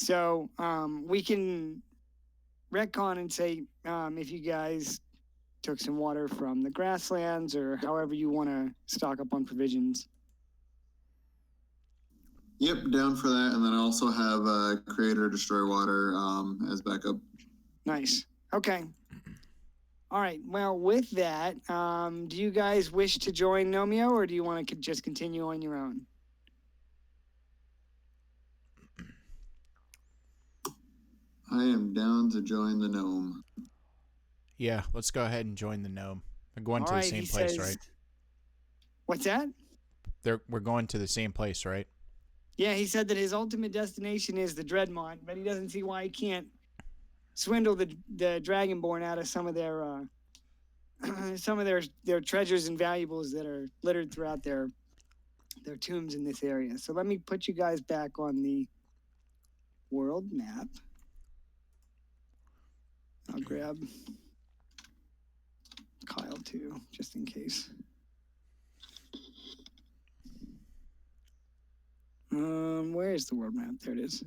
So we can retcon and say if you guys took some water from the grasslands or however you want to stock up on provisions. Yep, down for that. And then I also have create or destroy water as backup. Nice. Okay. All right. Well, with that, do you guys wish to join Nomio, or do you want to just continue on your own? I am down to join the gnome. Yeah, let's go ahead and join the gnome. We're going All to the right, same he place, says- right? What's that? We're going to the same place, right? Yeah, he said that his ultimate destination is the Dreadmont, but he doesn't see why he can't swindle the Dragonborn out of some of their treasures and valuables that are littered throughout their tombs in this area. So let me put you guys back on the world map. I'll grab Kyle too, just in case. Where is the world map? There it is.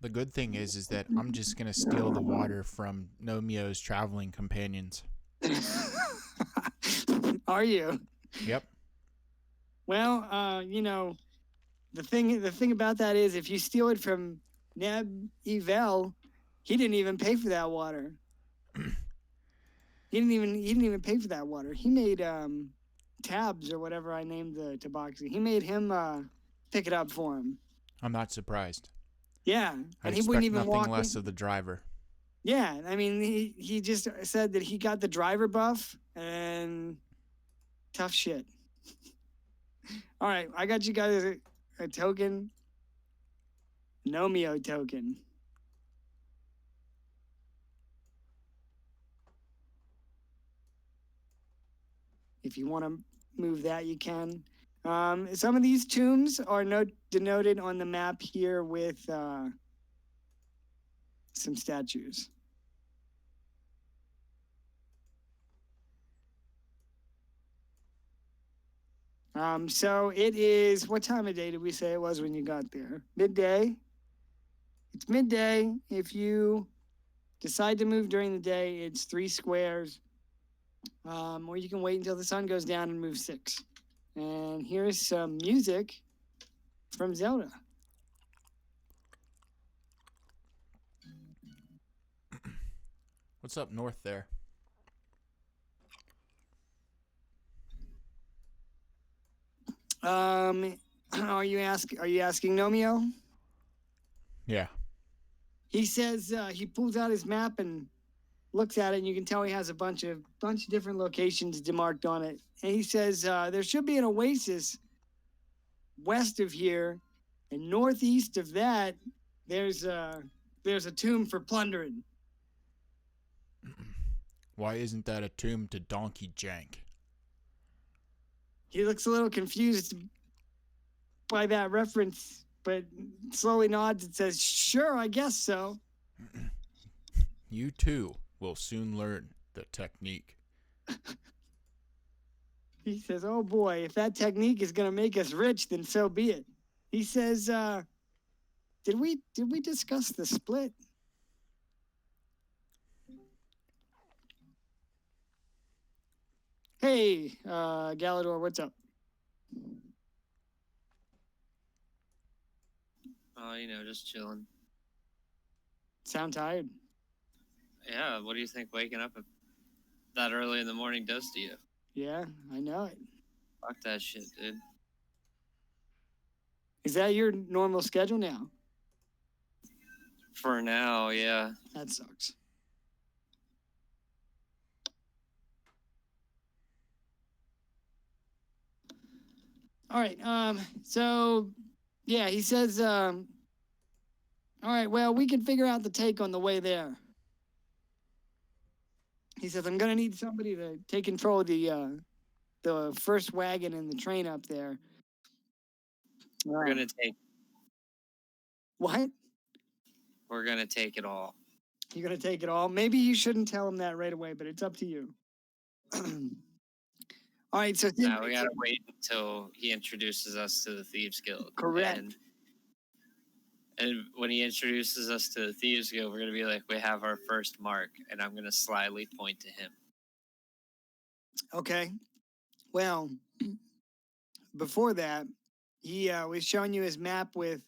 The good thing is that I'm just gonna steal the water from Nomio's traveling companions. Are you? Yep. Well, the thing about that is, if you steal it from Neb Evel, he didn't even pay for that water. He didn't even pay for that water. He made Tabs or whatever I named the Tabaxi. He made him pick it up for him. I'm not surprised. Yeah, I and he wouldn't expect even walk nothing less in. of the driver. Yeah, I mean, he just said that he got the driver buff and tough shit. All right, I got you guys a token. Nomio token. If you want to move that, you can. Some of these tombs are denoted on the map here with some statues. So it is, what time of day did we say it was when you got there? Midday? It's midday. If you decide to move during the day, it's 3 squares. Or you can wait until the sun goes down and move 6. And here's some music from Zelda. What's up north there? Are you asking Nomio? Yeah. He says he pulls out his map and looks at it, and you can tell he has a bunch of different locations demarked on it. And he says there should be an oasis west of here, and northeast of that, there's a tomb for plundering. Why isn't that a tomb to Donkey Jank? He looks a little confused by that reference, but slowly nods and says, "Sure, I guess so." You too will soon learn the technique. He says, "Oh boy, if that technique is going to make us rich, then so be it." He says, did we discuss the split? Hey, Galador, what's up? Oh, just chilling. Sound tired? Yeah, what do you think waking up that early in the morning does to you? Yeah, I know it. Fuck that shit, dude. Is that your normal schedule now? For now, yeah. That sucks. All right. So, yeah, he says, all right, well, we can figure out the take on the way there. He says, I'm going to need somebody to take control of the first wagon and the train up there. We're going to take... What? We're going to take it all. You're going to take it all? Maybe you shouldn't tell him that right away, but it's up to you. All right, so... Now we got to wait until he introduces us to the Thieves Guild. Correct. And And when he introduces us to the Thieves Guild, we're gonna be like, we have our first mark, and I'm gonna slyly point to him. Okay. Well, before that, he was showing you his map with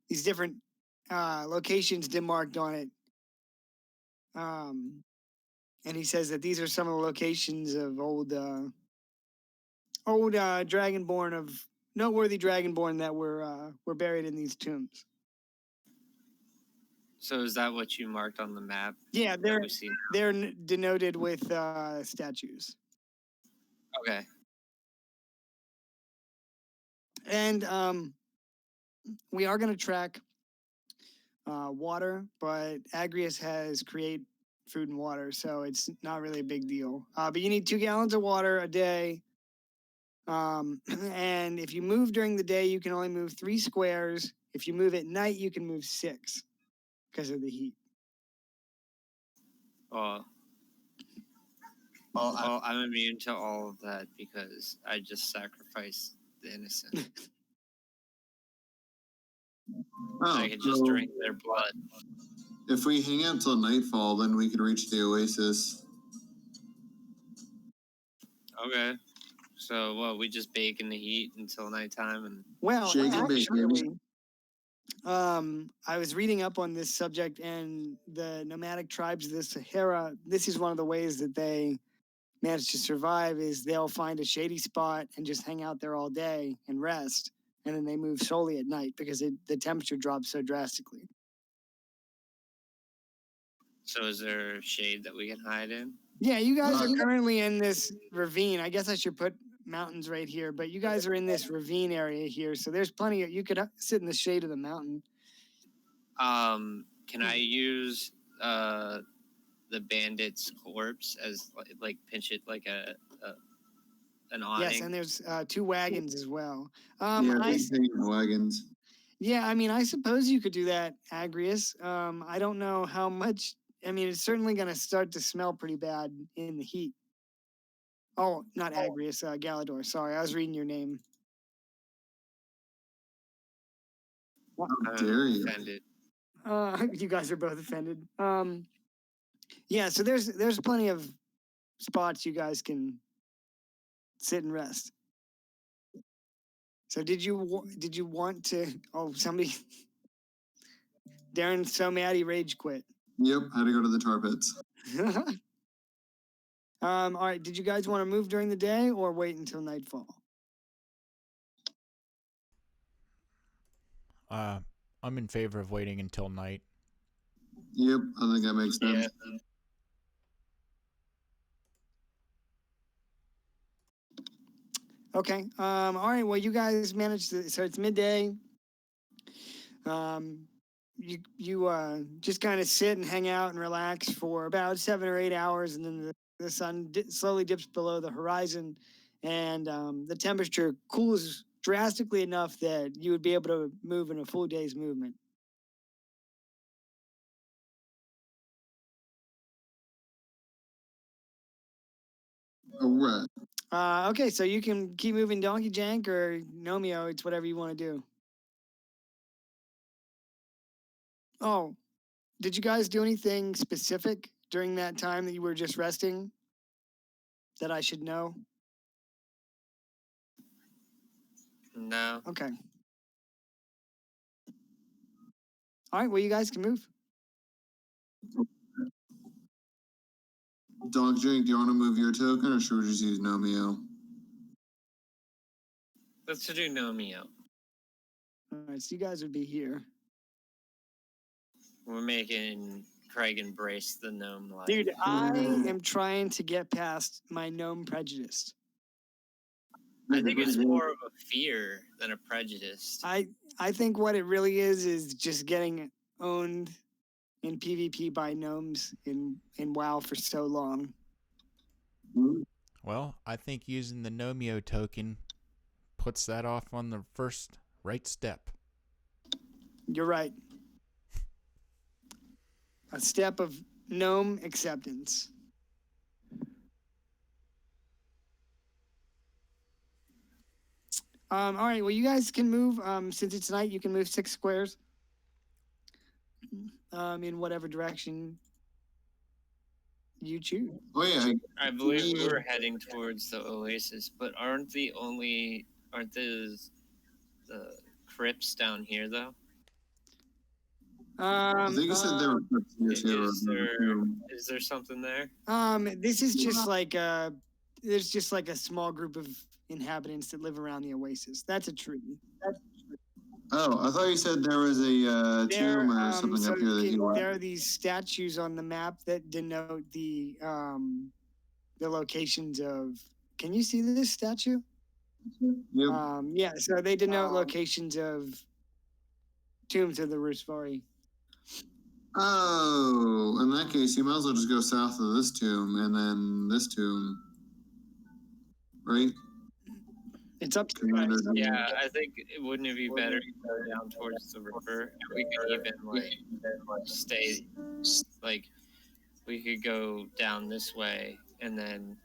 these different locations demarked on it. And he says that these are some of the locations of old Dragonborn, of noteworthy Dragonborn that were buried in these tombs. So is that what you marked on the map? Yeah, that we see? they're denoted with statues. Okay. And we are going to track water, but Agrius has create food and water, so it's not really a big deal. But you need 2 gallons of water a day. And if you move during the day, you can only move 3 squares. If you move at night, you can move 6 because of the heat. Well, I'm immune to all of that because I just sacrificed the innocent. I could just drink their blood. If we hang out till nightfall, then we could reach the oasis. Okay. So what? We just bake in the heat until nighttime, and Well, Shake and bake, baby. actually, I was reading up on this subject, and the nomadic tribes of the Sahara, this is one of the ways that they manage to survive, is they'll find a shady spot and just hang out there all day and rest, and then they move solely at night because the temperature drops so drastically. so is there shade that we can hide in? Yeah, you guys are currently in this ravine. I guess I should put mountains right here, but you guys are in this ravine area here, so there's plenty of, you could sit in the shade of the mountain. Can I use the bandit's corpse as like pinch it like an awning? Yes, and there's 2 wagons as well. Wagons. Yeah, I mean, I suppose you could do that, Agrius. I don't know how much. I mean, it's certainly going to start to smell pretty bad in the heat. Oh, not Agrius, Galador. Sorry, I was reading your name. How dare you? Offended. You guys are both offended. Yeah, so there's plenty of spots you guys can sit and rest. So did you want to? Oh, somebody. Darren's so mad he rage quit. Yep, had to go to the tar pits. All right. Did you guys want to move during the day or wait until nightfall? I'm in favor of waiting until night. Yep, I think that makes sense. Yeah. Okay. All right. Well, you guys managed to. So it's midday. You just kind of sit and hang out and relax for about 7 or 8 hours, and then the sun slowly dips below the horizon, and the temperature cools drastically enough that you would be able to move in a full day's movement. All right. Okay, so you can keep moving Donkey Jank or Nomio. It's whatever you want to do. Oh, did you guys do anything specific during that time that you were just resting that I should know? No. Okay. All right, well, you guys can move. Dog Drink, do you want to move your token or should we just use Nomio? Let's do Nomio. All right, so you guys would be here. We're making Craig embrace the gnome life. Dude, I am trying to get past my gnome prejudice. I think it's more of a fear than a prejudice. I think what it really is just getting owned in PvP by gnomes in WoW for so long. Well, I think using the Nomio token puts that off on the first right step. You're right. A step of gnome acceptance. All right. Well, you guys can move. Since it's night, you can move 6 squares. In whatever direction you choose. Oh yeah, I believe we were heading towards the oasis, but aren't the crypts down here though? I think you said there were crypts here too. Is there something there? This is just like there's just like a small group of inhabitants that live around the oasis. That's a tree. Oh, I thought you said there was a tomb or something up here that you wanted. There are these statues on the map that denote the locations of. Can you see this statue? Yep. Yeah, so they denote locations of tombs of the Rusvari. Oh, in that case, you might as well just go south of this tomb and then this tomb, right? It's up to you guys. Yeah, I think wouldn't it be better to go down towards the river? We could even stay we could go down this way and then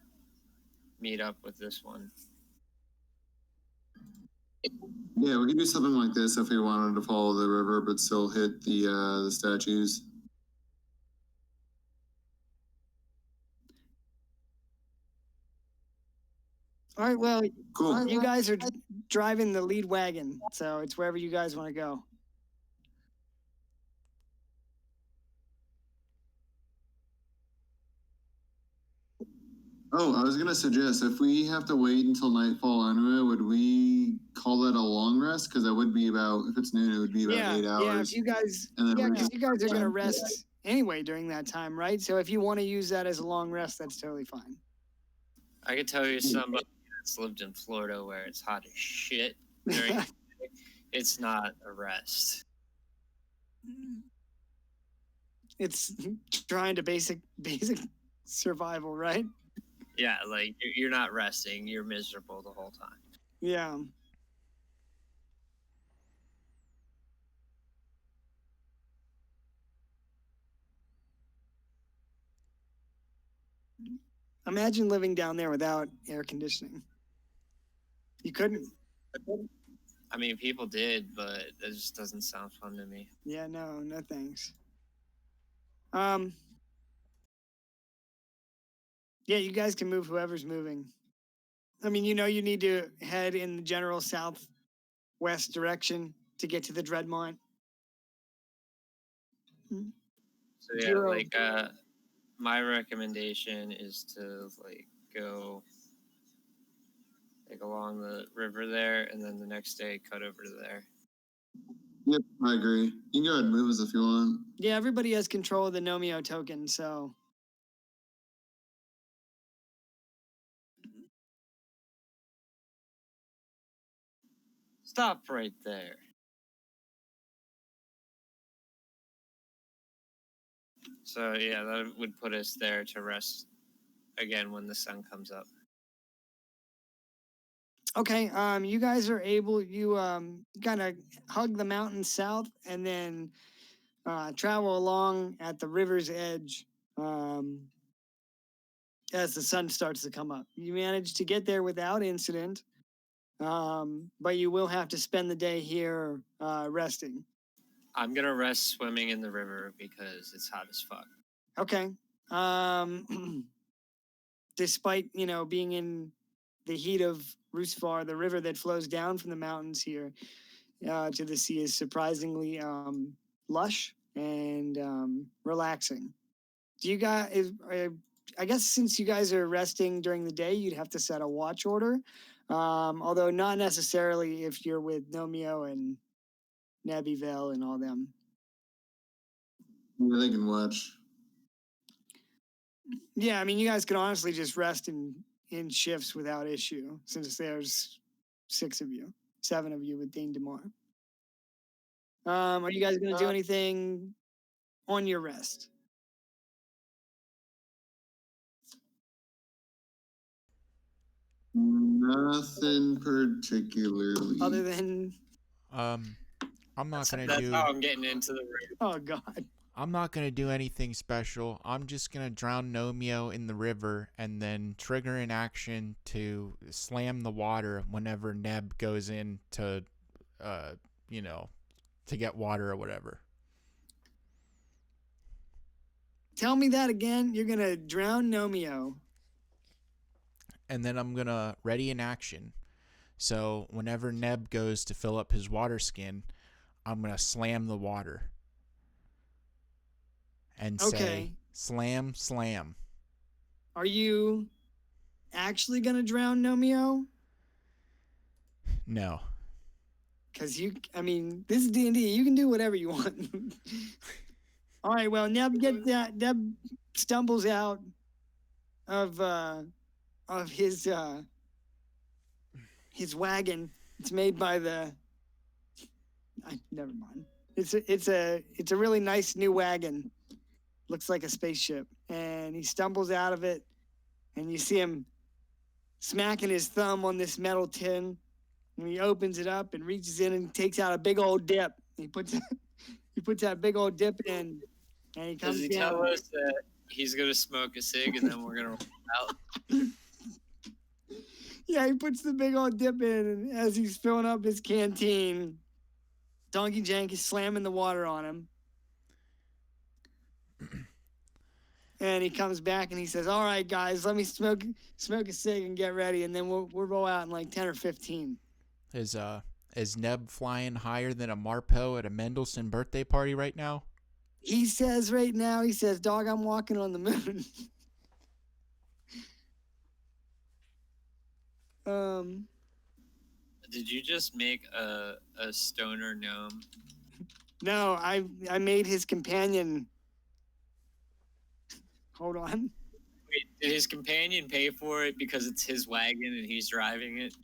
meet up with this one. Yeah, we could do something like this if we wanted to follow the river but still hit the statues. All right, well, Cool. you guys are driving the lead wagon, so it's wherever you guys want to go. Oh, I was gonna suggest if we have to wait until nightfall anyway, would we call that a long rest? Because that would be about, if it's noon, it would be about 8 hours. Yeah, if you guys, because you guys are gonna rest anyway during that time, right? So if you want to use that as a long rest, that's totally fine. I could tell you somebody that's lived in Florida where it's hot as shit during the day. It's not a rest. It's trying to basic survival, right? Yeah, like you're not resting. You're miserable the whole time. Yeah. Imagine living down there without air conditioning. You couldn't. I mean, people did, but it just doesn't sound fun to me. Yeah, no thanks. Yeah, you guys can move whoever's moving. I mean, you need to head in the general southwest direction to get to the Dreadmont. So yeah, my recommendation is to go along the river there, and then the next day cut over to there. Yep, I agree. You can go ahead and move us if you want. Yeah, everybody has control of the Nomio token, so. Stop right there. So yeah, that would put us there to rest again when the sun comes up. Okay, you guys are able, you kind of hug the mountain south and then travel along at the river's edge as the sun starts to come up. You manage to get there without incident, but you will have to spend the day here resting. I'm gonna rest swimming in the river because it's hot as fuck. Okay. Despite, being in the heat of Rusvar, the river that flows down from the mountains here to the sea is surprisingly lush and relaxing. Do you guys, I guess since you guys are resting during the day, you'd have to set a watch order. Although not necessarily if you're with Nomio and Nebivel and all them. Yeah, they can watch. Yeah, I mean, you guys could honestly just rest in shifts without issue, since there's 7 of you with Dane DeMar. Are you guys going to do anything on your rest? Nothing particularly. Other than... I'm not gonna That's do. how I'm getting into the river. Oh, God. I'm not going to do anything special. I'm just going to drown Nomeo in the river and then trigger an action to slam the water whenever Neb goes in to, to get water or whatever. Tell me that again. You're going to drown Nomeo. And then I'm going to ready an action. So whenever Neb goes to fill up his water skin, I'm going to slam the water. And say, slam, slam. Are you actually going to drown Nomeo? No. Because this is D&D. You can do whatever you want. All right, well, Neb stumbles out of his wagon. It's made by never mind. It's a really nice new wagon. Looks like a spaceship. And he stumbles out of it, and you see him smacking his thumb on this metal tin. And he opens it up and reaches in and takes out a big old dip. He puts that big old dip in, and he comes down. Does he tell us that he's gonna smoke a cig and then we're gonna roll out? Yeah, he puts the big old dip in, and as he's filling up his canteen, Donkey Jank is slamming the water on him. And he comes back and he says, "All right, guys, let me smoke a cig and get ready, and then we'll roll out in like 10 or 15." Is Neb flying higher than a Marpo at a Mendelssohn birthday party right now? He says, "Dog, I'm walking on the moon." Did you just make a stoner gnome? No, I made his companion. Hold on. Wait, did his companion pay for it because it's his wagon and he's driving it?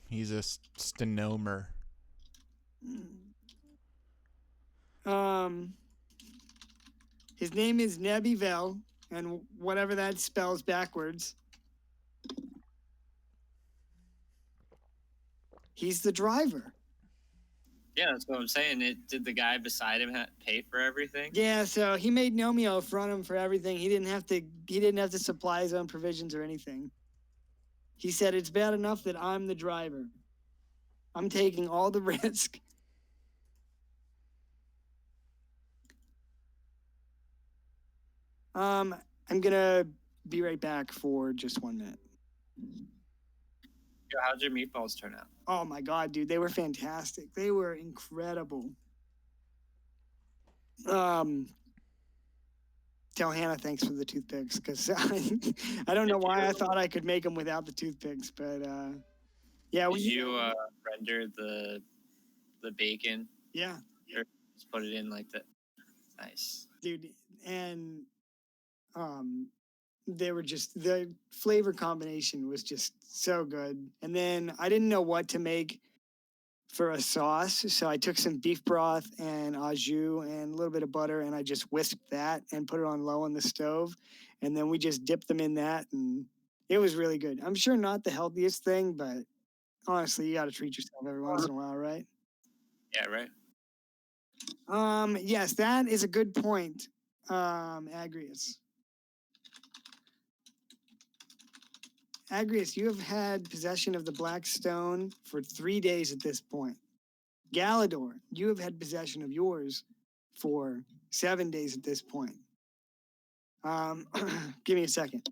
He's a stenomer. His name is Nebivel, and whatever that spells backwards. He's the driver. Yeah, that's what I'm saying. Did the guy beside him pay for everything? Yeah, so he made Nomeo front him for everything. He didn't have to supply his own provisions or anything. He said, "It's bad enough that I'm the driver. I'm taking all the risk." I'm gonna be right back for just 1 minute. Yo, how'd your meatballs turn out? Oh my God, dude, they were fantastic. They were incredible. Tell Hannah thanks for the toothpicks, because I don't know why I thought I could make them without the toothpicks, but yeah. Did you render the bacon? Yeah. Or just put it in like that? Nice. Dude, and they were just, the flavor combination was just so good. And then I didn't know what to make for a sauce, so I took some beef broth and au jus and a little bit of butter, and I just whisked that and put it on low on the stove, and then we just dipped them in that, and it was really good. I'm sure not the healthiest thing, but honestly, you got to treat yourself every once in a while, right? Yeah, right. Yes, that is a good point, Agrius. Agrius, you have had possession of the Black Stone for 3 days at this point. Galador, you have had possession of yours for 7 days at this point. Give me a second.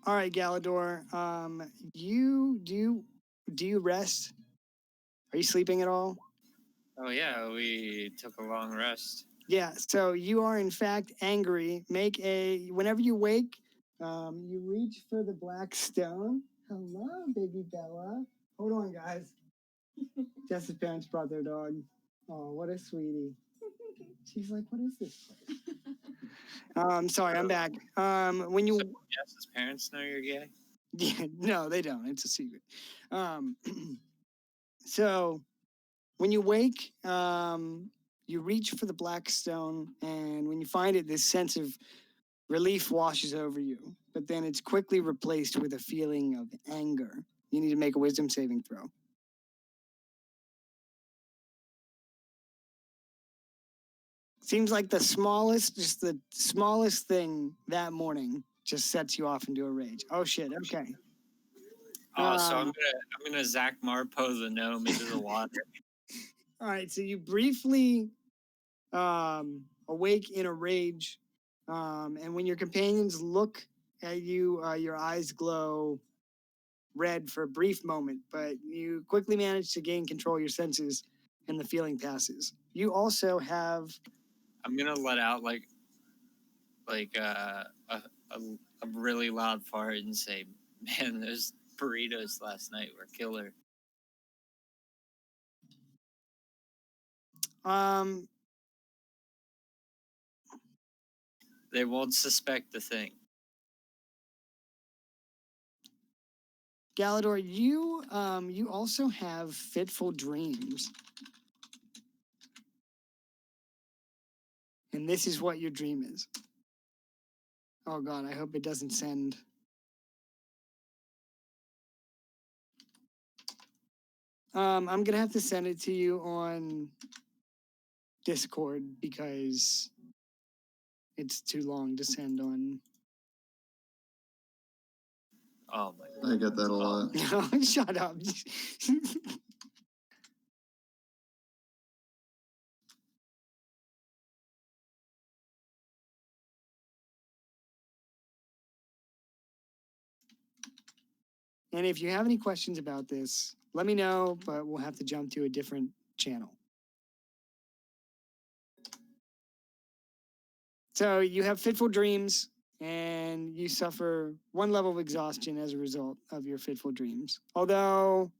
All right, Galador. Do you rest? Are you sleeping at all? Oh yeah, we took a long rest. Yeah. So you are in fact angry. Whenever you wake, you reach for the black stone. Hello, baby Bella. Hold on, guys. Jess's parents brought their dog. Oh, what a sweetie. She's like, "What is this place?" Sorry, I'm back. When you Jess's parents know you're gay? Yeah, no, they don't. It's a secret. So when you wake, you reach for the black stone, and when you find it, this sense of relief washes over you. But then it's quickly replaced with a feeling of anger. You need to make a wisdom saving throw. Seems like the smallest thing that morning just sets you off into a rage. Oh shit! Okay. Oh, so I'm gonna Zach Marpo the gnome into the water. All right. So you briefly awake in a rage, and when your companions look at you, your eyes glow red for a brief moment, but you quickly manage to gain control of your senses, and the feeling passes. You also have. I'm gonna let out like a really loud fart and say, "Man, those burritos last night were killer." They won't suspect a thing. Galador, you also have fitful dreams. And this is what your dream is. Oh god, I hope it doesn't send. I'm gonna have to send it to you on Discord because it's too long to send on. Oh my god. I get that a lot. No, shut up. And if you have any questions about this, let me know, but we'll have to jump to a different channel. So you have fitful dreams, and you suffer one level of exhaustion as a result of your fitful dreams. Although,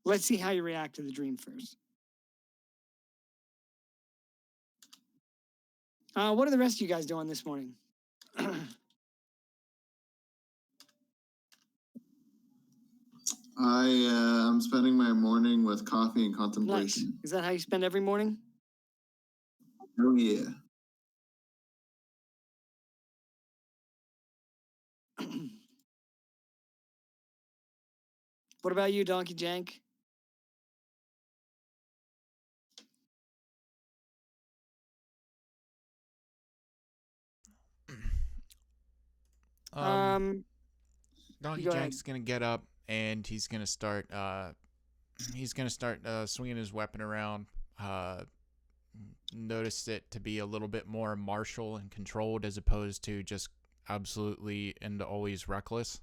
let's see how you react to the dream first. What are the rest of you guys doing this morning? I'm spending my morning with coffee and Nice. contemplation. Is that how you spend every morning? Oh yeah. What about you, Donkey Jank? Donkey go ahead. Jank's gonna get up and he's gonna start swinging his weapon around. Notice it to be a little bit more martial and controlled as opposed to just absolutely and always reckless.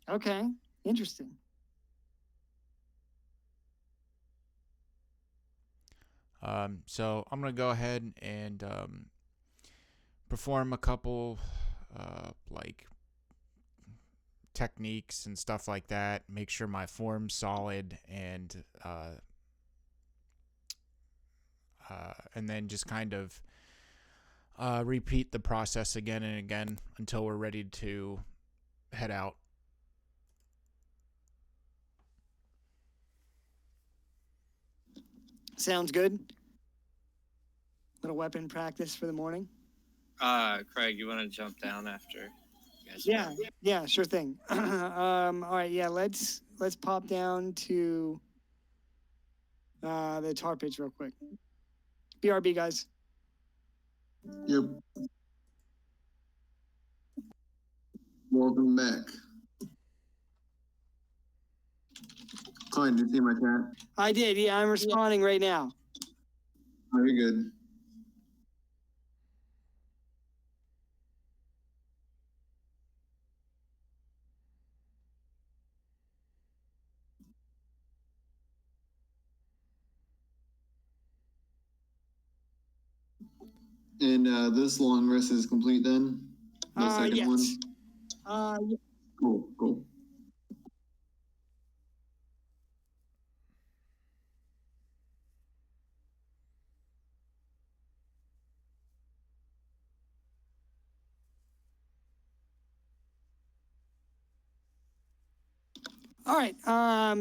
Okay, interesting. So I'm gonna go ahead and perform a couple like techniques and stuff like that. Make sure my form's solid, and then just kind of repeat the process again and again until we're ready to head out. Sounds good. Little weapon practice for the morning. Craig, you want to jump down after? You guys Yeah, sure thing. All right, yeah, let's pop down to the tar pits real quick. BRB, guys. Yep. Welcome back. Klein, did you see my chat? I did. Yeah, I'm responding right now. Very good. And this long rest is complete then? The second yes. one? Cool. All right.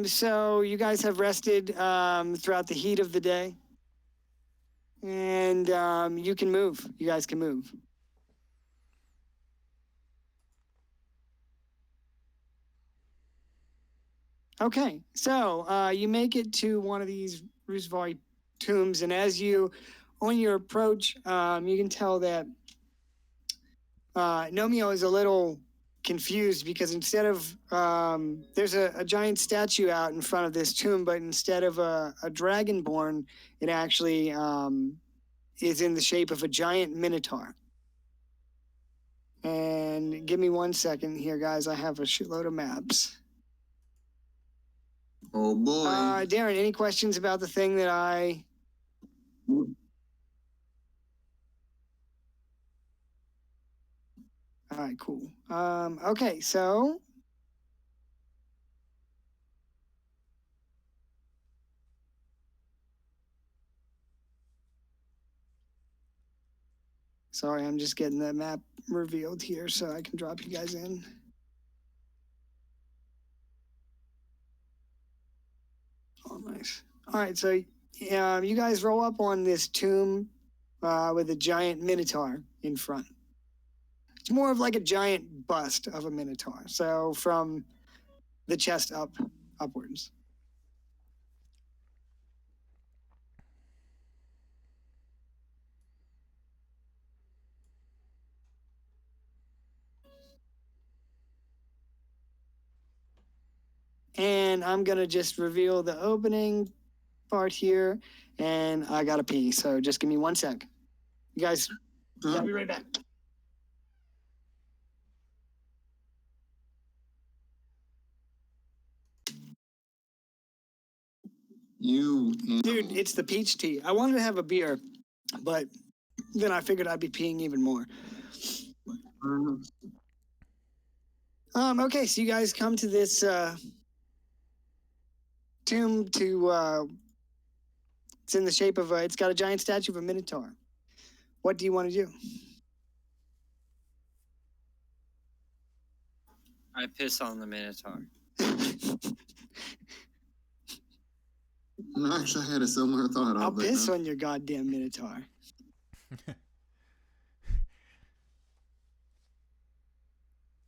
So you guys have rested throughout the heat of the day, and you can move. You guys can move. Okay. So you make it to one of these Roosevelt tombs, and on your approach, you can tell that Nomeo is a little confused because instead of there's a giant statue out in front of this tomb, but instead of a dragonborn, it actually is in the shape of a giant minotaur. And give me 1 second here, guys. I have a shitload of maps. Oh boy. Darren, any questions about the thing that I? All right, cool. Okay, so sorry, I'm just getting the map revealed here so I can drop you guys in. Oh, nice. All right, so you guys roll up on this tomb with a giant minotaur in front. It's more of like a giant bust of a minotaur. So from the chest upwards. And I'm gonna just reveal the opening part here, and I gotta pee. So just give me 1 sec. You guys, I'll be right back. Dude, it's the peach tea. I wanted to have a beer, but then I figured I'd be peeing even more. Okay, so you guys come to this tomb to it's in the shape of it's got a giant statue of a minotaur. What do you want to do? I piss on the Minotaur. Actually, I had a similar thought. I'll piss on your goddamn minotaur.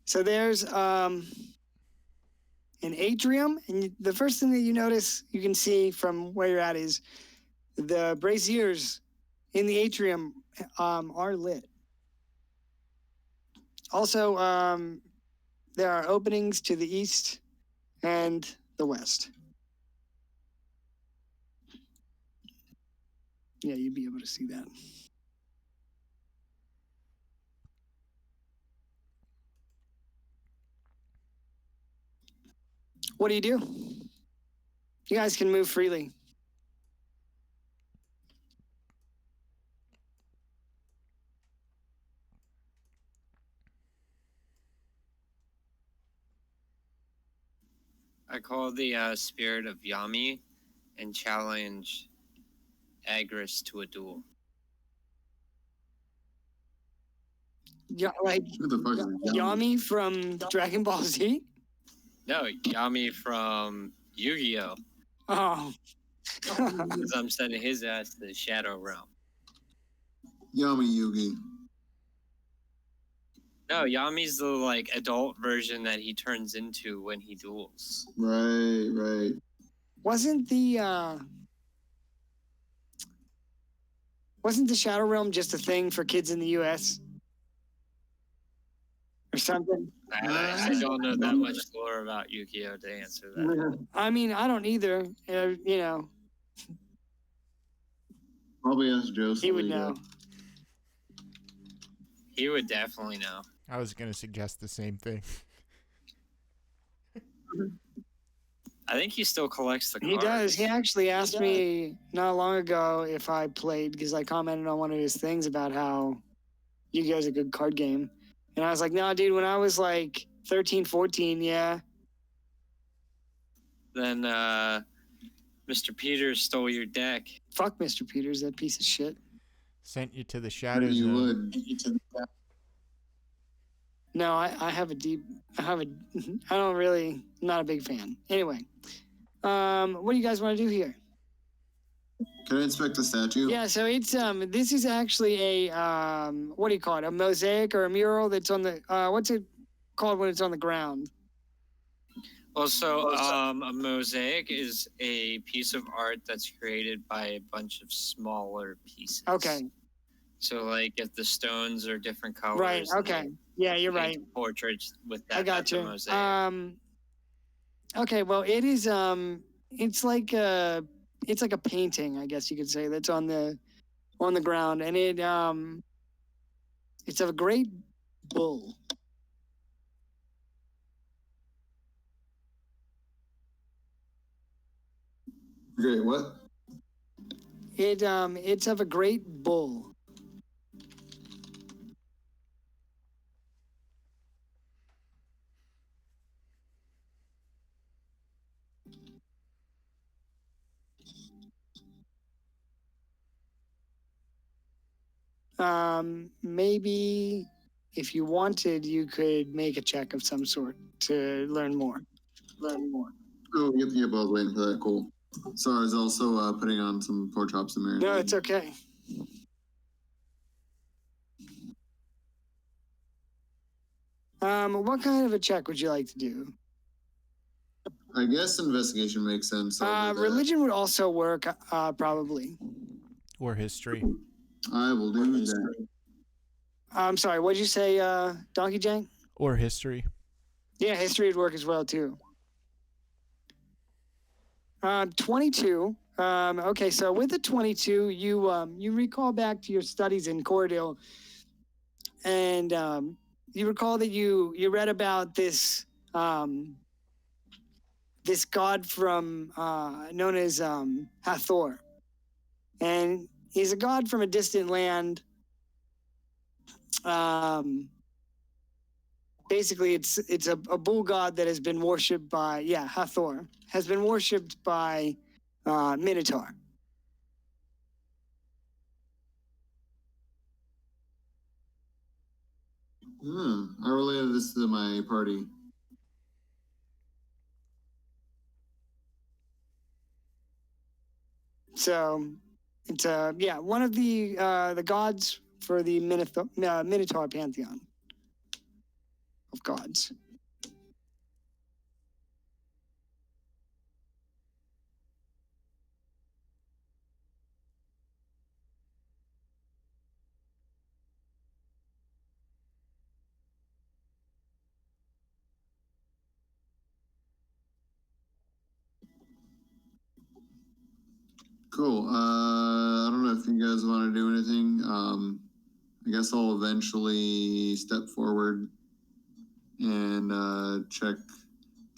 So there's an atrium, and the first thing that you notice, you can see from where you're at, is the braziers in the atrium are lit. Also, there are openings to the east and the west. Yeah, you'd be able to see that. What do? You guys can move freely. I call the spirit of Yami and challenge Agris to a duel. Yeah, like Who the fuck is Yami from Dragon Ball Z? No, Yami from Yu-Gi-Oh! Oh. Because I'm sending his ass to the Shadow Realm. Yami Yugi. No, Yami's the like adult version that he turns into when he duels. Right. Wasn't the Shadow Realm just a thing for kids in the US? Or something? I don't know that much lore about Yu-Gi-Oh! To answer that. I mean, I don't either. You know. Probably ask Joseph. He would know. He would definitely know. I was going to suggest the same thing. I think he still collects the cards. He does. He actually asked me not long ago if I played, because I commented on one of his things about how Yu-Gi-Oh's a good card game. And I was like, no, dude, when I was like 13, 14, yeah. Then Mr. Peters stole your deck. Fuck Mr. Peters, that piece of shit. Sent you to the shadow You zone. would. No, I have a I don't really, I'm not a big fan. Anyway, what do you guys want to do here? Can I inspect the statue? Yeah, so it's this is actually a what do you call it? A mosaic or a mural that's on the what's it called when it's on the ground? Well, so a mosaic is a piece of art that's created by a bunch of smaller pieces. Okay. So, like, if the stones are different colors, right. Okay. Yeah, you're right. Portraits with that. I got that's you. A mosaic. Okay. Well, it is it's like a painting, I guess you could say, that's on the ground, and it's of a great bull. Great, what? It's of a great bull. Maybe if you wanted, you could make a check of some sort to learn more. Oh, yep, I was waiting for that. Cool. Sorry, I was also putting on some pork chops and marinade. No, it's okay. What kind of a check would you like to do? I guess investigation makes sense. Religion would also work, probably. Or history. I will do that. I'm sorry, what'd you say, Donkey Jank? Or history. Yeah, history would work as well, too. 22. Okay, so with the 22, you recall back to your studies in Cordell, and you recall that you read about this this god from known as Hathor, and he's a god from a distant land. Basically, it's a bull god that has been worshipped by Hathor has been worshipped by Minotaur. I related this to my party. So it's one of the gods for the Minotaur pantheon of gods. Cool. I don't know if you guys want to do anything. I guess I'll eventually step forward and try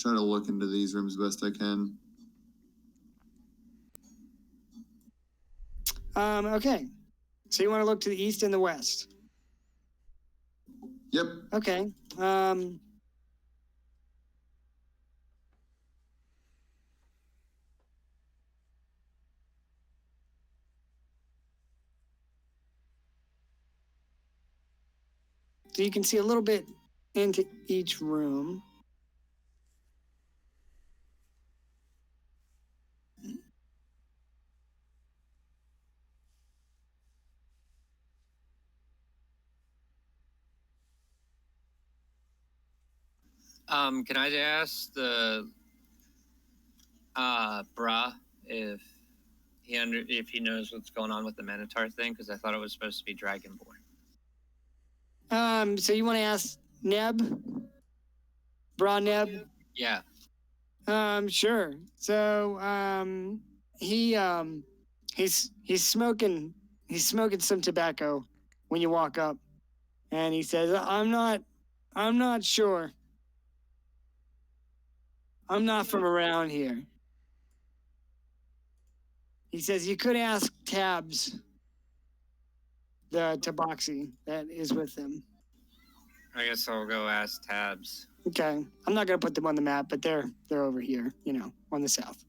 to look into these rooms best I can. Okay. So you want to look to the east and the west? Yep. Okay. So you can see a little bit into each room. Can I ask the Bra if he knows what's going on with the Minotaur thing? Because I thought it was supposed to be Dragonborn. So you want to ask Neb? Bra Neb? Yeah. Sure. So he's smoking some tobacco when you walk up, and he says, I'm not sure. I'm not from around here. He says you could ask Tabs, the Tabaxi that is with them. I guess I'll go ask Tabs. Okay. I'm not gonna put them on the map, but they're over here, on the south.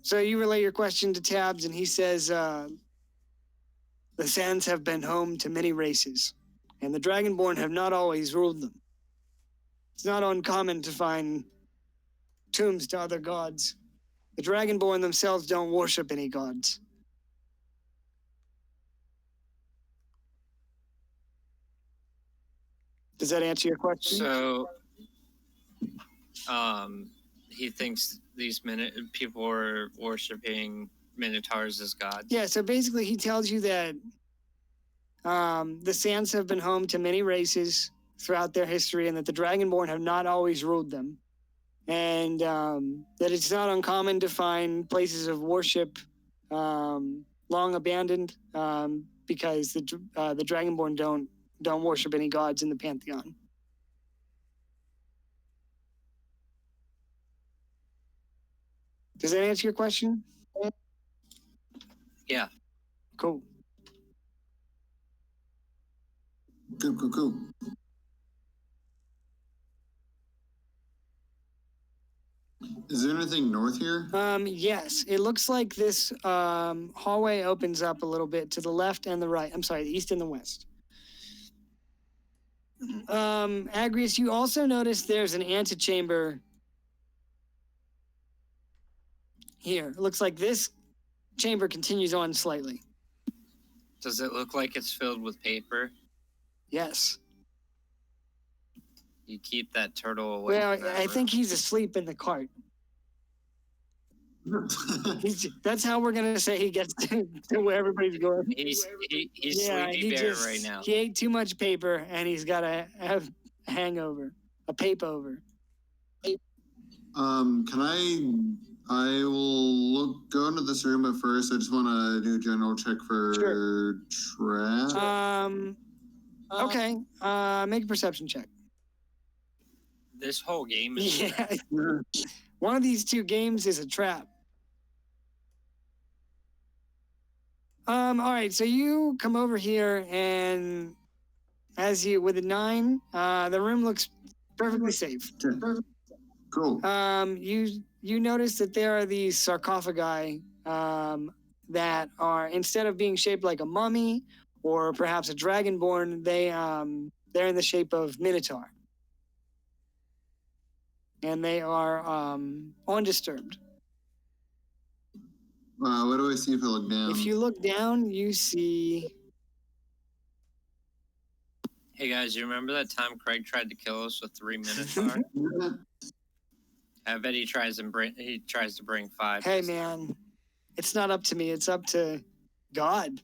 So you relay your question to Tabs, and he says, the sands have been home to many races, and the Dragonborn have not always ruled them. It's not uncommon to find tombs to other gods. The Dragonborn themselves don't worship any gods. Does that answer your question? So, he thinks these people are worshiping minotaurs as gods. Yeah, so basically he tells you that the sands have been home to many races throughout their history and that the Dragonborn have not always ruled them. And that it's not uncommon to find places of worship long abandoned because the Dragonborn don't worship any gods in the pantheon. Does that answer your question? Yeah. Cool. Cool. Is there anything north here? Yes, it looks like this hallway opens up a little bit to the left and the right. I'm sorry, the east and the west. Agrius, you also notice there's an antechamber here. It looks like this chamber continues on slightly. Does it look like it's filled with paper? Yes. You keep that turtle away. Well, from that I room. think he's asleep in the cart. That's how we're gonna say he gets to where everybody's going. He's Yeah, sleepy he bear just right now. he ate too much paper and he's got a hangover, a pape-over. I will go into this room at first. I just want to do a general check for traps. Okay. Make a perception check. This whole game is Yeah. One of these two games is a trap. All right, so you come over here and with a 9, the room looks perfectly safe. Cool. You notice that there are these sarcophagi that are, instead of being shaped like a mummy or perhaps a dragonborn, they're in the shape of Minotaur. And they are undisturbed. What do I see if I look down? If you look down, you see... Hey guys, you remember that time Craig tried to kill us with 3 Minotaur? I bet he tries to bring 5. Hey man, it's not up to me, it's up to God.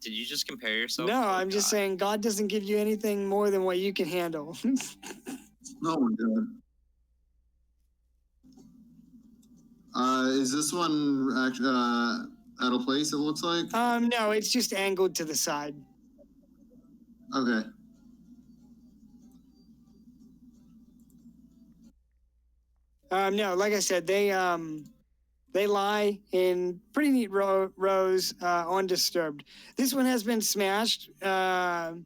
Did you just compare yourself? No, to I'm just saying God doesn't give you anything more than what you can handle. Oh my god. Is this one actually out of place, it looks like? No, it's just angled to the side. Okay. No, like I said, they lie in pretty neat rows, undisturbed. This one has been smashed, but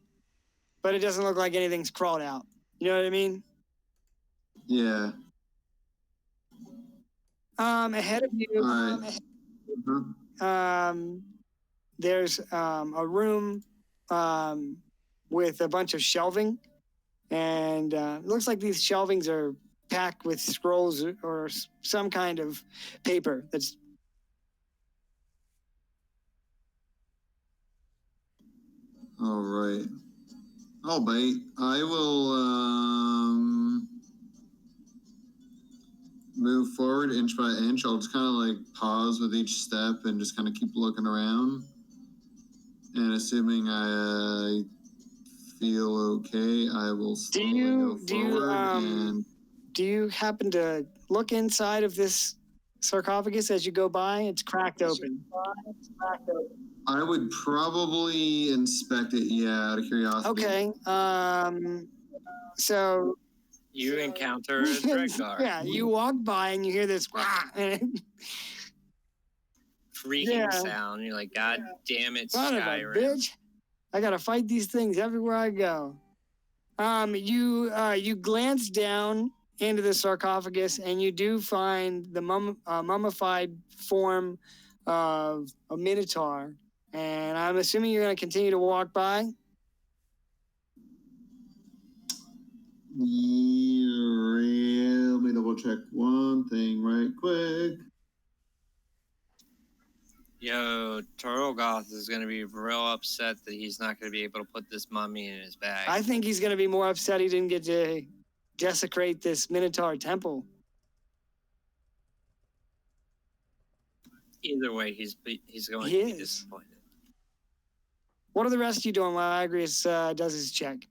it doesn't look like anything's crawled out. You know what I mean? Yeah. Ahead of you, All right. there's a room with a bunch of shelving, and it looks like these shelvings are packed with scrolls or some kind of paper that's... All right. I'll bite. I will move forward inch by inch. I'll just kind of like pause with each step and just kind of keep looking around. And assuming I feel okay, I will slowly go forward. Do you happen to look inside of this sarcophagus as you go by? It's cracked open. I would probably inspect it, yeah, out of curiosity. Okay. So you encounter a Dreadguard. Yeah, you walk by and you hear this freaking sound. You're like, God damn it, son of a Skyrim. bitch. I gotta fight these things everywhere I go. You glance down into the sarcophagus and you do find the mummified form of a Minotaur. And I'm assuming you're going to continue to walk by. Yeah, let me double check one thing right quick. Yo, Torgoth is going to be real upset that he's not going to be able to put this mummy in his bag. I think he's going to be more upset he didn't get to desecrate this Minotaur temple. Either way, he's going to be disappointed. What are the rest of you doing while Agrius does his check?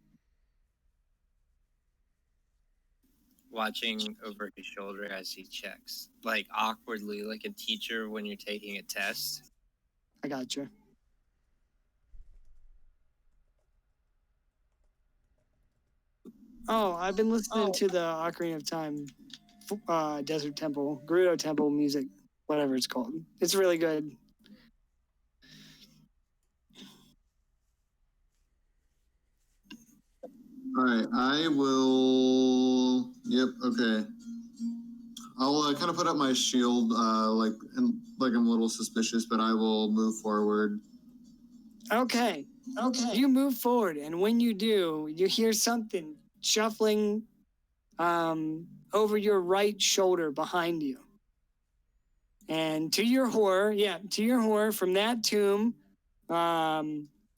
Watching over his shoulder as he checks, like awkwardly, like a teacher when you're taking a test. I gotcha. Oh, I've been listening to the Ocarina of Time Desert Temple, Gerudo Temple music, whatever it's called. It's really good. All right, I will. Yep. Okay. I'll kind of put up my shield, like I'm a little suspicious, but I will move forward. Okay. You move forward, and when you do, you hear something shuffling over your right shoulder behind you. And to your horror, from that tomb,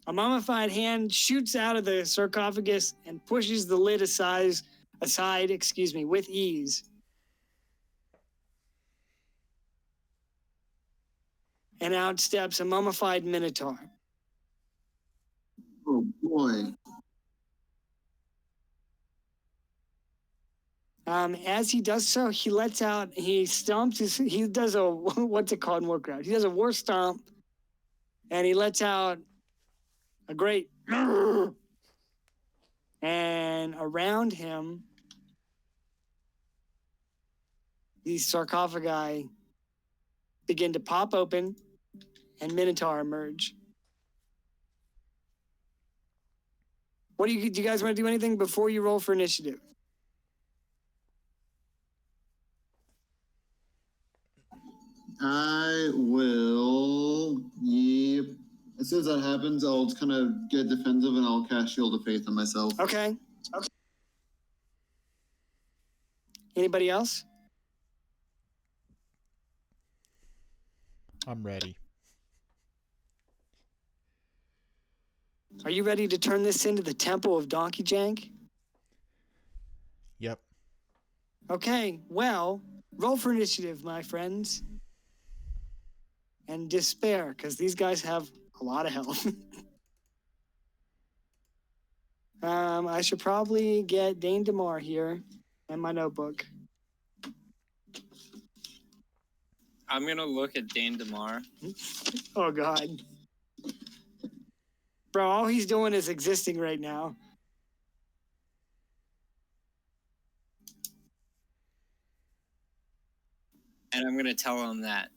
a mummified hand shoots out of the sarcophagus and pushes the lid aside, with ease. And out steps a mummified Minotaur. Oh boy. As he does so, he does a, what's it called in Warcraft? He does a war stomp, and he lets out a great, and around him, these sarcophagi begin to pop open, and Minotaur emerge. Do you guys want to do anything before you roll for initiative? I will. Yep. As soon as that happens, I'll just kind of get defensive and I'll cast Shield of Faith on myself. Okay. Anybody else? I'm ready. Are you ready to turn this into the Temple of Donkey Jank? Yep. Okay, well, roll for initiative, my friends. And despair, because these guys have a lot of health. I should probably get Dane DeMar here and my notebook. I'm going to look at Dane DeMar. Oh, God. Bro, all he's doing is existing right now. And I'm going to tell him that.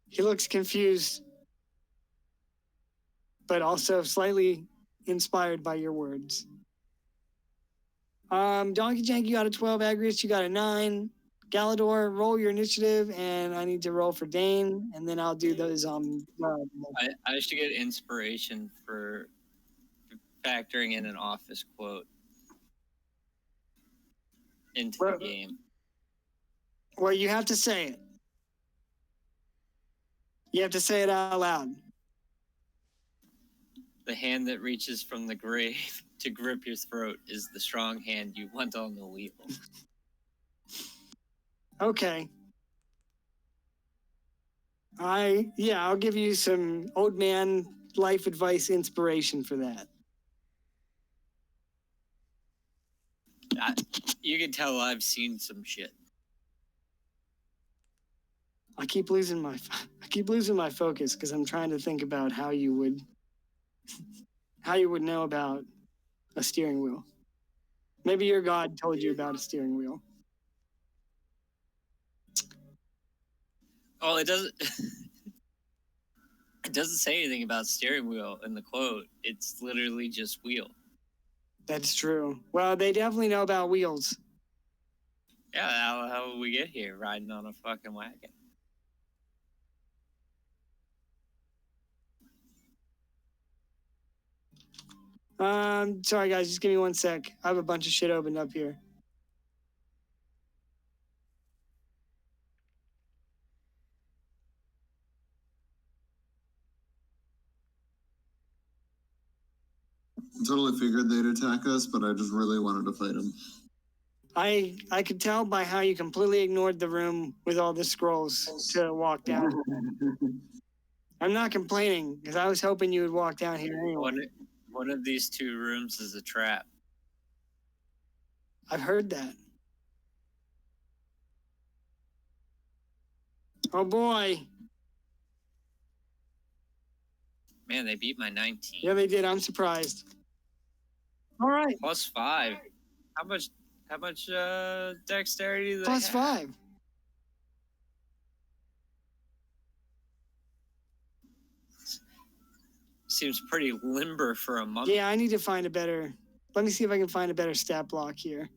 He looks confused, but also slightly inspired by your words. Donkey Jank, you got a 12. Agrius, you got a 9. Galador, roll your initiative, and I need to roll for Dane, and then I'll do those. I should get inspiration for factoring in an office quote into the game. Well, you have to say it. You have to say it out loud. The hand that reaches from the grave to grip your throat is the strong hand you want on the wheel. Okay. I'll give you some old man life advice inspiration for that. You can tell I've seen some shit. I keep losing my focus because I'm trying to think about how you would know about a steering wheel. Maybe your God told you about a steering wheel. Oh, it doesn't. It doesn't say anything about steering wheel in the quote. It's literally just wheel. That's true. Well, they definitely know about wheels. Yeah, how did we get here riding on a fucking wagon? Sorry guys, just give me 1 sec. I have a bunch of shit opened up here. I totally figured they'd attack us, but I just really wanted to fight them. I could tell by how you completely ignored the room with all the scrolls to walk down. I'm not complaining because I was hoping you would walk down here anyway. One of these two rooms is a trap. I've heard that. Oh boy. Man, they beat my 19. Yeah, they did. I'm surprised. All right. +5. How much dexterity do they have? +5. Seems pretty limber for a mummy. Yeah, I need to find a better. Let me see if I can find a better stat block here.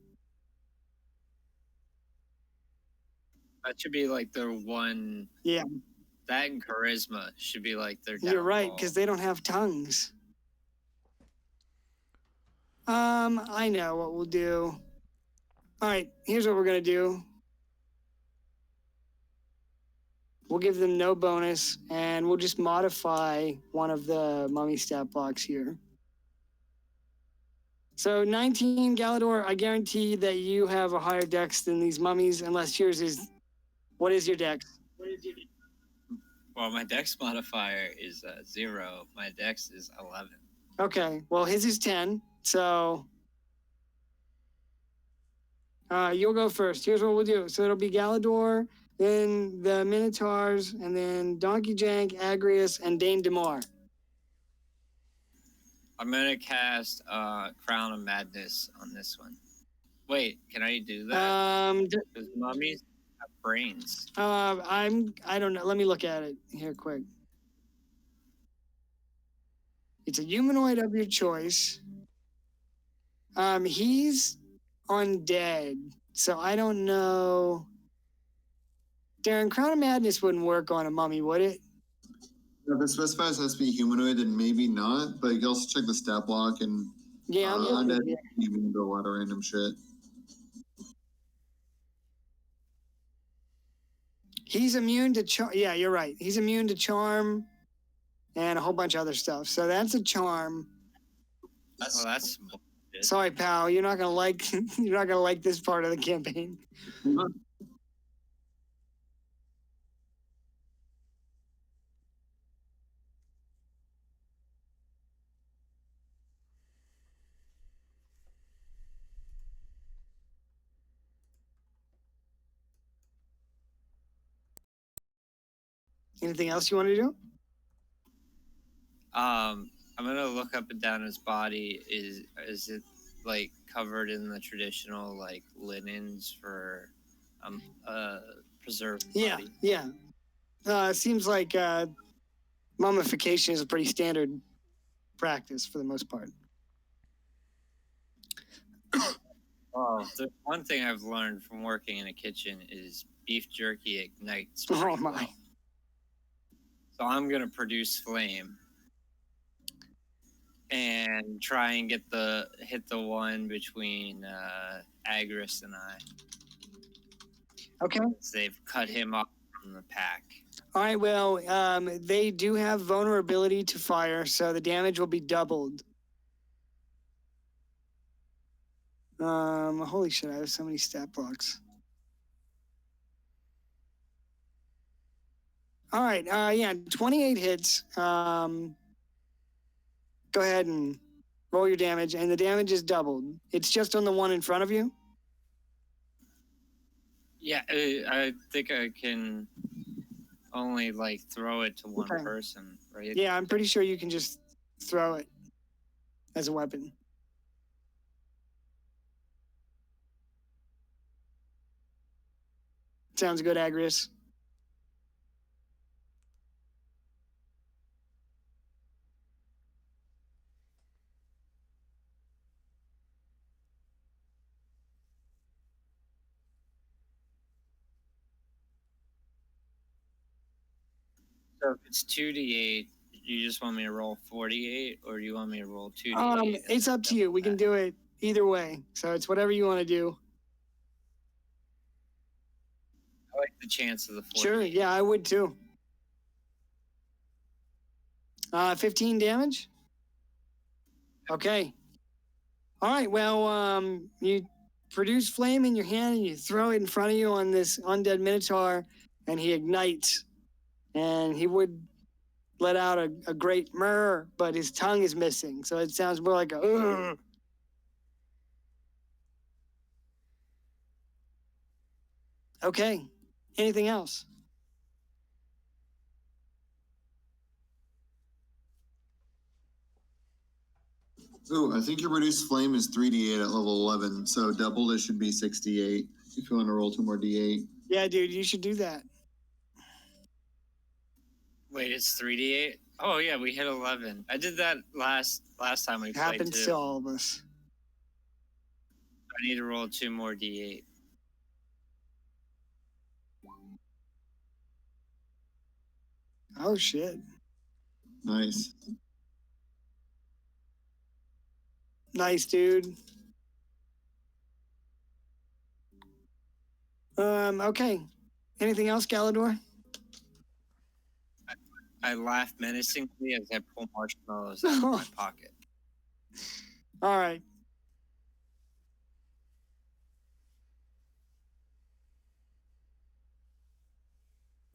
That should be like their one. Yeah. That and charisma should be like their downfall. You're right, because they don't have tongues. I know what we'll do. All right, here's what we're gonna do. We'll give them no bonus, and we'll just modify one of the mummy stat blocks here. So 19, Galador, I guarantee that you have a higher dex than these mummies, unless yours is. What is your dex? Well, my dex modifier is 0. My dex is 11. Okay, well, his is 10, so you'll go first. Here's what we'll do. So it'll be Galador, then the Minotaurs, and then Donkey Jank, Agrius, and Dane Demar. I'm gonna cast Crown of Madness on this one. Wait, can I do that? Because mummies have brains. I don't know. Let me look at it here quick. It's a humanoid of your choice. He's undead, so I don't know. Darren, Crown of Madness wouldn't work on a mummy, would it? If it specifies it has to be humanoid, then maybe not. But you can also check the stat block and Yeah, I'm undead. yeah. You can do a lot of random shit. He's immune to charm. Yeah, you're right. He's immune to charm and a whole bunch of other stuff. So that's a charm. That's Sorry, pal. You're not gonna like. You're not gonna like this part of the campaign. Anything else you want to do? I'm gonna look up and down his body. Is it like covered in the traditional like linens for preserved Yeah, body? yeah. Seems like mummification is a pretty standard practice for the most part. Oh, the one thing I've learned from working in a kitchen is beef jerky ignites. Oh my. Well. So I'm gonna produce flame and try and hit the one between Agris and I. Okay. They've cut him off from the pack. All right. Well, they do have vulnerability to fire, so the damage will be doubled. Holy shit! I have so many stat blocks. All right. Yeah, 28 hits. Go ahead and roll your damage, and the damage is doubled. It's just on the one in front of you. Yeah, I think I can only like throw it to one person, right? Yeah, I'm pretty sure you can just throw it as a weapon. Sounds good, Agrius. So if it's 2d8, you just want me to roll 48, or do you want me to roll 2d8? It's up to you. We can do it either way. So it's whatever you want to do. I like the chance of the 48. Sure. Yeah, I would too. 15 damage. Okay. All right. Well, you produce flame in your hand and you throw it in front of you on this undead Minotaur, and he ignites. And he would let out a great murr, but his tongue is missing, so it sounds more like a ugh. Okay. Anything else? Ooh, I think your reduced flame is 3d8 at level 11, so doubled it should be 68. If you want to roll 2 more d8. Yeah, dude, you should do that. Wait, it's 3d8? Oh yeah, we hit 11. I did that last time we It played happens too. to all of us. I need to roll 2 more d8. Oh shit. Nice. Nice, dude. Okay. Anything else, Galador? I laugh menacingly as I pull marshmallows out of my pocket. All right.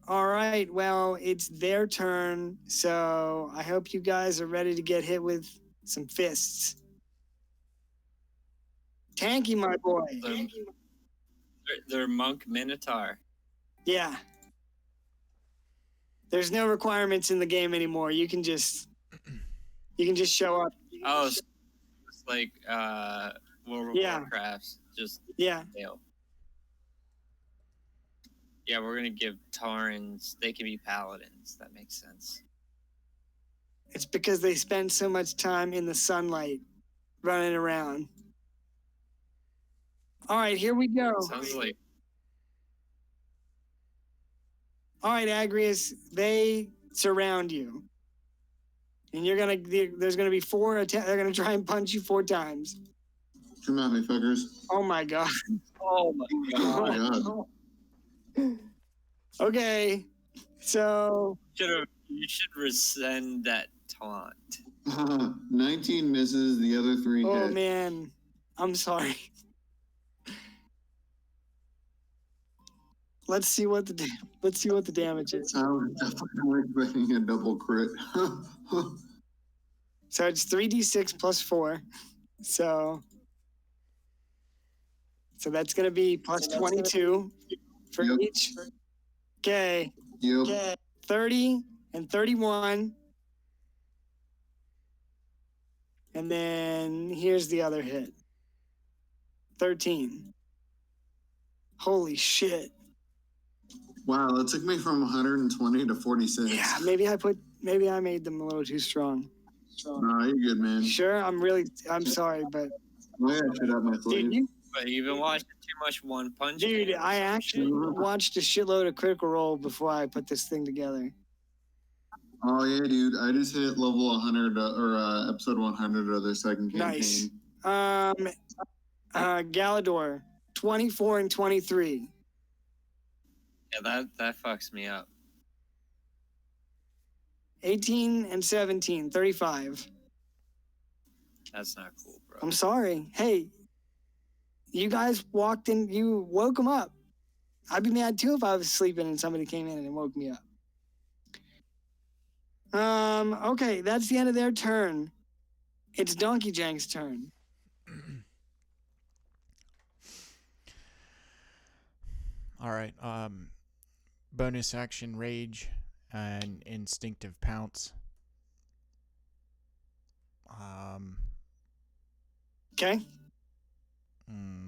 All right. Well, it's their turn, so I hope you guys are ready to get hit with some fists. Tanky, my boy. They're monk minotaur. Yeah. There's no requirements in the game anymore. You can just show up. Oh, it's like World of Warcraft. Just Yeah. fail. Yeah, we're gonna give Taurens. They can be paladins. That makes sense. It's because they spend so much time in the sunlight running around. All right, here we go. Sounds like. All right, Agrius, they surround you. And there's gonna be 4 attacks. They're gonna try and punch you 4 times. Come at me, fuckers. Oh my god. Oh my Oh my god. Okay, so You should rescind that taunt. 19 misses, the other 3 hit. oh man, I'm sorry. Let's see what the damage is. I was definitely expecting a double crit. So it's 3d6 plus 4. So that's gonna be plus 22 for Yep. each. Okay. Yep. Okay. 30 and 31. And then here's the other hit. 13. Holy shit. Wow, that took me from 120 to 46. Yeah, maybe I made them a little too strong. Nah, you're good, man. Sure, I'm sorry, but I got shit up my sleeve. But you've been watching too much One Punch Dude, Man. I actually watched a shitload of Critical Role before I put this thing together. Oh yeah, dude. I just hit level 100 or episode 100 of their second campaign. Nice. Galador, 24 and 23. Yeah, that fucks me up. 18 and 17, 35. That's not cool, bro. I'm sorry. Hey, you guys walked in, you woke him up. I'd be mad too if I was sleeping and somebody came in and woke me up. Okay, that's the end of their turn. It's Donkey Jank's turn. All right. Bonus action rage and instinctive pounce. Okay.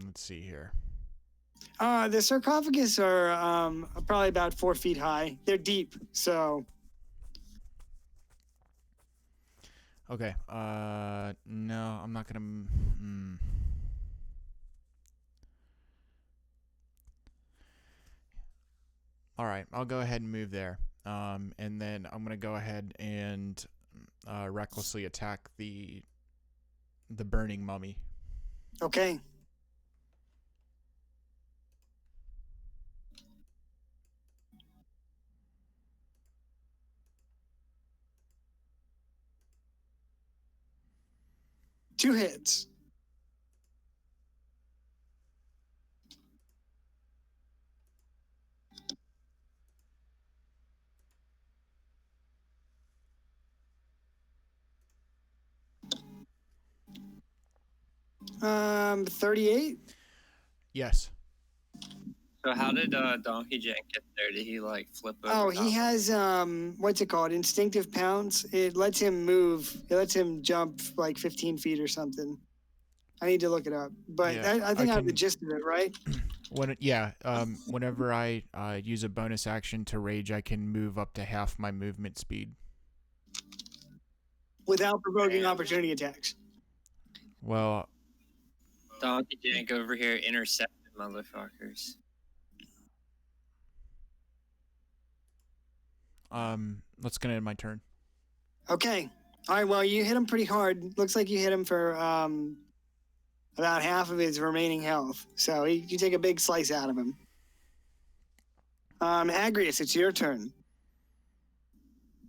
Let's see here. The sarcophagus are probably about 4 feet high. They're deep, so. Okay. No, I'm not gonna. All right, I'll go ahead and move there. and then I'm gonna go ahead and recklessly attack the burning mummy. Okay. Two hits. Um, 38. Yes. So how did Donkey Jank get there? Did he like flip over? Oh, he has what's it called? Instinctive pounce. It lets him move. It lets him jump like 15 feet or something. I need to look it up, but Yeah, I think I have the can- gist of it, right? Whenever I use a bonus action to rage, I can move up to half my movement speed. Without provoking Damn. opportunity attacks. Well, Donkey Jank over here intercepted motherfuckers. let's get into my turn. Okay. All right. Well, you hit him pretty hard. Looks like you hit him for about half of his remaining health. So you take a big slice out of him. Agrius, it's your turn.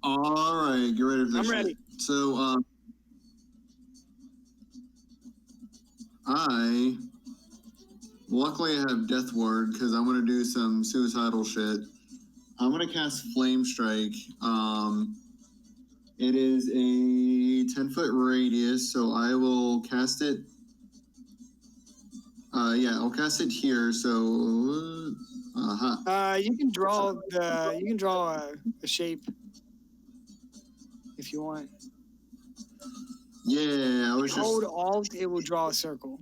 All right, get ready for this. I'm shit. ready. So, luckily I have Death Ward because I'm gonna do some suicidal shit. I'm gonna cast Flame Strike. It is a 10-foot radius, so I will cast it. I'll cast it here. So, You can draw a shape if you want. Yeah, I was Hold just. Alt, it will draw a circle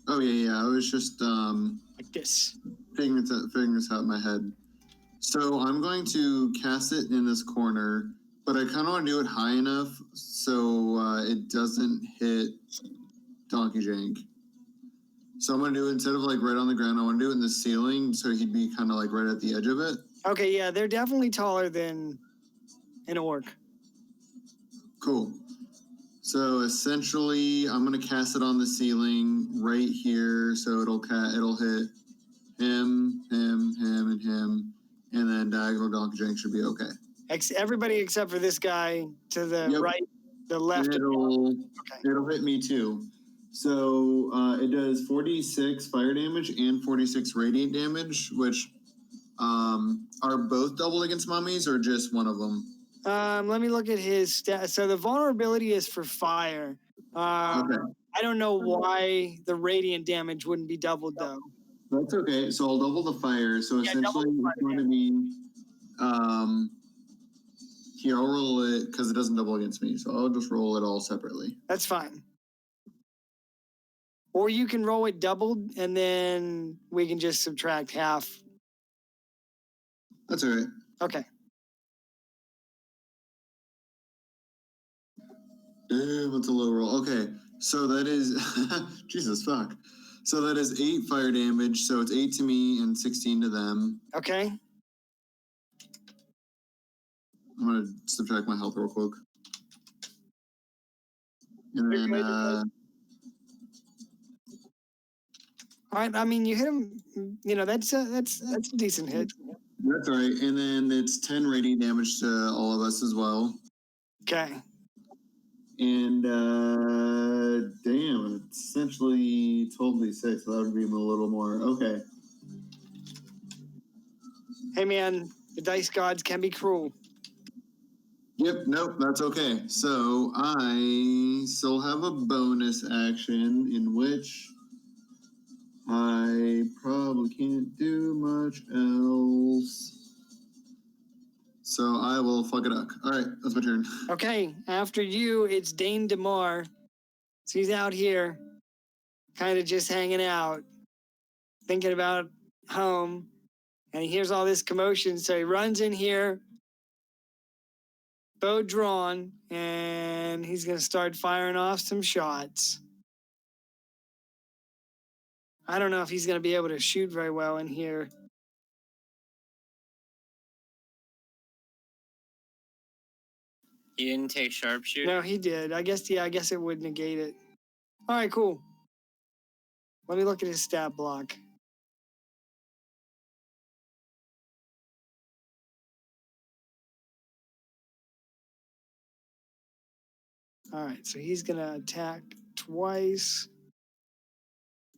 Oh yeah. I was just like this. figuring this out in my head. So I'm going to cast it in this corner, but I kind of want to do it high enough so it doesn't hit Donkey Jank. So I'm going to do it instead of like right on the ground, I want to do it in the ceiling so he'd be kind of like right at the edge of it. Okay, yeah, they're definitely taller than an orc. Cool. So essentially, I'm going to cast it on the ceiling right here, so it'll hit him, and him, and then diagonal Donkey Jank should be okay. Everybody except for this guy to the Yep. right, the left. And it'll Okay. hit me too. So it does 46 fire damage and 46 radiant damage, which are both doubled against mummies or just one of them? Let me look at his stat. So the vulnerability is for fire. Okay. I don't know why the radiant damage wouldn't be doubled though. That's okay. So I'll double the fire. So Yeah, essentially it's going to be here, I'll roll it because it doesn't double against me. So I'll just roll it all separately. That's fine. Or you can roll it doubled and then we can just subtract half. That's all right. Okay. What's a low roll? Okay. So that is Jesus fuck. So that is 8 fire damage. So it's 8 to me and 16 to them. Okay. I'm gonna subtract my health real quick. And then All right. I mean, you hit him. You know, that's a decent hit. that's all right. And then it's 10 radiant damage to all of us as well. Okay. And damn, it's essentially totally 6. So that would be a little more. Okay. Hey man, the dice gods can be cruel. Yep, nope, that's okay. So I still have a bonus action in which I probably can't do much else. So I will fuck it up. All right, that's my turn. Okay, after you, it's Dane DeMar. So he's out here, kind of just hanging out, thinking about home, and he hears all this commotion. So he runs in here, bow drawn, and he's going to start firing off some shots. I don't know if he's going to be able to shoot very well in here. He didn't take sharpshooter? No, he did. I guess, yeah, I guess it would negate it. All right, cool. Let me look at his stat block. All right, so he's going to attack twice.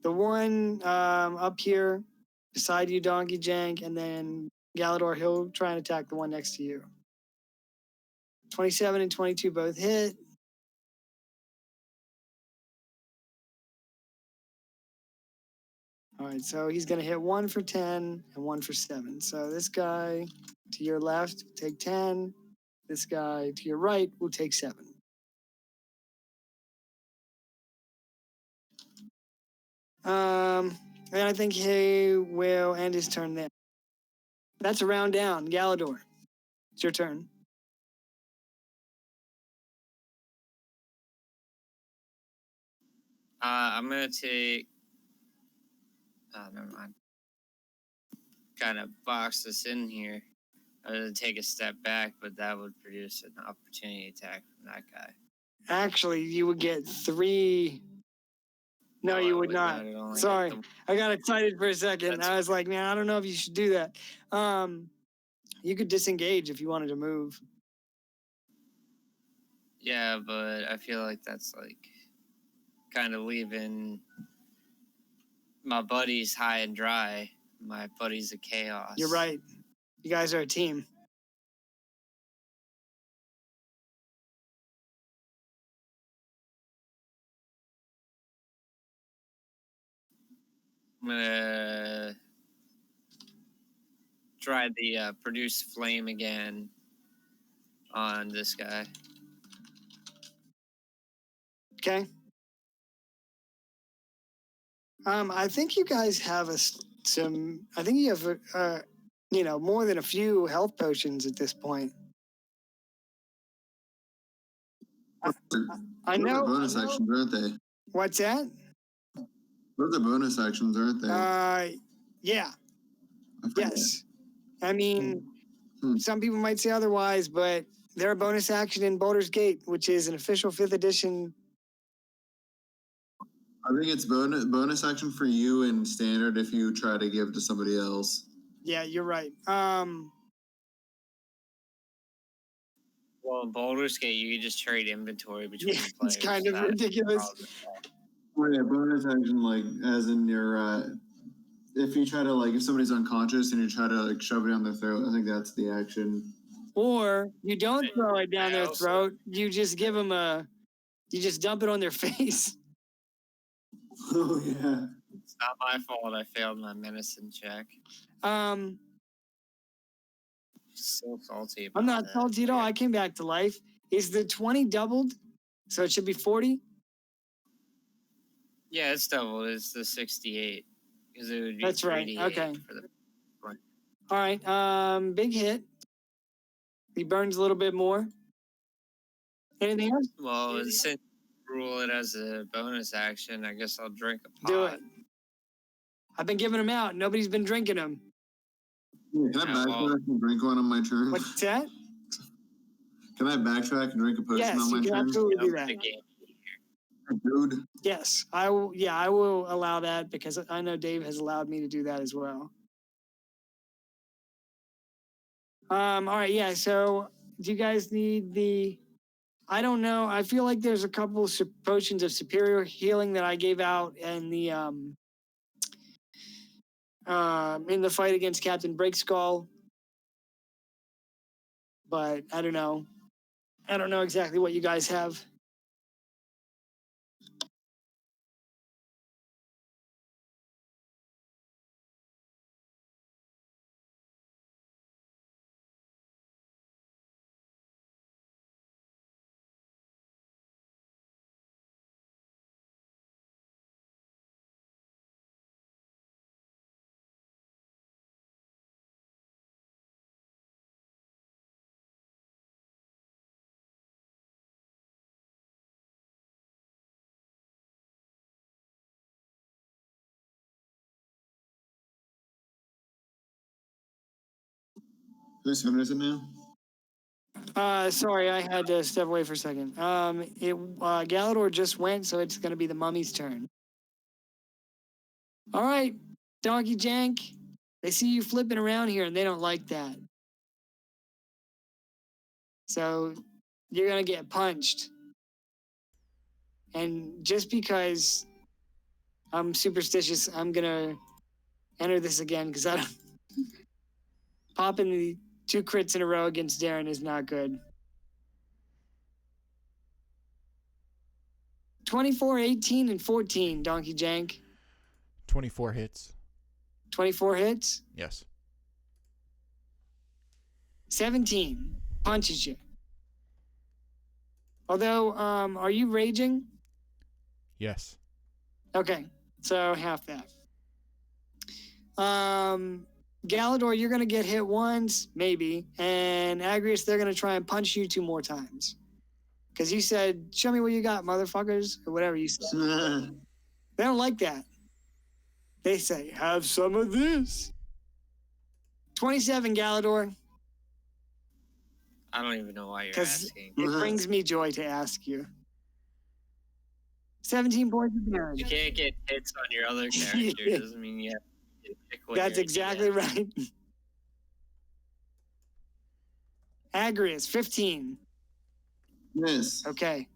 The one up here beside you, Donkey Jank, and then Galador, he'll try and attack the one next to you. 27 and 22 both hit. All right, so he's going to hit 1 for 10 and 1 for 7. So this guy to your left will take 10. This guy to your right will take 7. And I think he will end his turn there. That's a round down. Galador, it's your turn. I'm gonna take. Oh, never mind. Kind of box this in here. I'm gonna take a step back, but that would produce an opportunity attack from that guy. Actually, you would get 3. No, you would not. Sorry, I got excited for a second. I was like, man, I don't know if you should do that. You could disengage if you wanted to move. Yeah, but I feel like that's like kind of leaving my buddies high and dry. My buddies of chaos. You're right. You guys are a team. I'm gonna try the produce flame again on this guy. Okay. I think you guys have some. I think you have more than a few health potions at this point. I know. Bonus actions, aren't they? What's that? Those are bonus actions, aren't they? Yeah. Yes. I mean, some people might say otherwise, but they're a bonus action in Baldur's Gate, which is an official 5th edition. I think it's bonus action for you in standard if you try to give to somebody else. Yeah, you're right. Well, in Baldur's Gate, you can just trade inventory between Yeah, players. it's kind of ridiculous. Oh yeah, bonus action, like as in your if you try to if somebody's unconscious and you try to shove it down their throat, I think that's the action. Or you don't throw it down their throat. You just give them you just dump it on their face. Oh yeah. It's not my fault. I failed my medicine check. So salty about I'm not that. salty at all. I came back to life. Is the 20 doubled? So it should be 40? Yeah, it's doubled. It's the 68. Because it would be That's right. 3d8 Okay. for the point. All right. Big hit. He burns a little bit more. Anything else? Well, since you rule it as a bonus action, I guess I'll drink a pot. Do it. I've been giving them out. Nobody's been drinking them. Can I backtrack and drink one on my turn? What's that? Can I backtrack and drink a potion on my Yes, you can turn? absolutely do that. Dude. Yes, I will. Yeah, I will allow that because I know Dave has allowed me to do that as well. All right, yeah. So, do you guys need the? I don't know. I feel like there's a couple potions of superior healing that I gave out in the fight against Captain Breakskull, but I don't know. I don't know exactly what you guys have. Whose turn is it now? Sorry, I had to step away for a second. Galador just went, so it's going to be the mummy's turn. All right, Donkey Jank. They see you flipping around here, and they don't like that. So you're going to get punched. And just because I'm superstitious, I'm going to enter this again because I don't... Popping the 2 crits in a row against Darren is not good. 24, 18, and 14, Donkey Jank. 24 hits. 24 hits. Yes. 17 punches you. Although, are you raging? Yes. Okay, so half that. Galador, you're going to get hit once, maybe. And Agrius, they're going to try and punch you 2 more times. Because you said, show me what you got, motherfuckers, or whatever you said. They don't like that. They say, have some of this. 27, Galador. I don't even know why you're Because asking. it brings me joy to ask you. 17 points of damage. You can't get hits on your other character. Doesn't mean you have to pick one. That's exactly right. Agrius, 15. Miss. Okay.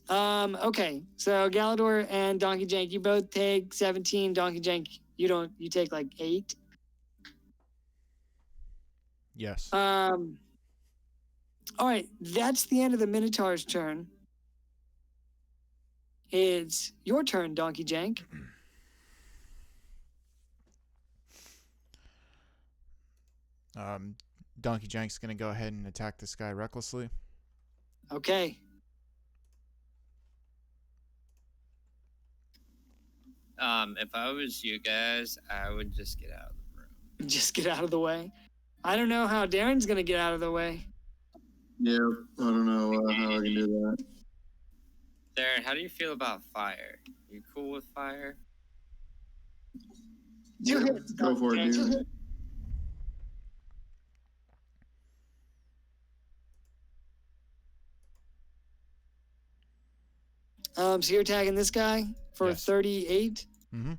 Okay. So Galador and Donkey Jank, you both take 17. Donkey Jank, you take like 8. Yes. All right. That's the end of the Minotaur's turn. It's your turn, Donkey Jank. Donkey Jank's gonna go ahead and attack this guy recklessly. Okay. If I was you guys, I would just get out of the room. Just get out of the way. I don't know how Darren's gonna get out of the way. Yeah, I don't know how I can do that. Darren, how do you feel about fire? You cool with fire? Two Yep, hits, go for it, Donkey Jank. dude. So you're attacking this guy for Yes. 38. Mm-hmm.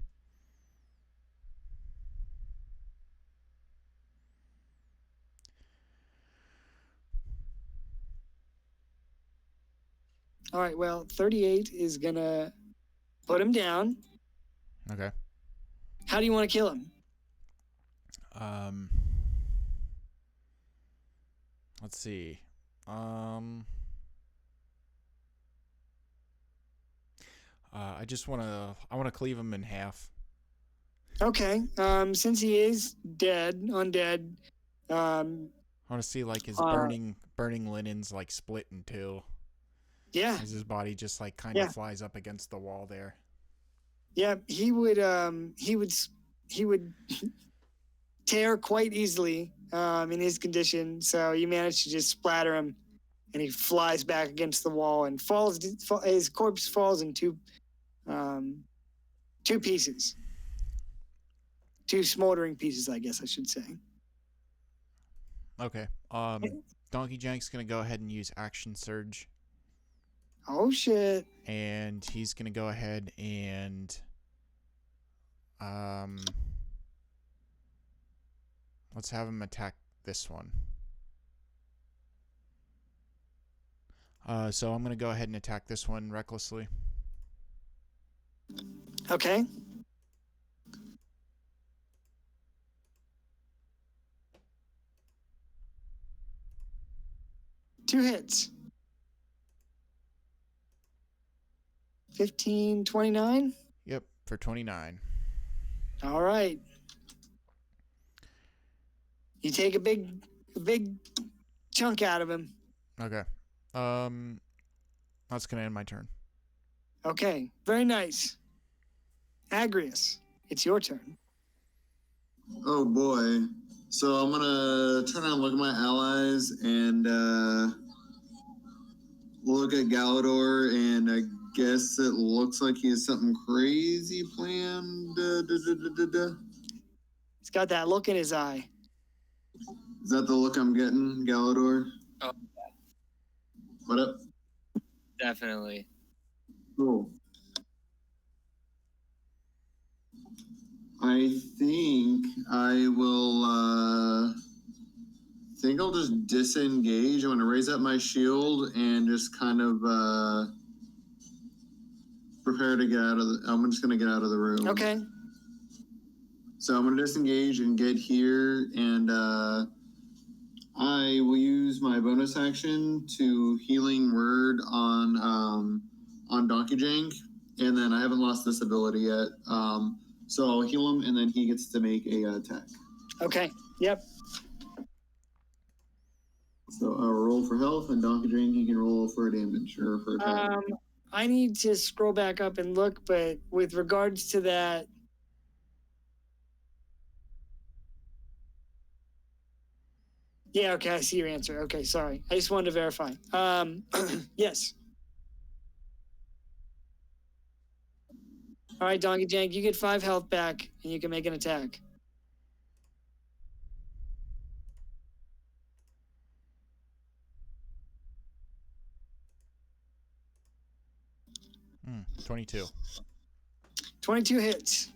All right, well, 38 is gonna put him down. Okay. How do you want to kill him? Let's see. I want to cleave him in half. Okay. Since he is undead. I want to see like his burning linens like split in 2. Yeah. As his body just like kind of flies up against the wall there. Yeah. He would tear quite easily in his condition. So you manage to just splatter him, and he flies back against the wall and falls. His corpse falls in 2 pieces. 2 smoldering pieces, I guess I should say. Okay. Donkey Jank's gonna go ahead and use Action Surge. Oh shit. And he's gonna go ahead and let's have him attack this one. So I'm gonna go ahead and attack this one recklessly. Okay. Two hits. 15, 29. Yep, for 29. All right. You take a big chunk out of him. Okay. That's gonna end my turn. Okay, very nice. Agrius, it's your turn. Oh boy. So I'm gonna turn around and look at my allies and look at Galador, and I guess it looks like he has something crazy planned. He's got that look in his eye. Is that the look I'm getting, Galador? Oh. What up? Definitely. Cool. I think I will, think I'll just disengage. I'm going to raise up my shield and just kind of, prepare to get out of I'm just going to get out of the room. Okay. So I'm going to disengage and get here, and I will use my bonus action to healing word on Donkey Jank, and then I haven't lost this ability yet. So I'll heal him, and then he gets to make a attack. Okay. Yep. So I'll roll for health, and Donkey Jank, he can roll for damage or for attack. I need to scroll back up and look, but with regards to that, yeah, okay, I see your answer. Okay, sorry. I just wanted to verify. Yes. All right, Donkey Jank, you get 5 health back, and you can make an attack. Mm, 22. 22 hits.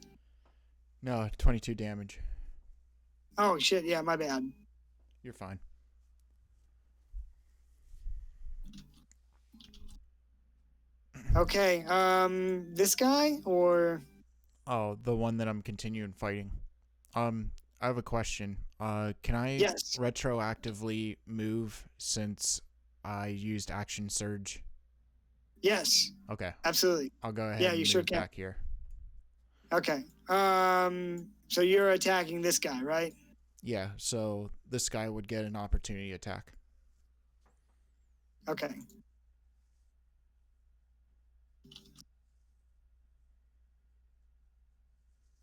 No, 22 damage. Oh, shit, yeah, my bad. You're fine. Okay, this guy, or... Oh, the one that I'm continuing fighting. I have a question. Can I Yes. retroactively move since I used Action Surge? Yes, Okay, absolutely. I'll go ahead Yeah, and you move sure can. back here. Okay. So you're attacking this guy, right? Yeah, so this guy would get an opportunity attack. Okay.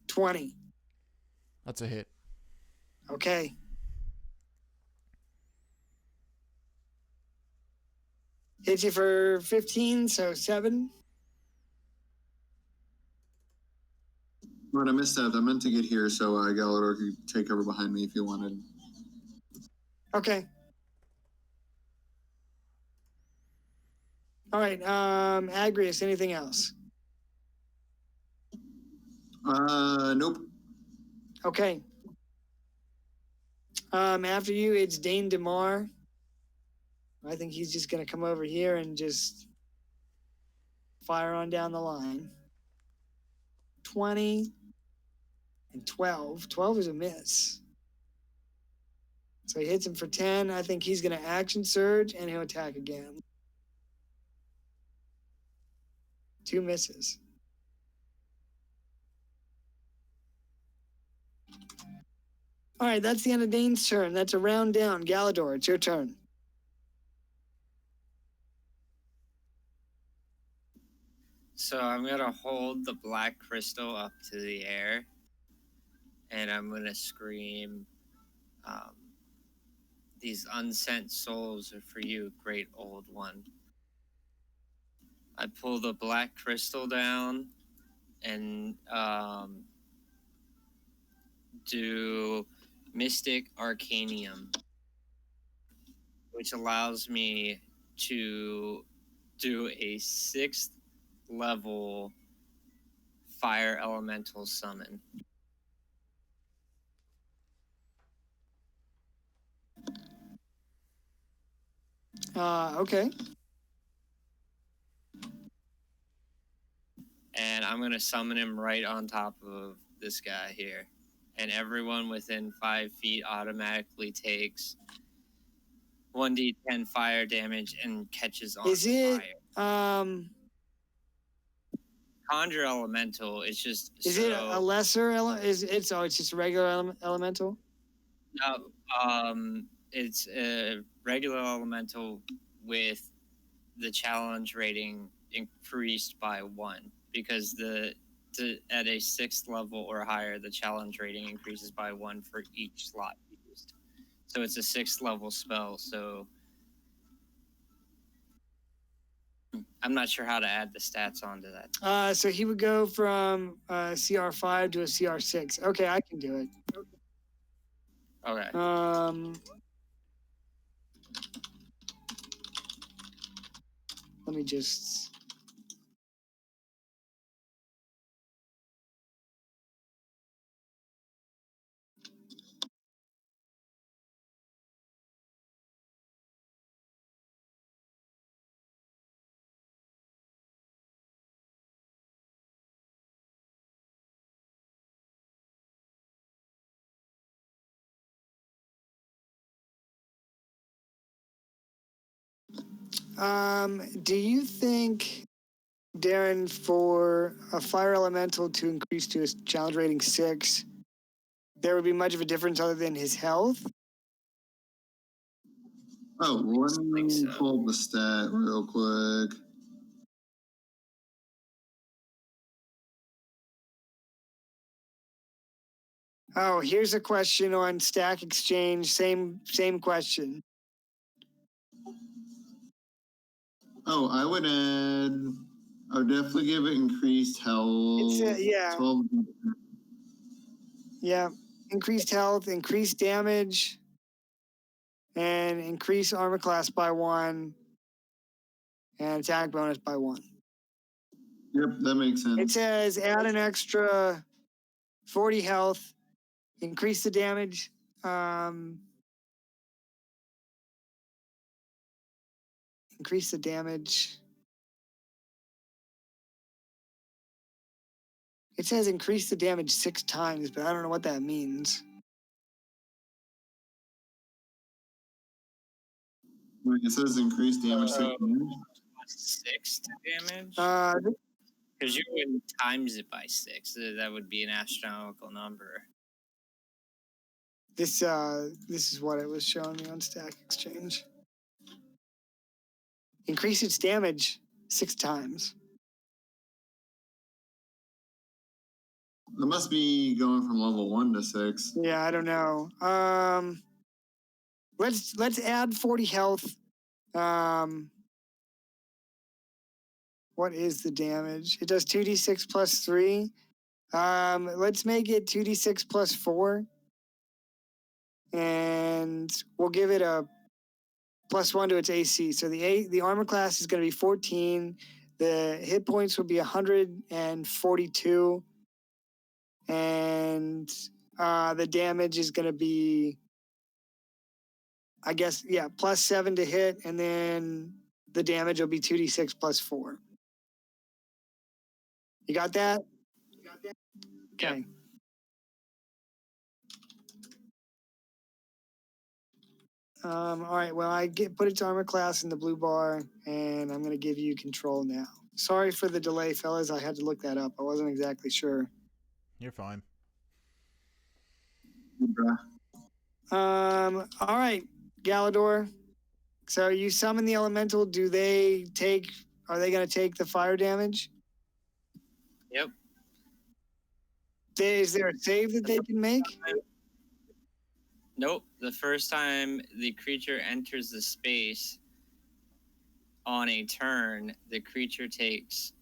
$20. That's a hit. Okay. Hits you for 15, so 7. Right, I missed that. I meant to get here, so Galador could take over behind me if you wanted. Okay. All right. Agrius, anything else? Nope. Okay. After you, it's Dane DeMar. I think he's just gonna come over here and just fire on down the line. 20 and 12. 12 is a miss. So he hits him for 10. I think he's gonna action surge and he'll attack again. 2 misses. All right, that's the end of Dane's turn. That's a round down. Galador, it's your turn. So I'm gonna hold the black crystal up to the air, and I'm gonna scream, "These unsent souls are for you, great old one." I pull the black crystal down and do Mystic Arcanium, which allows me to do a 6th level fire elemental summon. Okay. And I'm going to summon him right on top of this guy here. And everyone within 5 feet automatically takes 1d10 fire damage and catches on Is it fire. Conjure Elemental is just is it a lesser it's just a regular elemental? No, it's a regular elemental with the challenge rating increased by 1 because at a 6th level or higher, the challenge rating increases by 1 for each slot used. So it's a 6th level spell. So I'm not sure how to add the stats onto that. So he would go from CR5 to a CR6. Okay, I can do it. Okay. Let me just. Do you think, Darren, for a fire elemental to increase to his challenge rating 6, there would be much of a difference other than his health? Oh, let me pull the stat real quick. Oh, here's a question on Stack Exchange. Same question. Oh, I would definitely give it increased health. Yeah. 12. Yeah. Increased health, increased damage, and increase armor class by 1, and attack bonus by 1. Yep, that makes sense. It says add an extra 40 health, increase the damage. Increase the damage. It says increase the damage 6 times, but I don't know what that means. Wait, it says increased damage 6 times. 6 damage? Because you wouldn't times it by 6. That would be an astronomical number. This is what it was showing me on Stack Exchange. Increase its damage 6 times. That must be going from level 1 to 6. Yeah, I don't know. Let's add 40 health. What is the damage? It does 2d6 plus 3. Let's make it 2d6 plus 4. And we'll give it a +1 to its AC. So the armor class is going to be 14. The hit points will be 142. And the damage is going to be, I guess, yeah, +7 to hit. And then the damage will be 2d6 plus 4. You got that? Okay. Yep. All right. Well, put its armor class in the blue bar, and I'm going to give you control now. Sorry for the delay, fellas. I had to look that up. I wasn't exactly sure. You're fine. All right, Galador. So you summon the elemental. Are they going to take the fire damage? Yep. Is there a save that they can make? Nope. The first time the creature enters the space on a turn, the creature takes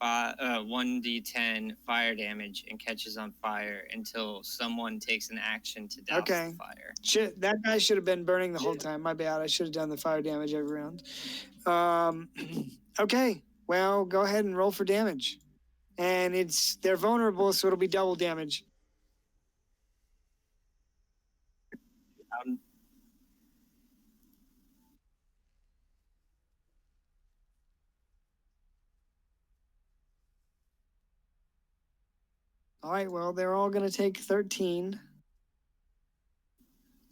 1d10 fire damage and catches on fire until someone takes an action to douse the fire. Shit, that guy should have been burning the whole time. My bad. I should have done the fire damage every round. Okay. Well, go ahead and roll for damage. And they're vulnerable, so it'll be double damage. All right, well, they're all going to take 13.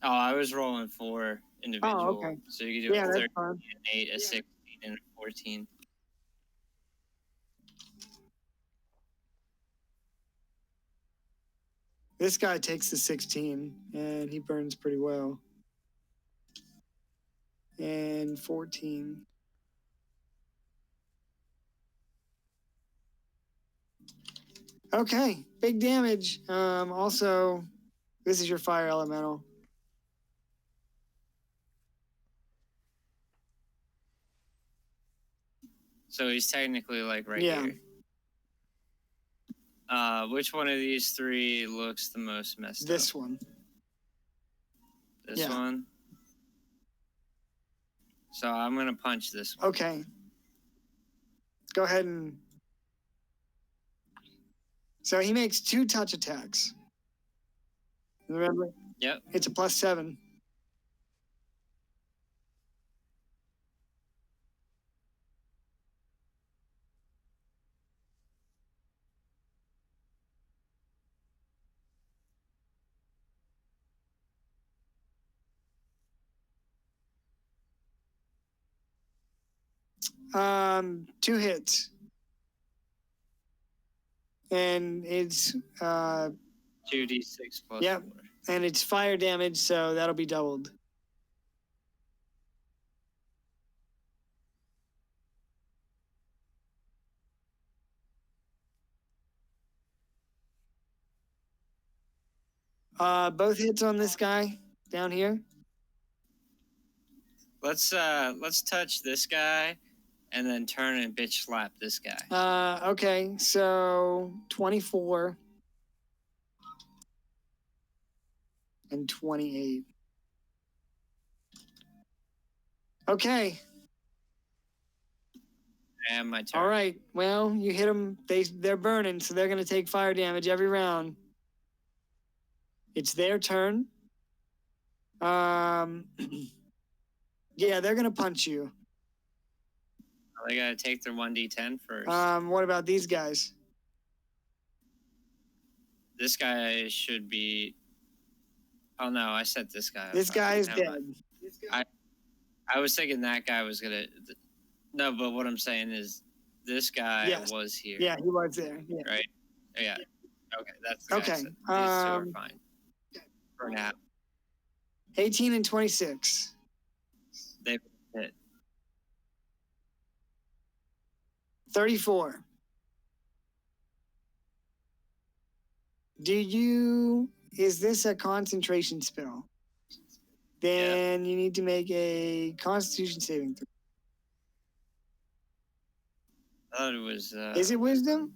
Oh, I was rolling 4 individual. Oh, okay. So you could do a 13, fine. an 8, a 16, and a 14. This guy takes the 16, and he burns pretty well. And 14. Okay, big damage. Also, this is your fire elemental. So he's technically like right here. Which one of these 3 looks the most messed up? This one. This one? So I'm going to punch this one. Okay. go ahead and. So he makes 2 touch attacks. Remember? Yep. It's a +7. Two hits. And it's 2d6 plus Yep. 4. and it's fire damage, so that'll be doubled. Both hits on this guy down here. Let's touch this guy, and then turn and bitch slap this guy. Okay, so 24 and 28. Okay. And my turn. All right. Well, you hit them. They're burning, so they're gonna take fire damage every round. It's their turn. Yeah, they're gonna punch you. They gotta take their 1d10 first. What about these guys? This guy should be. Oh no, I set this guy. This guy is dead. I was thinking that guy was gonna. No, but what I'm saying is, this guy Yes. was here. Yeah, he was there. Yeah. Right. Yeah. Okay, that's the guy I Okay. said. These two are fine. For now, 18 and 26. they hit. 34. Is this a concentration spell? Then you need to make a Constitution saving throw. I thought it was. Is it wisdom?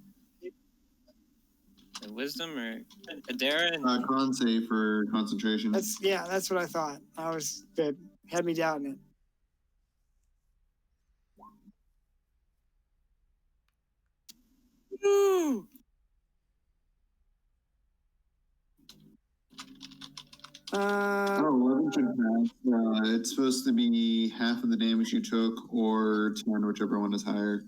Wisdom or Darren? Con save for concentration. That's what I thought. That had me doubting it. Woo! Oh, 11 should pass. It's supposed to be half of the damage you took, or 10, whichever one is higher.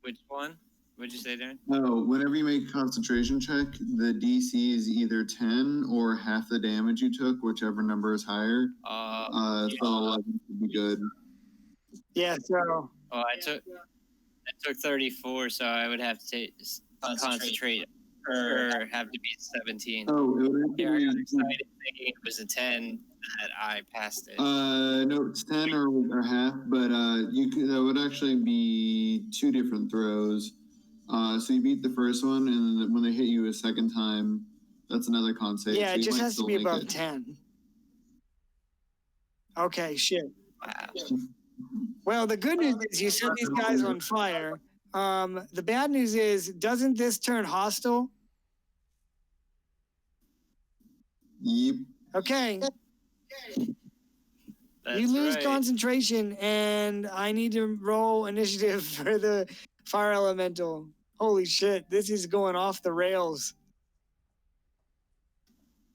Which one? What'd you say, Darren? Oh, whenever you make a concentration check, the DC is either 10 or half the damage you took, whichever number is higher. So 11 would be good. Yeah, so. Oh, I took 34, so I would have to concentrate or have to be 17. Oh, it would Yeah, I got excited thinking it was a 10 that I passed it. No, it's 10 or half, but that would actually be 2 different throws. So you beat the first one, and then when they hit you a second time, that's another con save. Yeah, so it just might has to still be make above it. 10. Okay, shit. Wow. Well, the good news is you set these guys on fire. The bad news is, doesn't this turn hostile? Yep. Okay, That's you lose right. concentration, and I need to roll initiative for the fire elemental. Holy shit, this is going off the rails.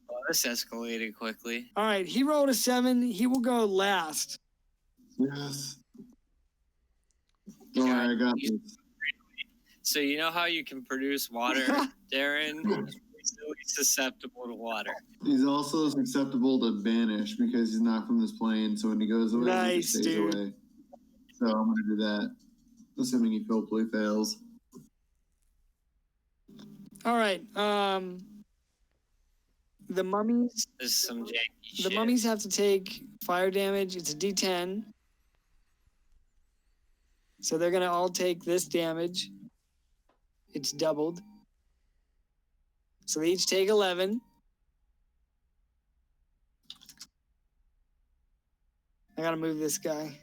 Well, this escalated quickly. All right, he rolled a 7. He will go last. Yes. Don't worry, I got this. So you know how you can produce water, Darren? He's really susceptible to water. He's also susceptible to banish because he's not from this plane. So when he goes away, he Nice, just stays dude. away. So I'm gonna do that, assuming he hopefully fails. All right, the mummies. This is some janky The shit. mummies have to take fire damage. It's a D10. So they're going to all take this damage. It's doubled. So they each take 11. I got to move this guy.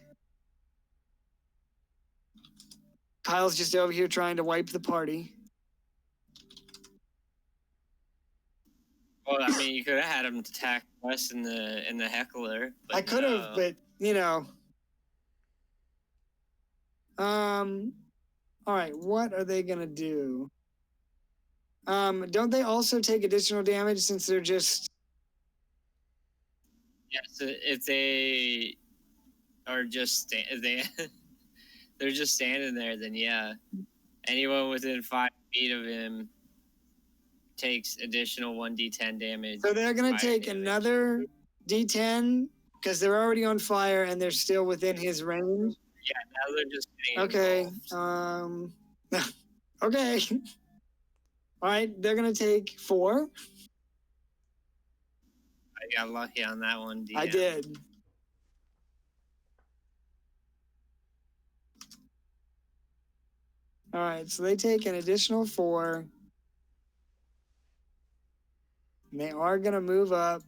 Kyle's just over here trying to wipe the party. Well, I mean, you could have had him attack us in the heckler. But I could have, no. but, you know. All right, what are they gonna do? Don't they also take additional damage since they're just? Yes, if they are just they're just standing there, then yeah, anyone within 5 feet of him takes additional 1d10 damage. So they're gonna fire take damage. another D10 because they're already on fire and they're still within his range. Yeah, now they're just getting Okay. engulfed. Okay. All right, they're gonna take 4. I got lucky on that one. DM. I did. All right, so they take an additional 4. And they are gonna move up.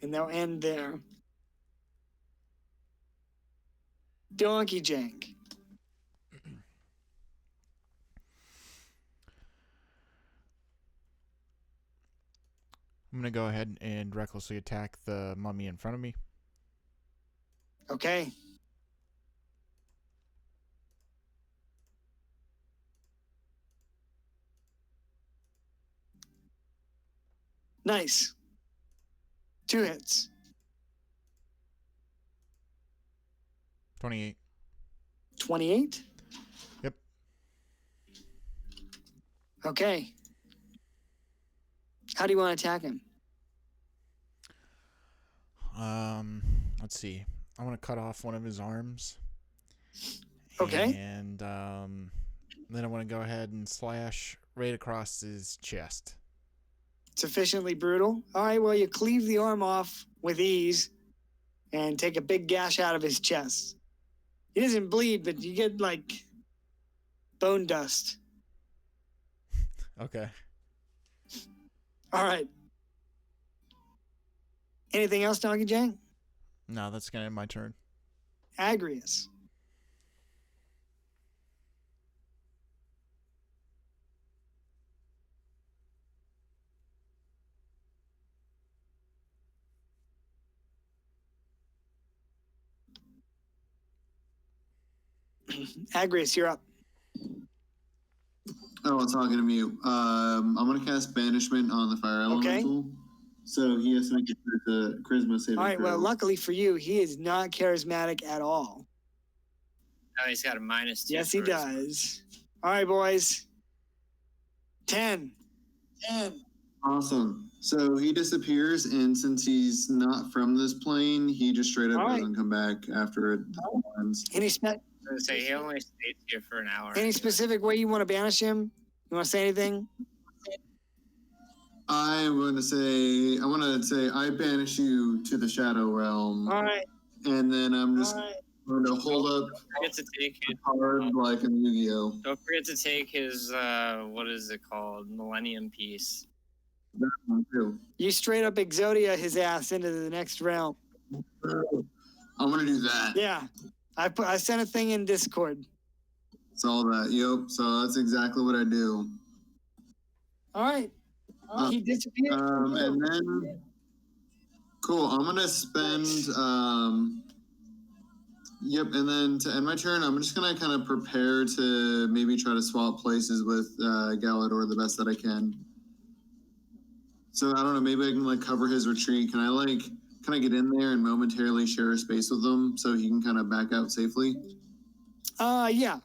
And they'll end there. Donkey Jank. I'm going to go ahead and recklessly attack the mummy in front of me. Okay. Nice. 2 hits. 28. 28? Yep. Okay. How do you want to attack him? Let's see. I want to cut off one of his arms. Okay. And then I want to go ahead and slash right across his chest. Sufficiently brutal. All right, well, you cleave the arm off with ease and take a big gash out of his chest. He doesn't bleed, but you get like bone dust. Okay. All right. Anything else, Donkey Jank? No, that's going to end my turn. Agrius. Agrius, you're up. Oh, it's talking to me. I'm gonna cast banishment on the fire elemental. So he has to make a charisma saving All right, throw. well, luckily for you, he is not charismatic at all. Oh, he's got a -2. Yes, he does. All right, boys. 10. Awesome. So he disappears, and since he's not from this plane, he just straight up All right. doesn't come back after it ends. Any I was gonna say he only stayed here for an hour. Any specific way you want to banish him? You want to say anything? I want to say, I banish you to the Shadow Realm, All right. and then I'm just All right. going to hold up Don't forget to take his, hard like in Yu-Gi-Oh. don't forget to take his what is it called? Millennium piece. That one too. You straight up Exodia his ass into the next realm. I'm gonna do that. Yeah. I sent a thing in Discord. It's all that. Yep. So that's exactly what I do. All right. He disappeared. And then, cool. I'm gonna spend. Yep. And then to end my turn, I'm just gonna kind of prepare to maybe try to swap places with Galador the best that I can. So I don't know. Maybe I can like cover his retreat. Can I get in there and momentarily share a space with him so he can kind of back out safely? Yeah.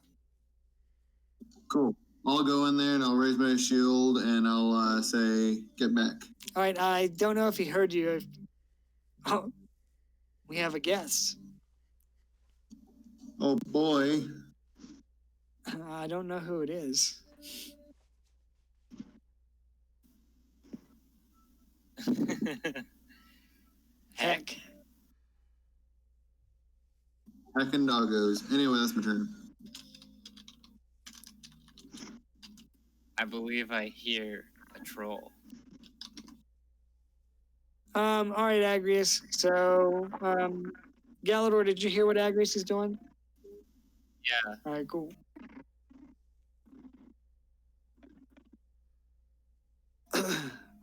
Cool. I'll go in there and I'll raise my shield and I'll say, get back. All right. I don't know if he heard you. Oh, we have a guest. Oh boy. I don't know who it is. Heck. Heckin' doggos. Anyway, that's my turn. I believe I hear a troll. All right, Agrius. So, Galador, did you hear what Agrius is doing? Yeah. All right, cool.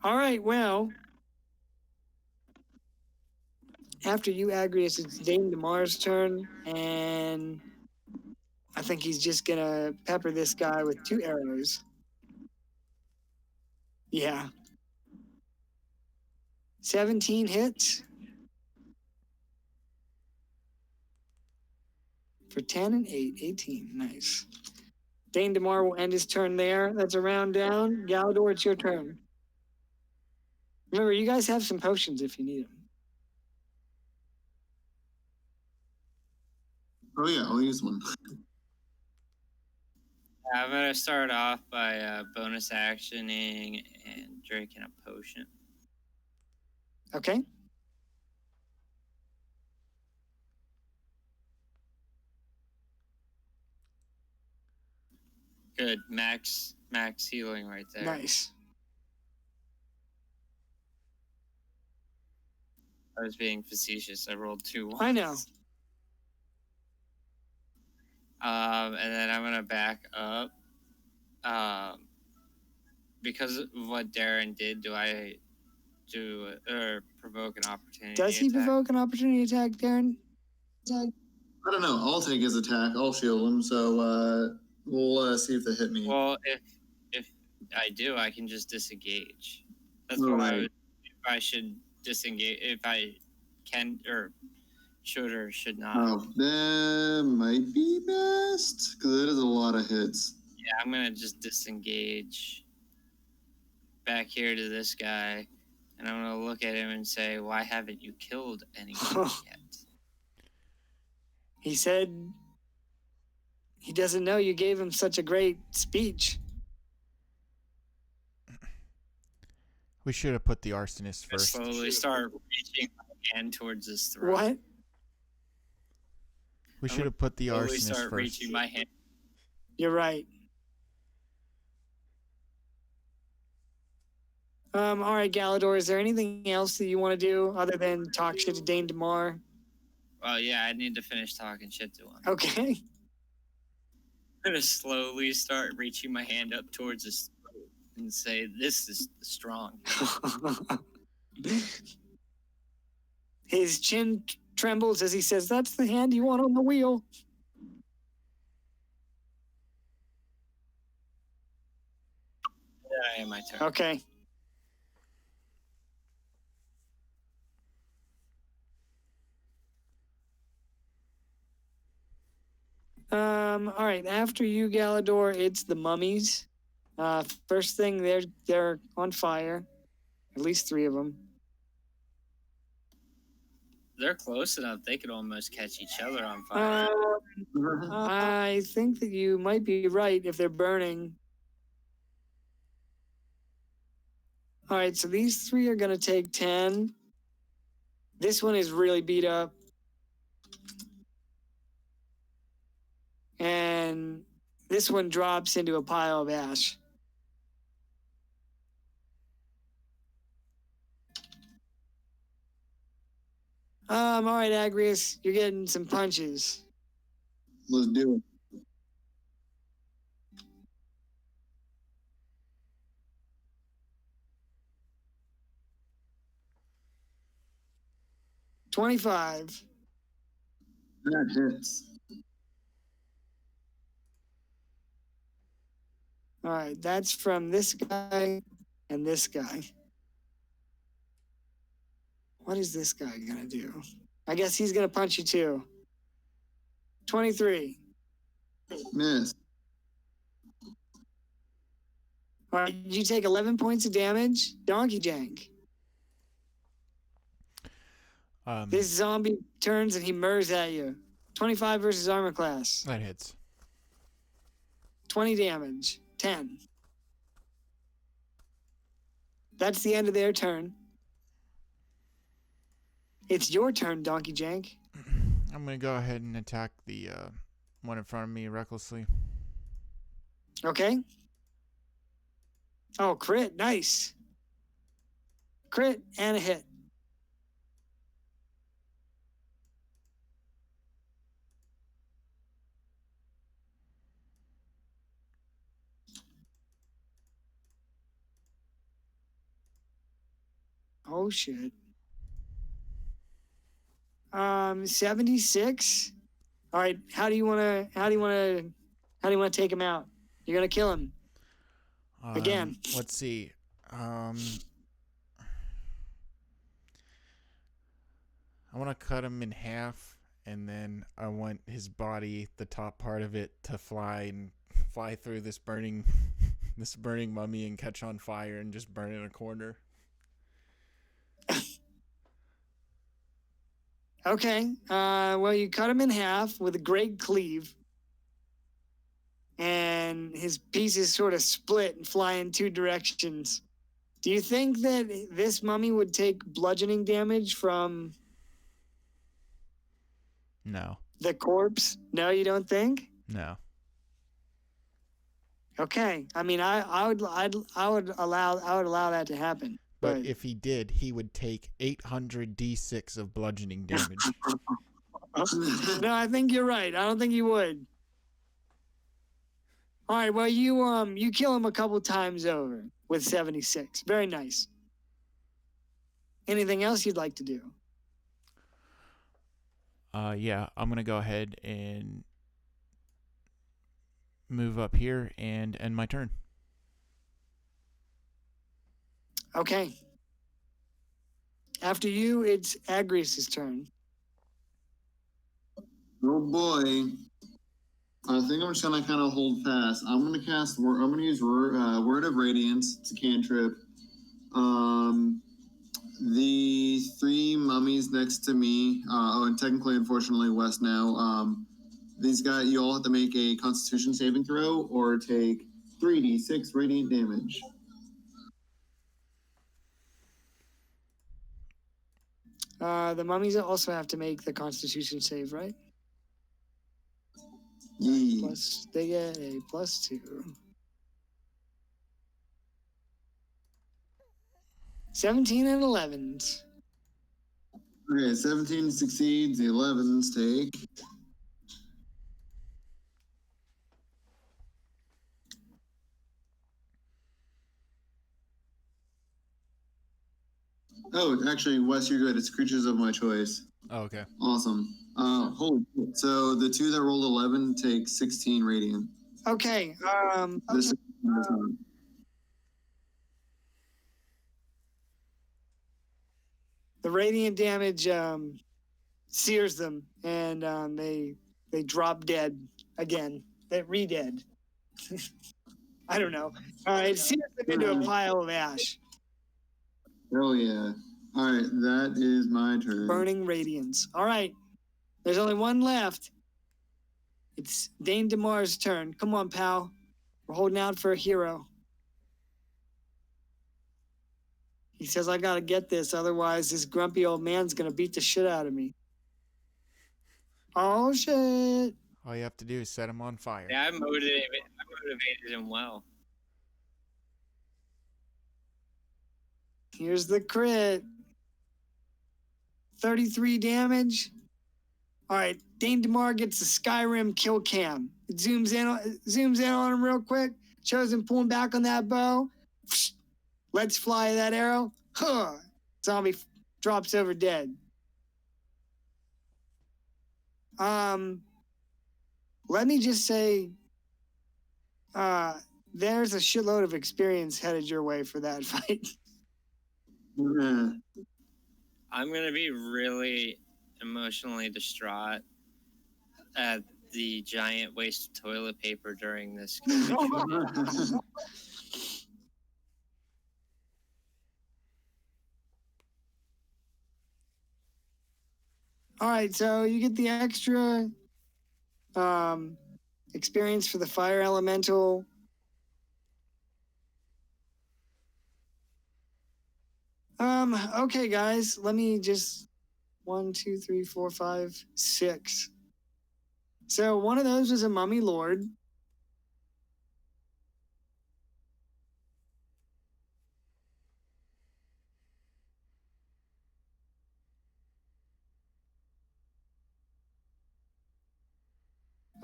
All right, well, after you, Agrius, it's Dame DeMar's turn, and I think he's just gonna pepper this guy with 2 arrows. Yeah. 17 hits for 10 and 8. 18. Nice. Dane DeMar will end his turn there. That's a round down. Galador, it's your turn. Remember, you guys have some potions if you need them. Oh yeah, I'll use one. I'm gonna start off by bonus actioning and drinking a potion. Okay. Good, max healing right there. Nice. I was being facetious. I rolled 2 ones. I know. And then I'm gonna back up. Because of what Darren did, do I do or provoke an opportunity? Does he attack? provoke an opportunity attack, Darren? I don't know. I'll take his attack. I'll shield him. So we'll see if they hit me. Well, if I do, I can just disengage. That's All what right. if I should disengage, if I can or should or should not. Oh, that might be best because it is a lot of hits. Yeah, I'm gonna just disengage back here to this guy, and I'm gonna look at him and say, "Why haven't you killed anyone yet?" He said he doesn't know you gave him such a great speech. We should have put the arsonist I first. slowly start reaching my hand towards his throat. What? We should have put the Slowly arsonist start first. reaching my hand. You're right. All right, Galador, is there anything else that you want to do other than talk shit to Dane DeMar? Well, yeah, I need to finish talking shit to him. Okay. I'm gonna slowly start reaching my hand up towards his throat and say, "This is the strong." His chin trembles as he says, "That's the hand you want on the wheel." Yeah, my turn. Okay. All right. After you, Galador, it's the mummies. First thing, they're on fire. At least 3 of them. They're close enough; they could almost catch each other on fire. I think that you might be right if they're burning. All right, so these 3 are gonna take 10. This one is really beat up. And this one drops into a pile of ash. All right, Agrius, you're getting some punches. Let's do it. $25. That hits. All right, that's from this guy and this guy. What is this guy gonna do? I guess he's gonna punch you too. 23. Miss. All right, you take 11 points of damage. Donkey Jank. This zombie turns and he murs at you. 25 versus armor class. That hits. 20 damage. 10. That's the end of their turn. It's your turn, Donkey Jank. I'm gonna go ahead and attack the one in front of me recklessly. Okay. Oh, crit. Nice. Crit and a hit. Oh, shit. 76. All right, how do you want to take him out? You're gonna kill him again. Let's see. I want to cut him in half, and then I want his body, the top part of it, to fly through this burning mummy and catch on fire and just burn in a corner. Okay. Well, you cut him in half with a great cleave, and his pieces sort of split and fly in two directions. Do you think that this mummy would take bludgeoning damage from No. the corpse? No, you don't think? No. Okay. I mean, I would allow that to happen. But if he did, he would take 800 d6 of bludgeoning damage. No, I think you're right. I don't think you would. All right. Well, you kill him a couple times over with 76. Very nice. Anything else you'd like to do? Yeah, I'm gonna go ahead and move up here and end my turn. Okay. After you, it's Agrius' turn. Oh boy. I think I'm just gonna kind of hold fast. I'm gonna use Word of Radiance. It's a cantrip. The three mummies next to me. And technically, unfortunately, West now. These guys, you all have to make a Constitution saving throw or take 3d6 radiant damage. The mummies also have to make the Constitution save, right? Yeah. Plus, they get a +2. 17 and 11s. Okay, 17 succeeds. The 11s take. Oh, actually, Wes, you're good. It's creatures of my choice. Oh, okay. Awesome. Holy shit. So the two that rolled 11 take 16 radiant. Okay. This is The radiant damage sears them, and they drop dead again. They re-dead. I don't know. It sears them into a pile of ash. Oh yeah. All right, that is my turn. Burning radiance. All right. There's only one left. It's Dane DeMar's turn. Come on, pal. We're holding out for a hero. He says, I gotta get this, otherwise this grumpy old man's gonna beat the shit out of me. Oh, shit. All you have to do is set him on fire. Yeah, I motivated him well. Here's the crit. 33 damage. All right, Dane DeMar gets the Skyrim kill cam. It zooms in on him real quick, shows him pulling back on that bow. Lets fly that arrow. Huh. Zombie drops over dead. Let me just say, there's a shitload of experience headed your way for that fight. Yeah. I'm gonna be really emotionally distraught at the giant waste of toilet paper during this. All right, so you get the extra experience for the fire elemental. Okay, guys, let me just 1, 2, 3, 4, 5, 6. So one of those was a mummy lord.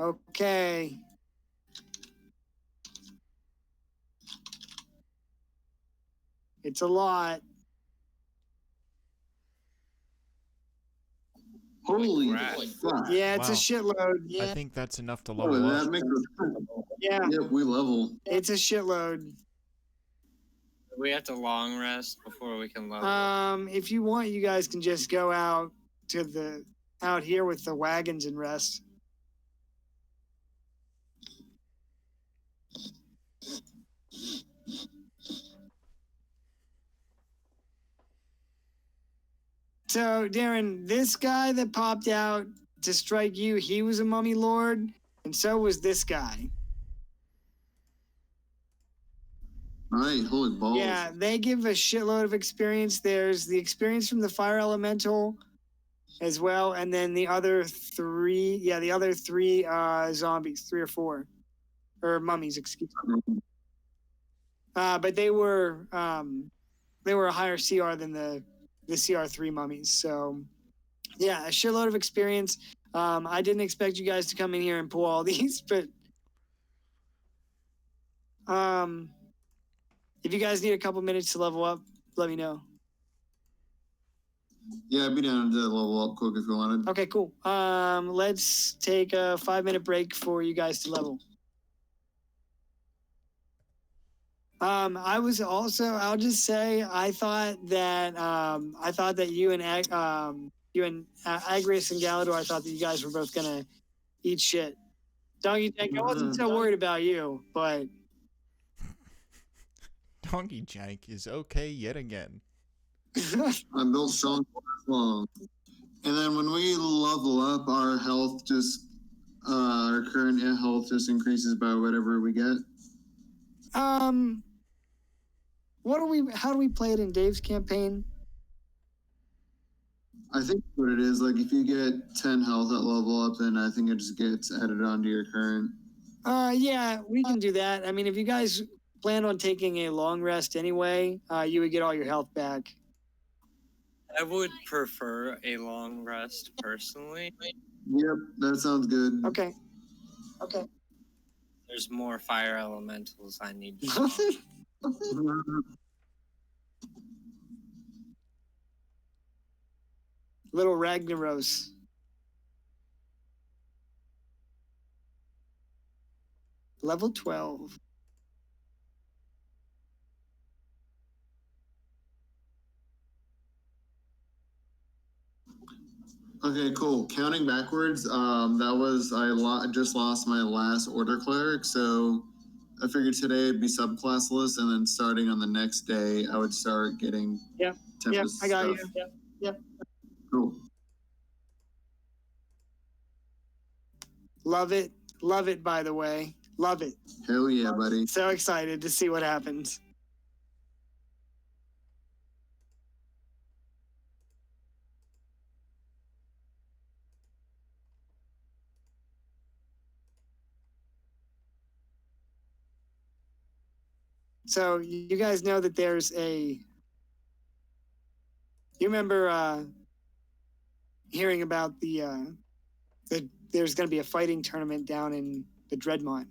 Okay. It's a lot. Holy crap. fuck. Yeah, it's a Wow. shitload. I Yeah, think that's enough to Oh, level that up. makes us. yeah, Yep, we level. it's a shitload. We have to long rest before we can level. If you want, you guys can just go out here with the wagons and rest. So, Darren, this guy that popped out to strike you, he was a mummy lord, and so was this guy. Alright, holy balls. Yeah, they give a shitload of experience. There's the experience from the fire elemental as well, and then the other three zombies, 3 or 4. Or mummies, excuse me. But they were a higher CR than the CR3 mummies. So yeah, a shitload of experience. I didn't expect you guys to come in here and pull all these, but if you guys need a couple minutes to level up, let me know. Yeah, I'd be down to level up quick if you wanted. Okay, cool. Let's take a 5-minute break for you guys to level. I was also, I'll just say, I thought that you and Agrius and Galador, I thought that you guys were both gonna eat shit. Donkey Tank, I wasn't so worried about you, but Donkey Jank is okay yet again. I'm built strong for this long. And then when we level up, our health just, our current health just increases by whatever we get. how do we play it in Dave's campaign? I think what it is, like if you get 10 health at level up, then I think it just gets added onto your current. Yeah, we can do that. I mean, if you guys plan on taking a long rest anyway, you would get all your health back. I would prefer a long rest personally. Yep, that sounds good. Okay. There's more fire elementals I need. Little Ragnaros. Level 12. Okay, cool. Counting backwards, that was just lost my last order cleric, so I figured today it'd be subclassless, and then starting on the next day, I would start getting Tempest I got stuff. you. Yep. Cool. Love it. Love it, by the way. Love it. Hell yeah, buddy. So excited to see what happens. So you guys know that there's you remember hearing about there's going to be a fighting tournament down in the Dreadmont in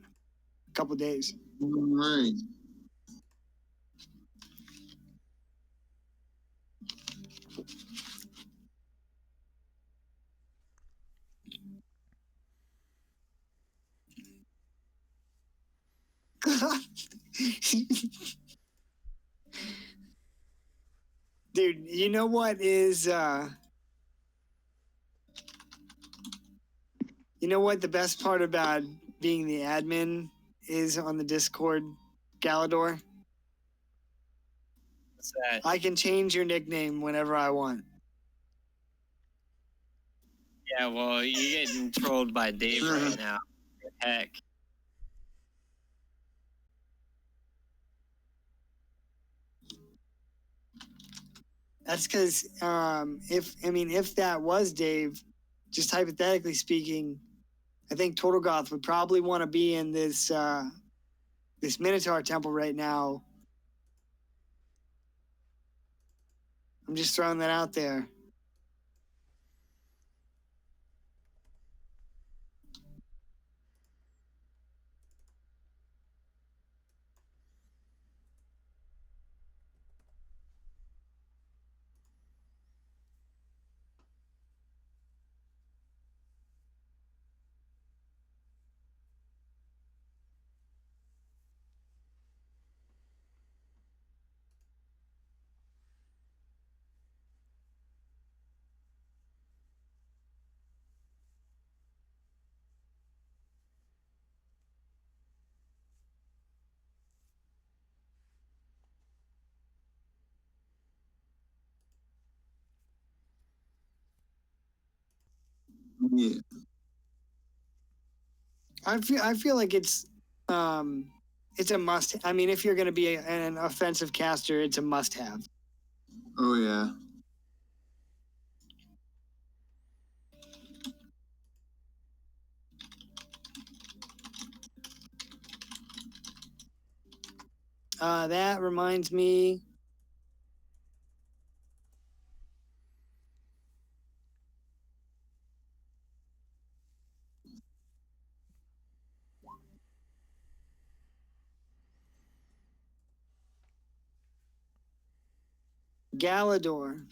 a couple of days. Right. Dude, you know what is you know what the best part about being the admin is on the Discord, Galador? What's that? I can change your nickname whenever I want. Yeah, well, you're getting trolled by Dave right now. Heck. That's because if that was Dave, just hypothetically speaking, I think Total Goth would probably want to be in this this Minotaur temple right now. I'm just throwing that out there. Yeah. I feel like it's a must. I mean, if you're going to be an offensive caster, it's a must-have. Oh yeah. That reminds me. Galador.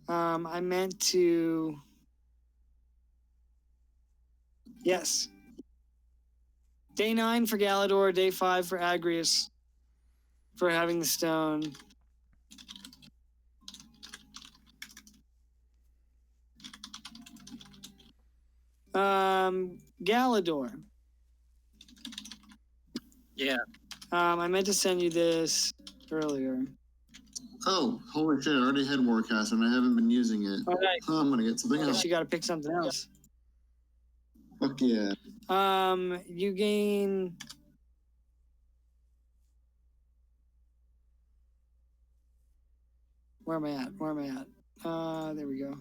I meant to. Yes. Day 9 for Galador, day 5 for Agrius for having the stone. Galador. Yeah. I meant to send you this earlier. Oh, holy shit! I already had Warcast and I haven't been using it. All right. I'm gonna get something I guess else. you got to pick something else. Fuck yeah. You gain. Where am I at? Where am I at? There we go.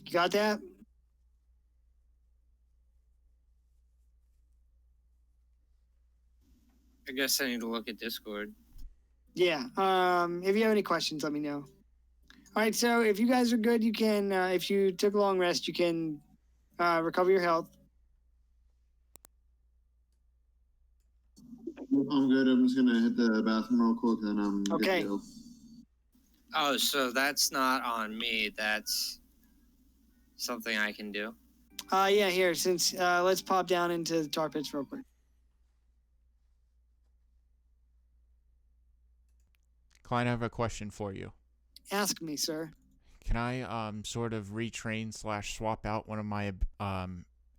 You got that? I guess I need to look at Discord. Yeah. If you have any questions, let me know. All right. So if you guys are good, you can. If you took a long rest, you can recover your health. I'm good. I'm just gonna hit the bathroom real quick, then I'm Okay. good to go. Oh, so that's not on me. That's something I can do. Yeah. Here, since let's pop down into the tar pits real quick. Klein, I have a question for you. Ask me, sir. Can I sort of retrain / swap out one of my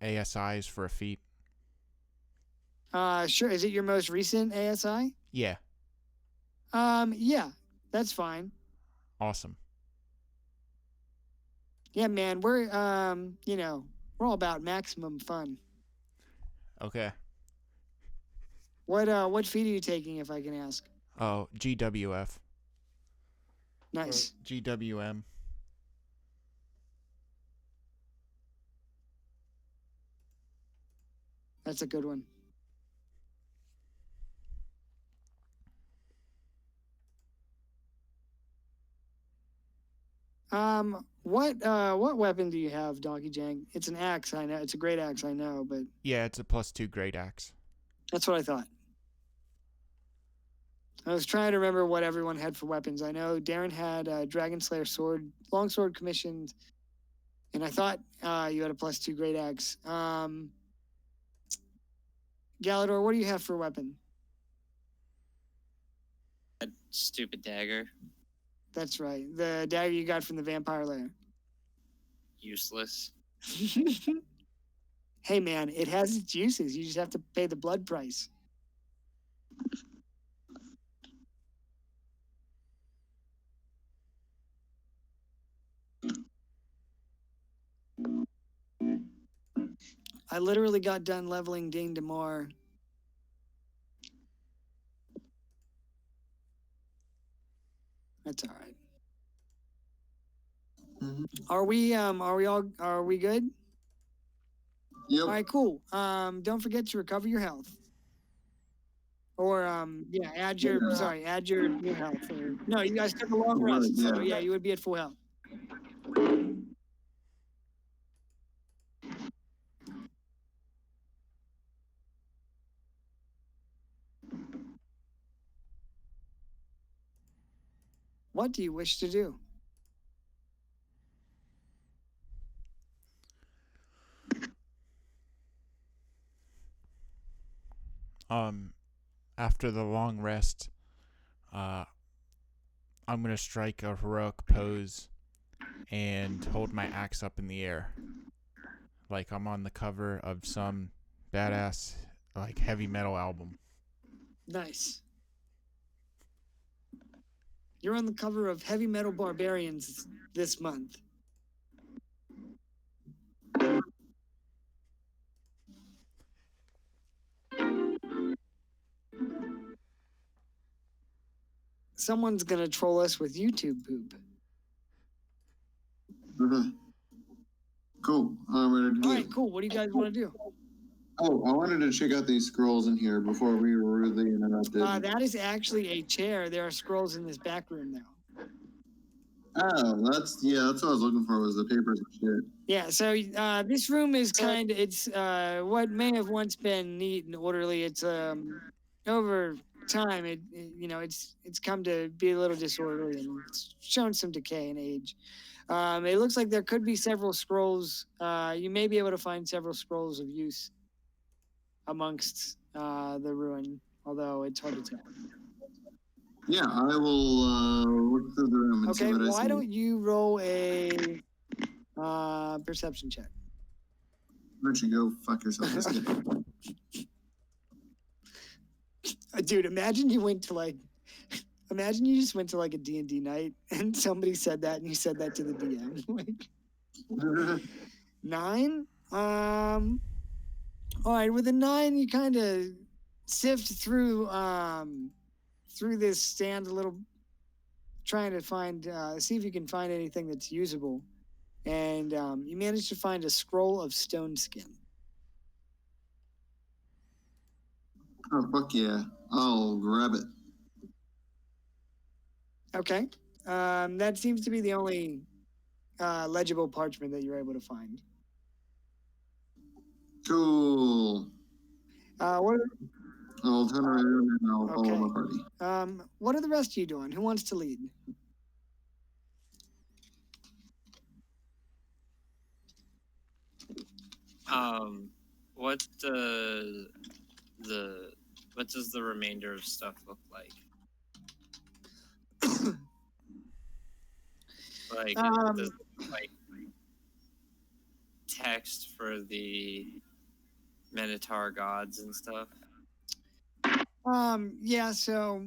ASIs for a feat? Sure. Is it your most recent ASI? Yeah. Yeah, that's fine. Awesome. Yeah, man, we're we're all about maximum fun. Okay. What feed are you taking, if I can ask? Oh, GWF. Nice. Or GWM. That's a good one. What weapon do you have, Donkey Jang? It's an axe, I know. It's a great axe, I know, but Yeah, it's a +2 great axe. that's what I thought. I was trying to remember what everyone had for weapons. I know Darren had a Dragon Slayer sword, longsword commissioned, and I thought you had a +2 great axe. Galador, what do you have for a weapon? That stupid dagger. That's right. The dagger you got from the vampire lair. Useless. Hey, man, it has its uses. You just have to pay the blood price. I literally got done leveling Dane DeMar. That's all right. Mm-hmm. Are we good? Yep. All right, cool. Don't forget to recover your health. Or add your new health. Or, no, you guys took a long rest, so yeah, you would be at full health. What do you wish to do? After the long rest, I'm gonna strike a heroic pose and hold my axe up in the air, like I'm on the cover of some badass like heavy metal album. Nice. You're on the cover of Heavy Metal Barbarians this month. Someone's gonna troll us with YouTube poop. Okay. Cool. I'm ready to do All it. right, cool. What do you guys want to do? Oh, I wanted to check out these scrolls in here before we were rudely interrupted. That is actually a chair. There are scrolls in this back room now. Oh, that's what I was looking for was the papers and shit. Yeah, so this room is it's what may have once been neat and orderly. It's over time it's come to be a little disorderly and it's shown some decay and age. It looks like there could be several scrolls. You may be able to find several scrolls of use amongst the ruin, although it's hard to tell. Yeah, I will look through the room and see Okay, what I see. why don't you roll a perception check? Why don't you go fuck yourself? Just kidding. Dude, imagine you just went to like a D&D night and somebody said that and you said that to the DM. Like 9? All right, with a 9 you kind of sift through this stand a little, trying to find see if you can find anything that's usable. And you managed to find a scroll of stone skin. Oh, fuck yeah. I'll grab it. Okay. That seems to be the only legible parchment that you're able to find. Cool. What I'll turn around and I'll follow my party. what are the rest of you doing? Who wants to lead? What what does the remainder of stuff look like? Does it look like text for the Mummytaur gods and stuff? Yeah, so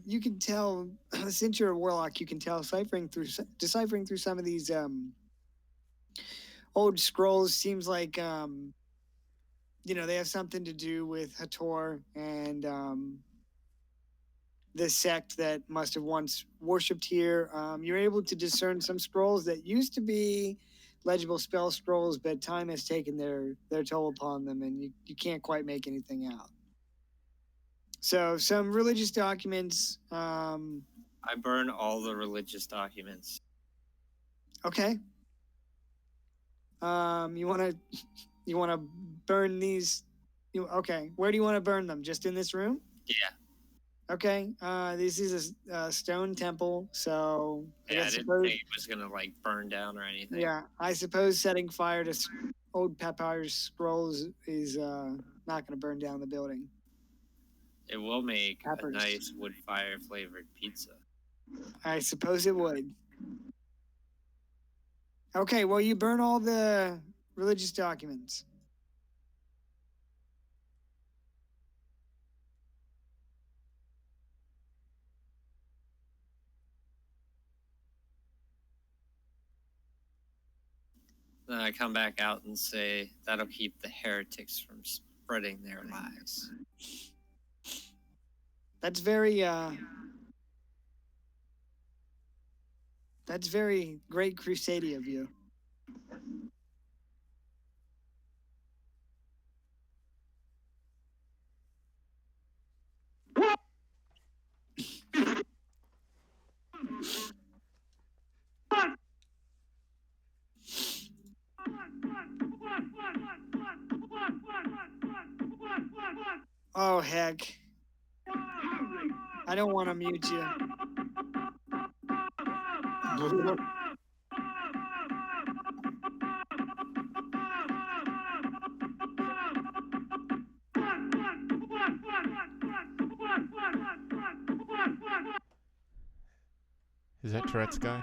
you can tell since you're a warlock, you can tell deciphering through some of these old scrolls seems like they have something to do with Hathor and this sect that must have once worshipped here. You're able to discern some scrolls that used to be legible spell scrolls, but time has taken their toll upon them, and you can't quite make anything out. So some religious documents. I burn all the religious documents. Okay. You wanna burn these? Okay. Where do you want to burn them? Just in this room? Yeah. Okay. This is a stone temple, so I didn't think it was gonna like burn down or anything. Yeah, I suppose setting fire to old papyrus scrolls is not going to burn down the building. It will make a nice wood fire flavored pizza. I suppose it would. Okay, well, you burn all the religious documents. Then I come back out and say that'll keep the heretics from spreading their lies. That's very great crusade of you. Oh, heck. I don't want to mute you. Is that Tourette's guy?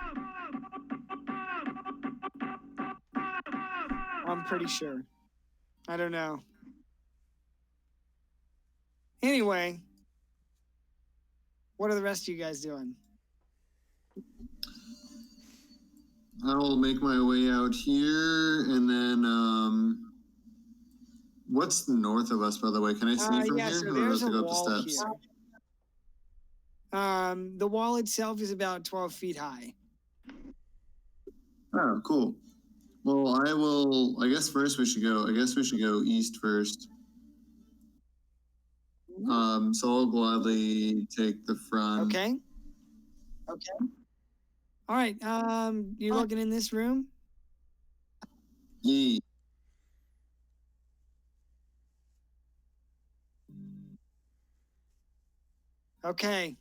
I'm pretty sure. I don't know. Anyway, what are the rest of you guys doing? I'll make my way out here, and then what's north of us, by the way? Can I see from yeah, here? so Or do I there's have a to go up the wall steps? here. The wall itself is about 12 feet high. Oh, cool. Well, I guess first we should go. I guess we should go east first. So I'll gladly take the front. Okay. All right. You looking in this room? Yeah. Okay.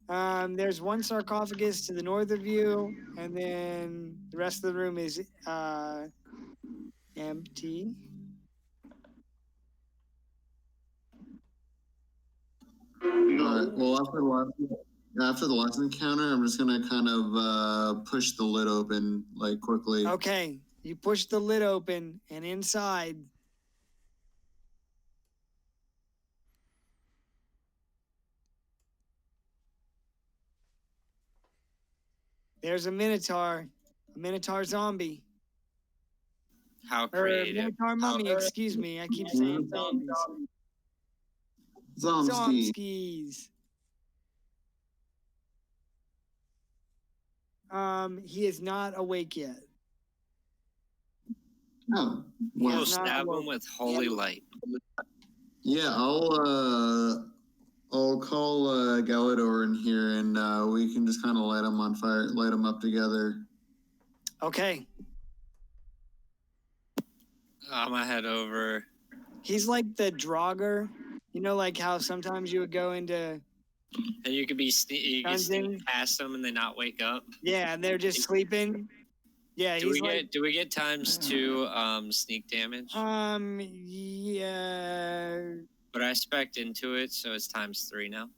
There's one sarcophagus to the north of you, and then the rest of the room is empty. Well, after the last encounter, I'm just gonna kind of push the lid open like quickly. Okay. You push the lid open, and inside there's a Minotaur zombie. How Or creative. Minotaur mummy, excuse me. I keep saying zombies. Zomski. He is not awake yet. Oh, We'll Yes, not stab woke. him with holy light. yeah. I'll call Galador in here, and we can just kind of light him on fire, light him up together. Okay. I'm gonna head over. He's like the Draugr. You know, like how sometimes you would go into, And you could be you can Dungeon. sneak past them and they not wake up. yeah, and they're just sleeping. Yeah, Do he's we get ×2 sneak damage? yeah. But I spec'd into it, so it's ×3 now.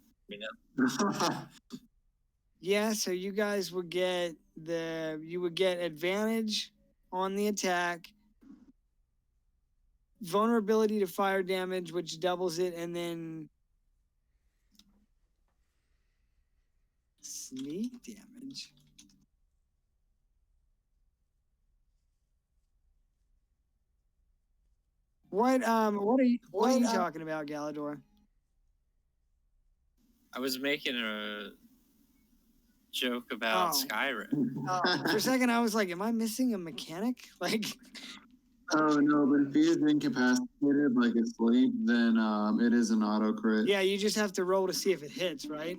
Yeah, so you guys would get advantage on the attack, vulnerability to fire damage, which doubles it, and then sneak damage. What are you talking about, Galador? I was making a joke about Oh. Skyrim. For a second, I was like, "Am I missing a mechanic?" Like, Oh no, but if he is incapacitated, like asleep, then it is an auto crit. yeah, you just have to roll to see if it hits, right?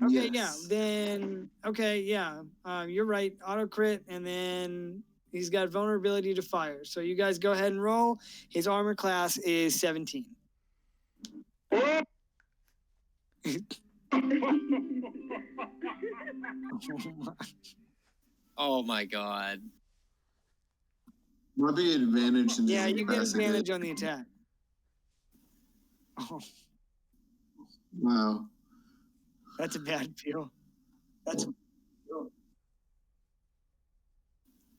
Okay, Yes. yeah. Then you're right. Auto crit, and then he's got vulnerability to fire. So you guys go ahead and roll. His armor class is 17. Oh my god. Might be advantage in Yeah, the you get incapacitated. advantage on the attack. Oh, Wow. that's a bad feel.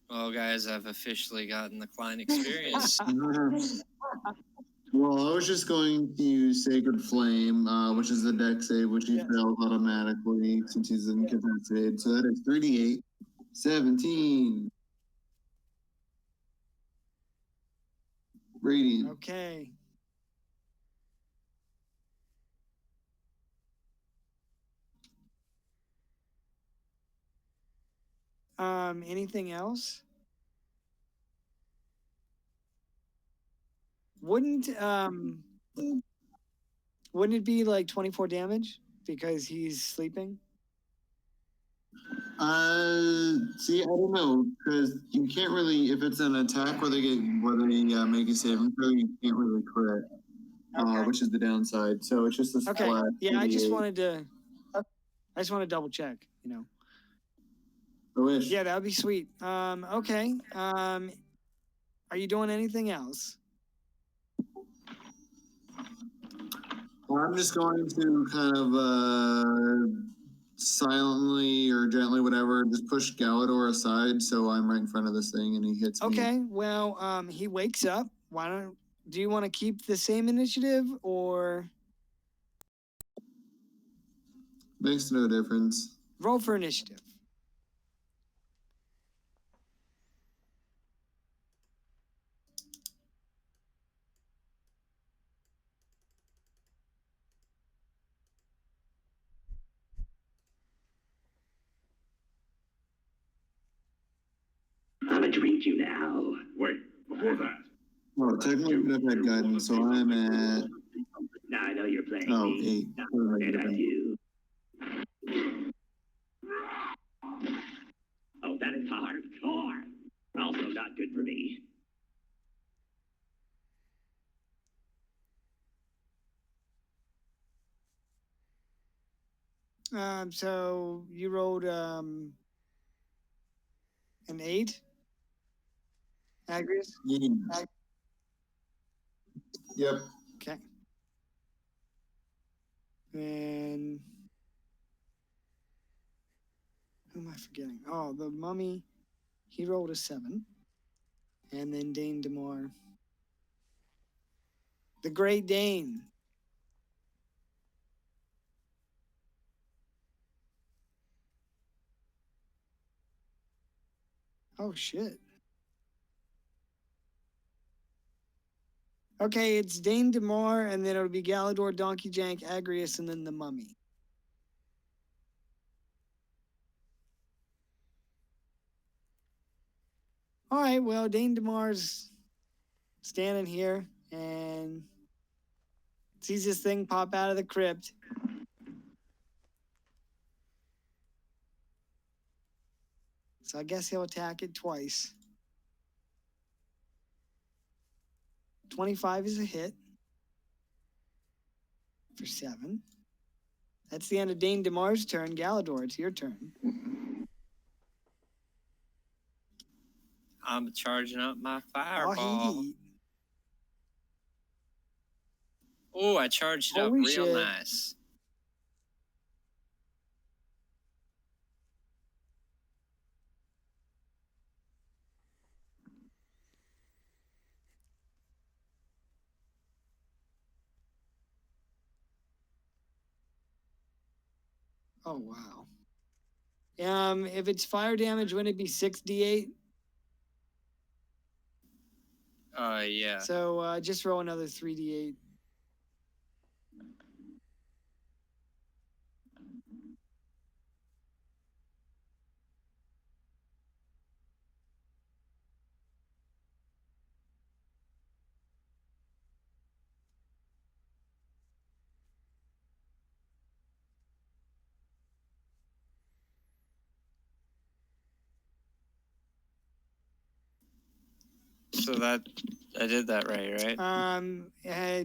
Well, guys, I've officially gotten the Klein experience. Well, I was just going to use Sacred Flame, which is the dex save, which he Yeah. failed automatically since he's incapacitated. So that is 3d8, 17. Radiant. Okay. Anything else? Wouldn't it be like 24 damage because he's sleeping? See, I don't know, because you can't really, if it's an attack where they make a saving throw, you can't really crit. which is the downside. So it's just a Okay. flat. Yeah, I just 88. wanted to. I just want to double check. You know. I wish. Yeah, that would be sweet. Okay. Are you doing anything else? Well, I'm just going to kind of silently or gently, whatever, just push Galador aside so I'm right in front of this thing and he hits me. Okay. Well, he wakes up. Do you want to keep the same initiative or Makes no difference. roll for initiative? I'm gonna drink you now. Wait, before that. Well, technically, we have had guidance, so I'm at. Now I know you're playing me. 8. And I do. Oh, that is hard. 4. Also not good for me. So you rolled an 8. Agrius? Yep. Okay. And who am I forgetting? Oh, the mummy. He rolled a 7. And then Dane DeMar. The Great Dane. Oh, shit. Okay, it's Dane DeMar, and then it'll be Galador, Donkey Jank, Agrius, and then the mummy. All right, well, Dane DeMar's standing here and sees this thing pop out of the crypt. So I guess he'll attack it twice. 25 is a hit for 7. That's the end of Dane DeMar's turn. Galador, it's your turn. I'm charging up my Oh, fireball. he. Oh, I charged it up Holy real shit. nice. Oh, wow. If it's fire damage, wouldn't it be 6d8? Yeah. So just roll another 3d8. So that I did that right?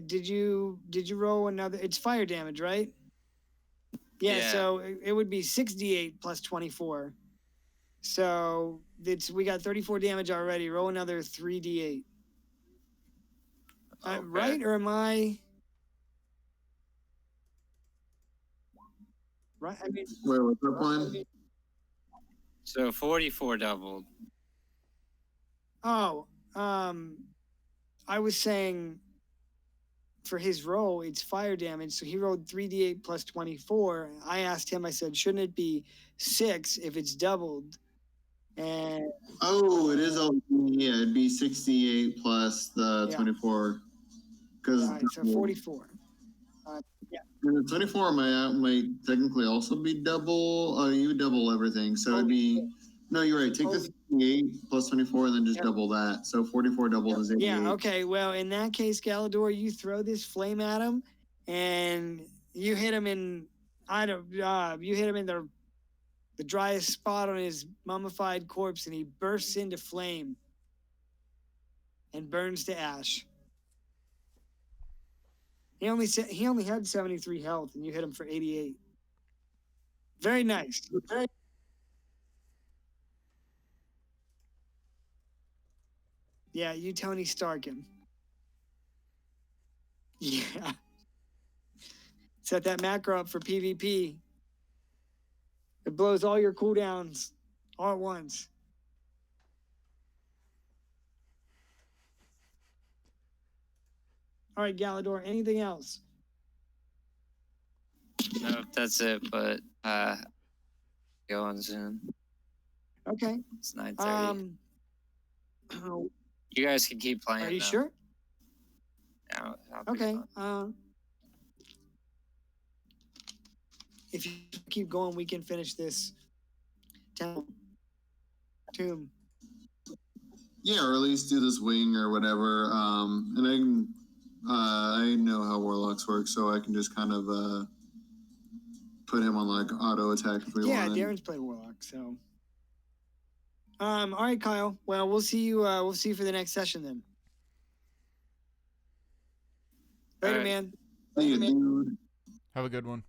Did you roll another? It's fire damage, right? Yeah. Yeah. So it would be 6d8 plus 24. So we got 34 damage already. Roll another 3d8. Okay. Right? Or am I? Right. I mean. Wait, what's that one? So 44 doubled. Oh. I was saying. For his roll, it's fire damage. So he rolled 3d8 plus 24. I asked him. I said, shouldn't it be 6 if it's doubled? And Oh, it is all. Yeah, it'd be 68 plus the 24. Because right, so 44. The 24 might technically also be double. You would double everything, so it'd be. No, you're right. Take the 68 plus 24 and then just double that. So 44 doubled is 88. Yeah. Okay. Well, in that case, Galador, you throw this flame at him, and you hit him in. You hit him in the driest spot on his mummified corpse, and he bursts into flame and burns to ash. He only had 73 health, and you hit him for 88. Very nice. Yeah, you Tony Stark him. Yeah. Set that macro up for PvP. It blows all your cooldowns all at once. All right, Galador, anything else? No, that's it. But going soon. Okay. It's 9:30. You guys can keep playing. Are you though. sure? I'll be Okay. fine. If you keep going, we can finish this tomb. Yeah, or at least do this wing or whatever. And I can, I know how warlocks work, so I can just kind of put him on like auto attack if we Yeah, want. Darren's played warlock, so. All right, Kyle. Well, we'll see you. We'll see you for the next session then. Later, All right. man. See you, dude. Have a good one.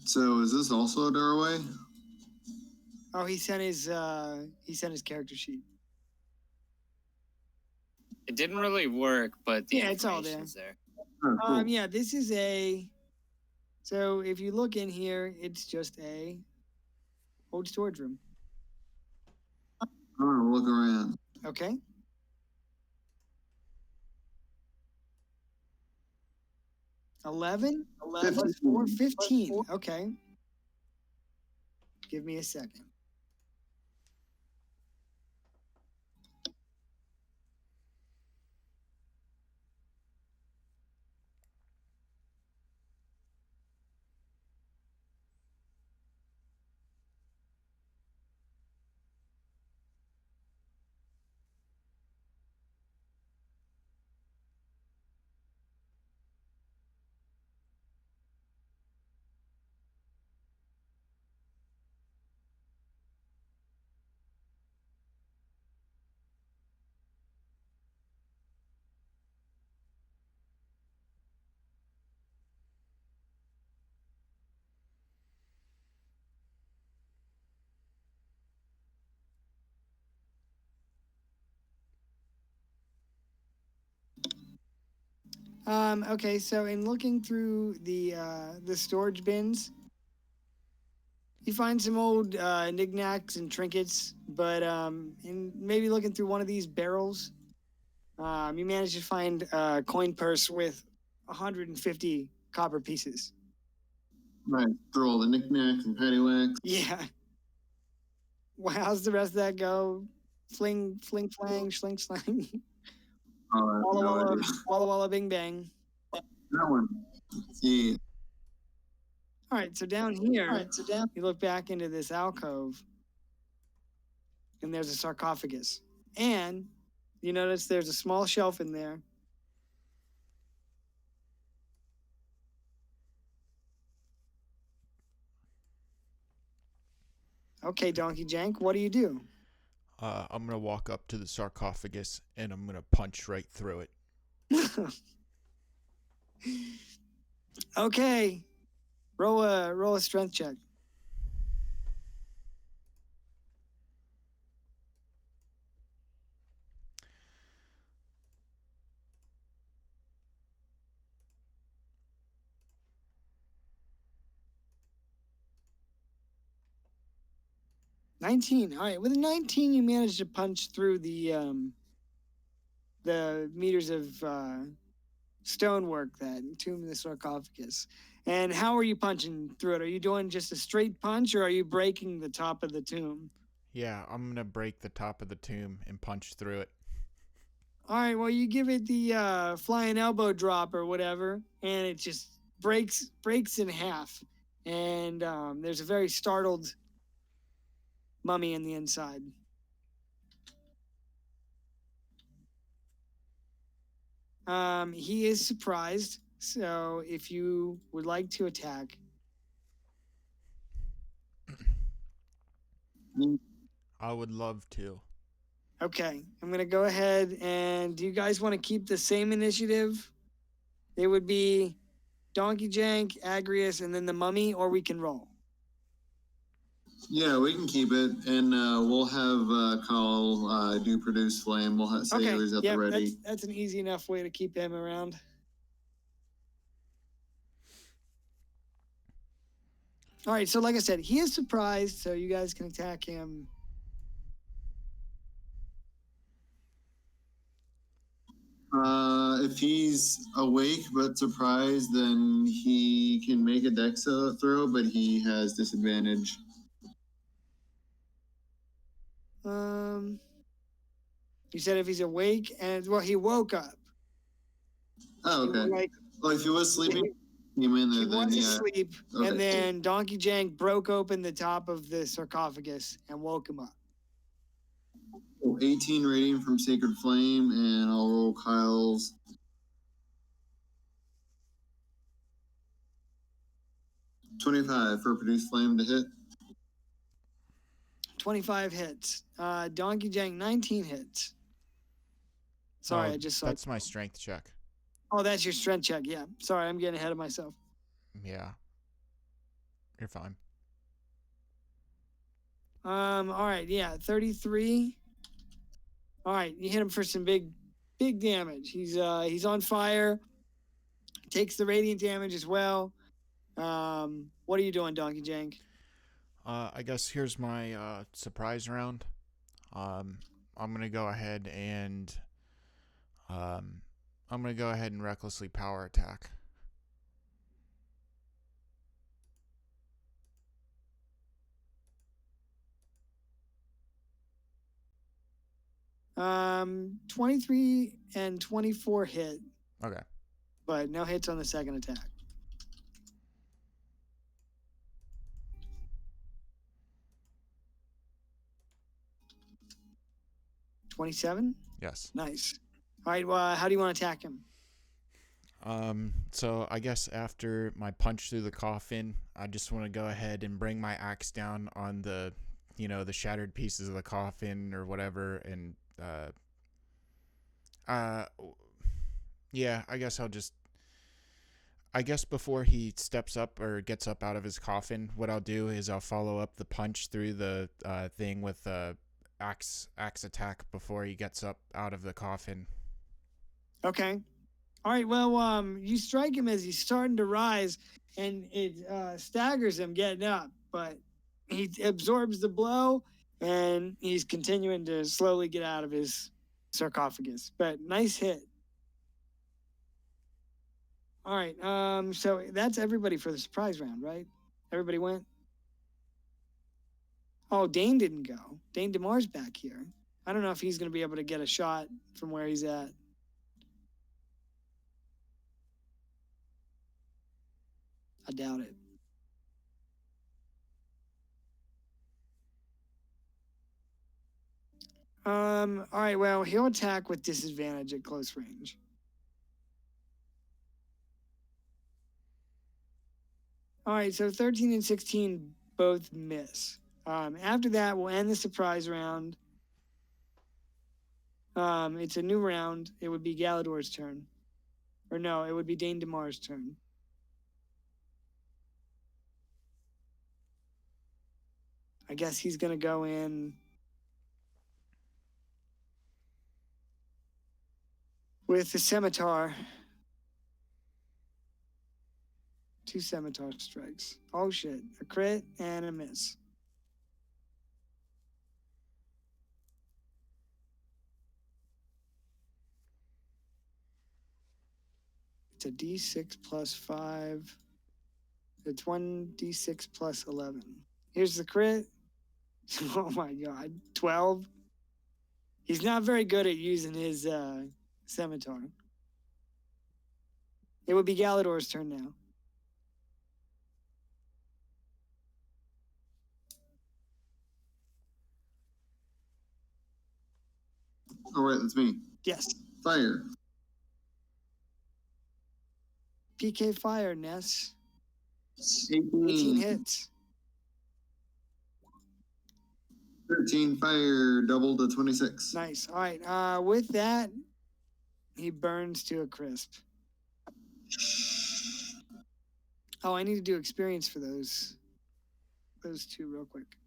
So is this also a doorway? Oh, he sent his character sheet. It didn't really work, but the Yeah, it's all there. information's there. Oh, cool. Yeah, this is a. So if you look in here, it's just a old storage room. I want to look around. Okay. $11 plus 4, 15. Okay. Give me a second. Okay, so in looking through the storage bins, you find some old knickknacks and trinkets, but in maybe looking through one of these barrels, you manage to find a coin purse with 150 copper pieces. Right, throw all the knickknacks and paddywhacks. Yeah. Well, how's the rest of that go? Fling, fling, flang, schling, slang. Oh, I have Walla, no walla, idea. walla, walla, bing, bang. That one. Yeah. All right, so down here, you look back into this alcove, and there's a sarcophagus. And you notice there's a small shelf in there. Okay, Donkey Jank, what do you do? I'm gonna walk up to the sarcophagus and I'm gonna punch right through it. Okay, roll a strength check. $19. All right, with a 19, you managed to punch through the meters of stonework that entomb the sarcophagus. And how are you punching through it? Are you doing just a straight punch, or are you breaking the top of the tomb? Yeah, I'm gonna break the top of the tomb and punch through it. All right, well, you give it the flying elbow drop or whatever, and it just breaks in half. And there's a very startled mummy in the inside. He is surprised, so if you would like to attack. I would love to. Okay, I'm gonna go ahead and do you guys want to keep the same initiative? It would be Donkey Jank, Agrius, and then the Mummy, or we can roll. Yeah, we can keep it, and we'll have Kyle do produce flame. We'll say Okay, he's at yeah, the ready. that's an easy enough way to keep him around. All right, so like I said, he is surprised, so you guys can attack him. If he's awake but surprised, then he can make a dex throw, but he has disadvantage. You said if he's awake and well, he woke up. Oh, okay. Well, if he was sleeping, he was yeah. asleep, Okay. and then Donkey Jank broke open the top of the sarcophagus and woke him up. 18 rating from Sacred Flame, and I'll roll Kyle's. 25 for Produce Flame to hit. 25 hits. Donkey Jank 19 hits. Sorry, I just saw. That's my strength check. Oh, that's your strength check. Yeah. Sorry, I'm getting ahead of myself. Yeah. You're fine. All right. Yeah. 33. All right. You hit him for some big damage. He's on fire. Takes the radiant damage as well. What are you doing, Donkey Jank? I guess here's my surprise round. I'm gonna go ahead and recklessly power attack. Um, 23 and 24 hit. Okay. But no hits on the second attack. $27? Yes. Nice. All right, well, how do you want to attack him? So I guess after my punch through the coffin, I just want to go ahead and bring my axe down on the, the shattered pieces of the coffin or whatever, and yeah, I guess before he steps up or gets up out of his coffin, what I'll do is I'll follow up the punch through the thing with the axe attack before he gets up out of the coffin. Okay. All right, well, you strike him as he's starting to rise, and it staggers him getting up, but he absorbs the blow, and he's continuing to slowly get out of his sarcophagus. But nice hit. All right, so that's everybody for the surprise round, right? Everybody went? Oh, Dane didn't go. Dane DeMar's back here. I don't know if he's going to be able to get a shot from where he's at. I doubt it. All right, well, he'll attack with disadvantage at close range. All right, so 13 and 16 both miss. After that, we'll end the surprise round. It's a new round. It would be Galador's turn. Or no, it would be Dane DeMar's turn. I guess he's going to go in with the scimitar. 2 scimitar strikes. Oh shit. A crit and a miss. It's a d6 plus 5. It's 1d6 plus 11. Here's the crit. Oh my god. 12. He's not very good at using his scimitar. It would be Galador's turn now. All right, that's me. Yes. Fire. PK fire, Ness. 18 hits. 13 fire, double to 26. Nice. All right. With that, he burns to a crisp. Oh, I need to do experience for those two real quick.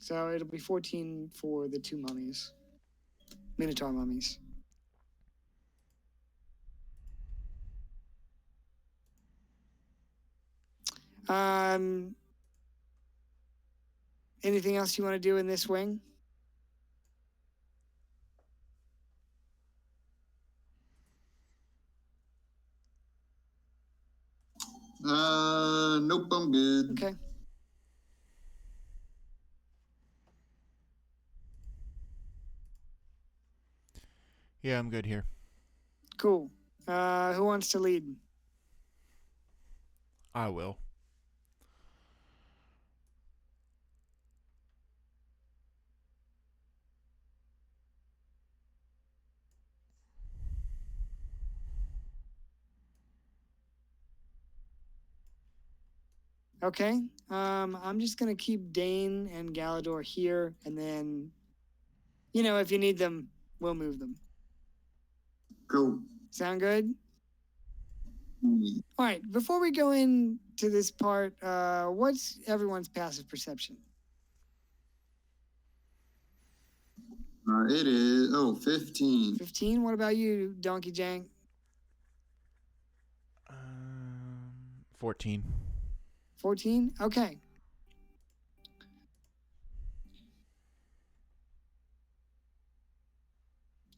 So it'll be 14 for the two mummies. Minotaur mummies. Anything else you want to do in this swing? Nope, I'm good. Okay. Yeah, I'm good here. Cool. Who wants to lead? I will. Okay. I'm just gonna keep Dane and Galador here, and then, if you need them, we'll move them. Cool. Sound good? Mm. All right. Before we go into this part, what's everyone's passive perception? It is 15. 15. What about you, Donkey Jank? 14. 14. Okay.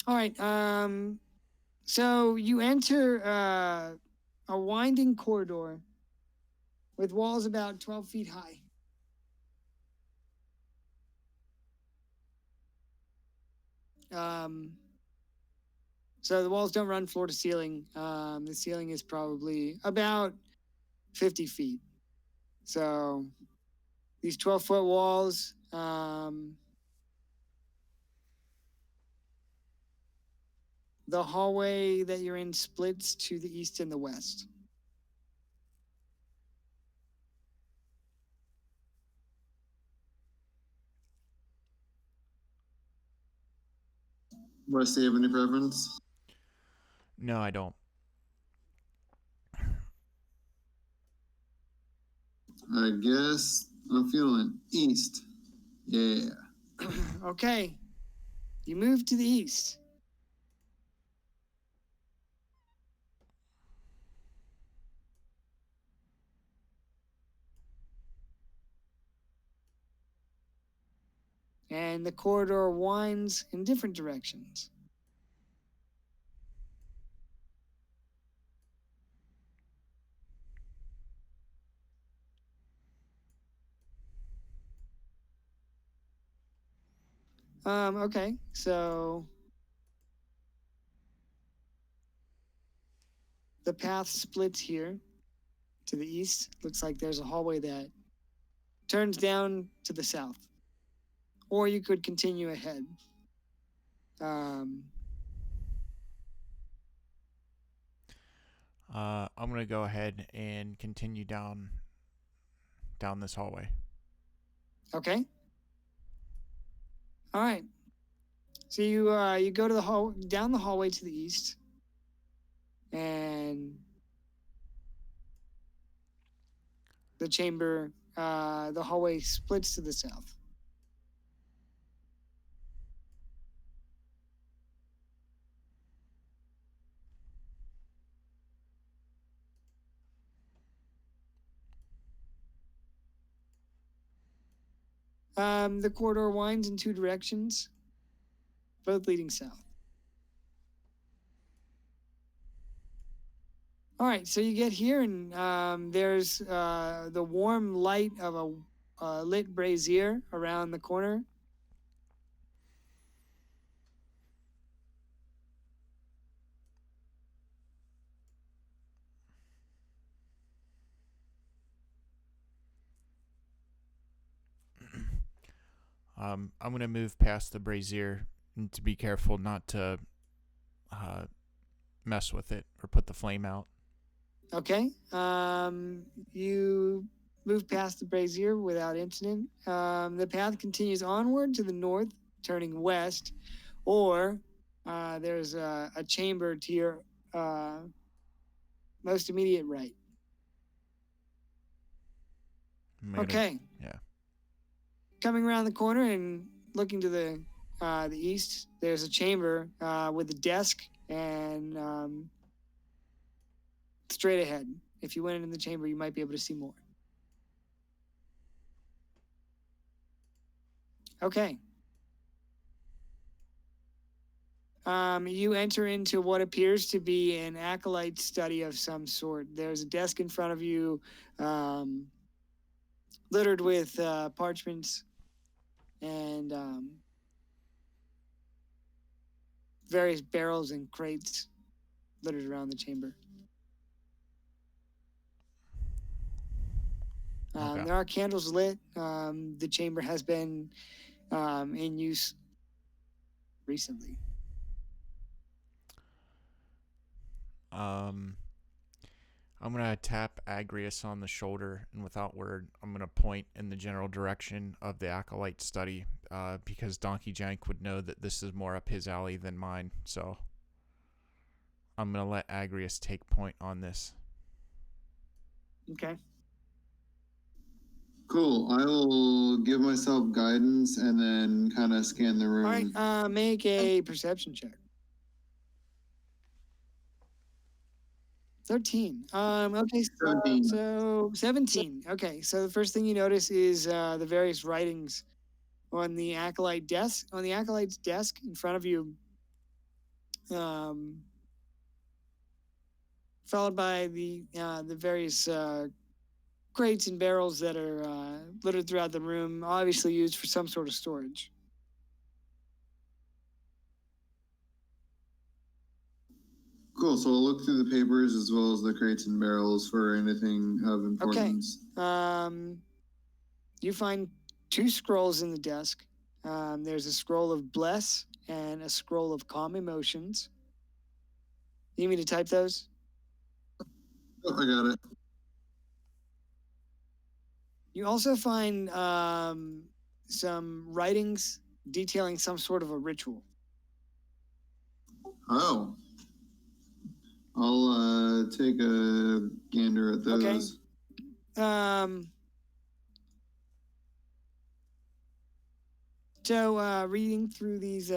All right. So you enter a winding corridor with walls about 12 feet high. So the walls don't run floor to ceiling. The ceiling is probably about 50 feet. So these 12-foot walls, the hallway that you're in splits to the east and the west. Wes, do you have any preference? No, I don't. I guess I'm feeling east. Yeah. Okay. You move to the east. And the corridor winds in different directions. Okay, so the path splits here to the east. Looks like there's a hallway that turns down to the south. Or you could continue ahead. I'm gonna go ahead and continue down this hallway. Okay. All right. So you go to down the hallway to the east, and the chamber, the hallway splits to the south. The corridor winds in two directions, both leading south. All right, so you get here, and there's the warm light of a lit brazier around the corner. I'm gonna move past the brazier and to be careful not to mess with it or put the flame out. Okay. You move past the brazier without incident. The path continues onward to the north, turning west, or there's a chamber to your most immediate right. Okay. Yeah. Coming around the corner and looking to the east, there's a chamber with a desk and straight ahead. If you went into the chamber, you might be able to see more. Okay. You enter into what appears to be an acolyte study of some sort. There's a desk in front of you, littered with parchments and various barrels and crates littered around the chamber. Okay. There are candles lit. The chamber has been in use recently. I'm gonna tap Agrius on the shoulder, and without word, I'm gonna point in the general direction of the acolyte study, because Donkey Jank would know that this is more up his alley than mine. So I'm gonna let Agrius take point on this. Okay. Cool. I will give myself guidance and then kind of scan the room. All right. Make a perception check. 13. Okay. 17. So 17. Okay. So the first thing you notice is the various writings on the acolyte desk. On the acolyte's desk in front of you, followed by the various crates and barrels that are littered throughout the room, obviously used for some sort of storage. Cool. So I'll look through the papers as well as the crates and barrels for anything of importance. Okay. You find 2 scrolls in the desk. There's a scroll of bless and a scroll of calm emotions. You need me to type those? Oh, I got it. You also find some writings detailing some sort of a ritual. Oh. I'll take a gander at those. Okay. So reading through these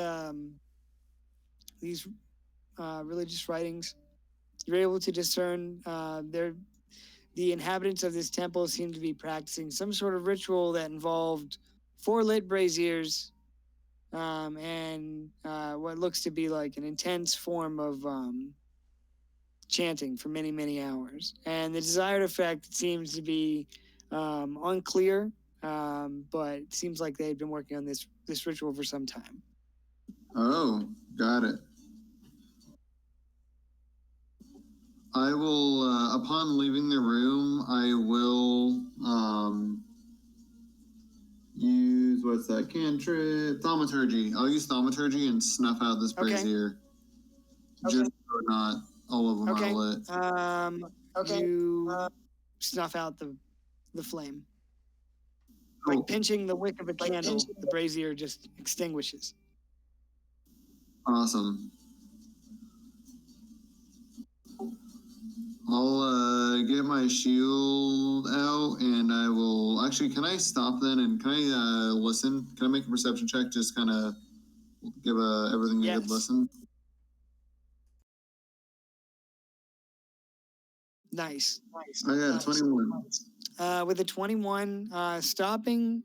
religious writings, you're able to discern the inhabitants of this temple seem to be practicing some sort of ritual that involved 4 lit braziers and what looks to be like an intense form of chanting for many, many hours. And the desired effect seems to be unclear, but it seems like they've been working on this ritual for some time. Oh, got it. I will, upon leaving the room, I will use, what's that cantrip? Thaumaturgy. I'll use thaumaturgy and snuff out this brazier. Okay. Just so not all of them Okay. are lit. You snuff out the flame. Cool. Like pinching the wick of a candle, the brazier just extinguishes. Awesome. I'll get my shield out and I will actually, can I stop then and can I listen? Can I make a perception check? Just kind of give everything a good listen. Nice. I got 21. With a 21, stopping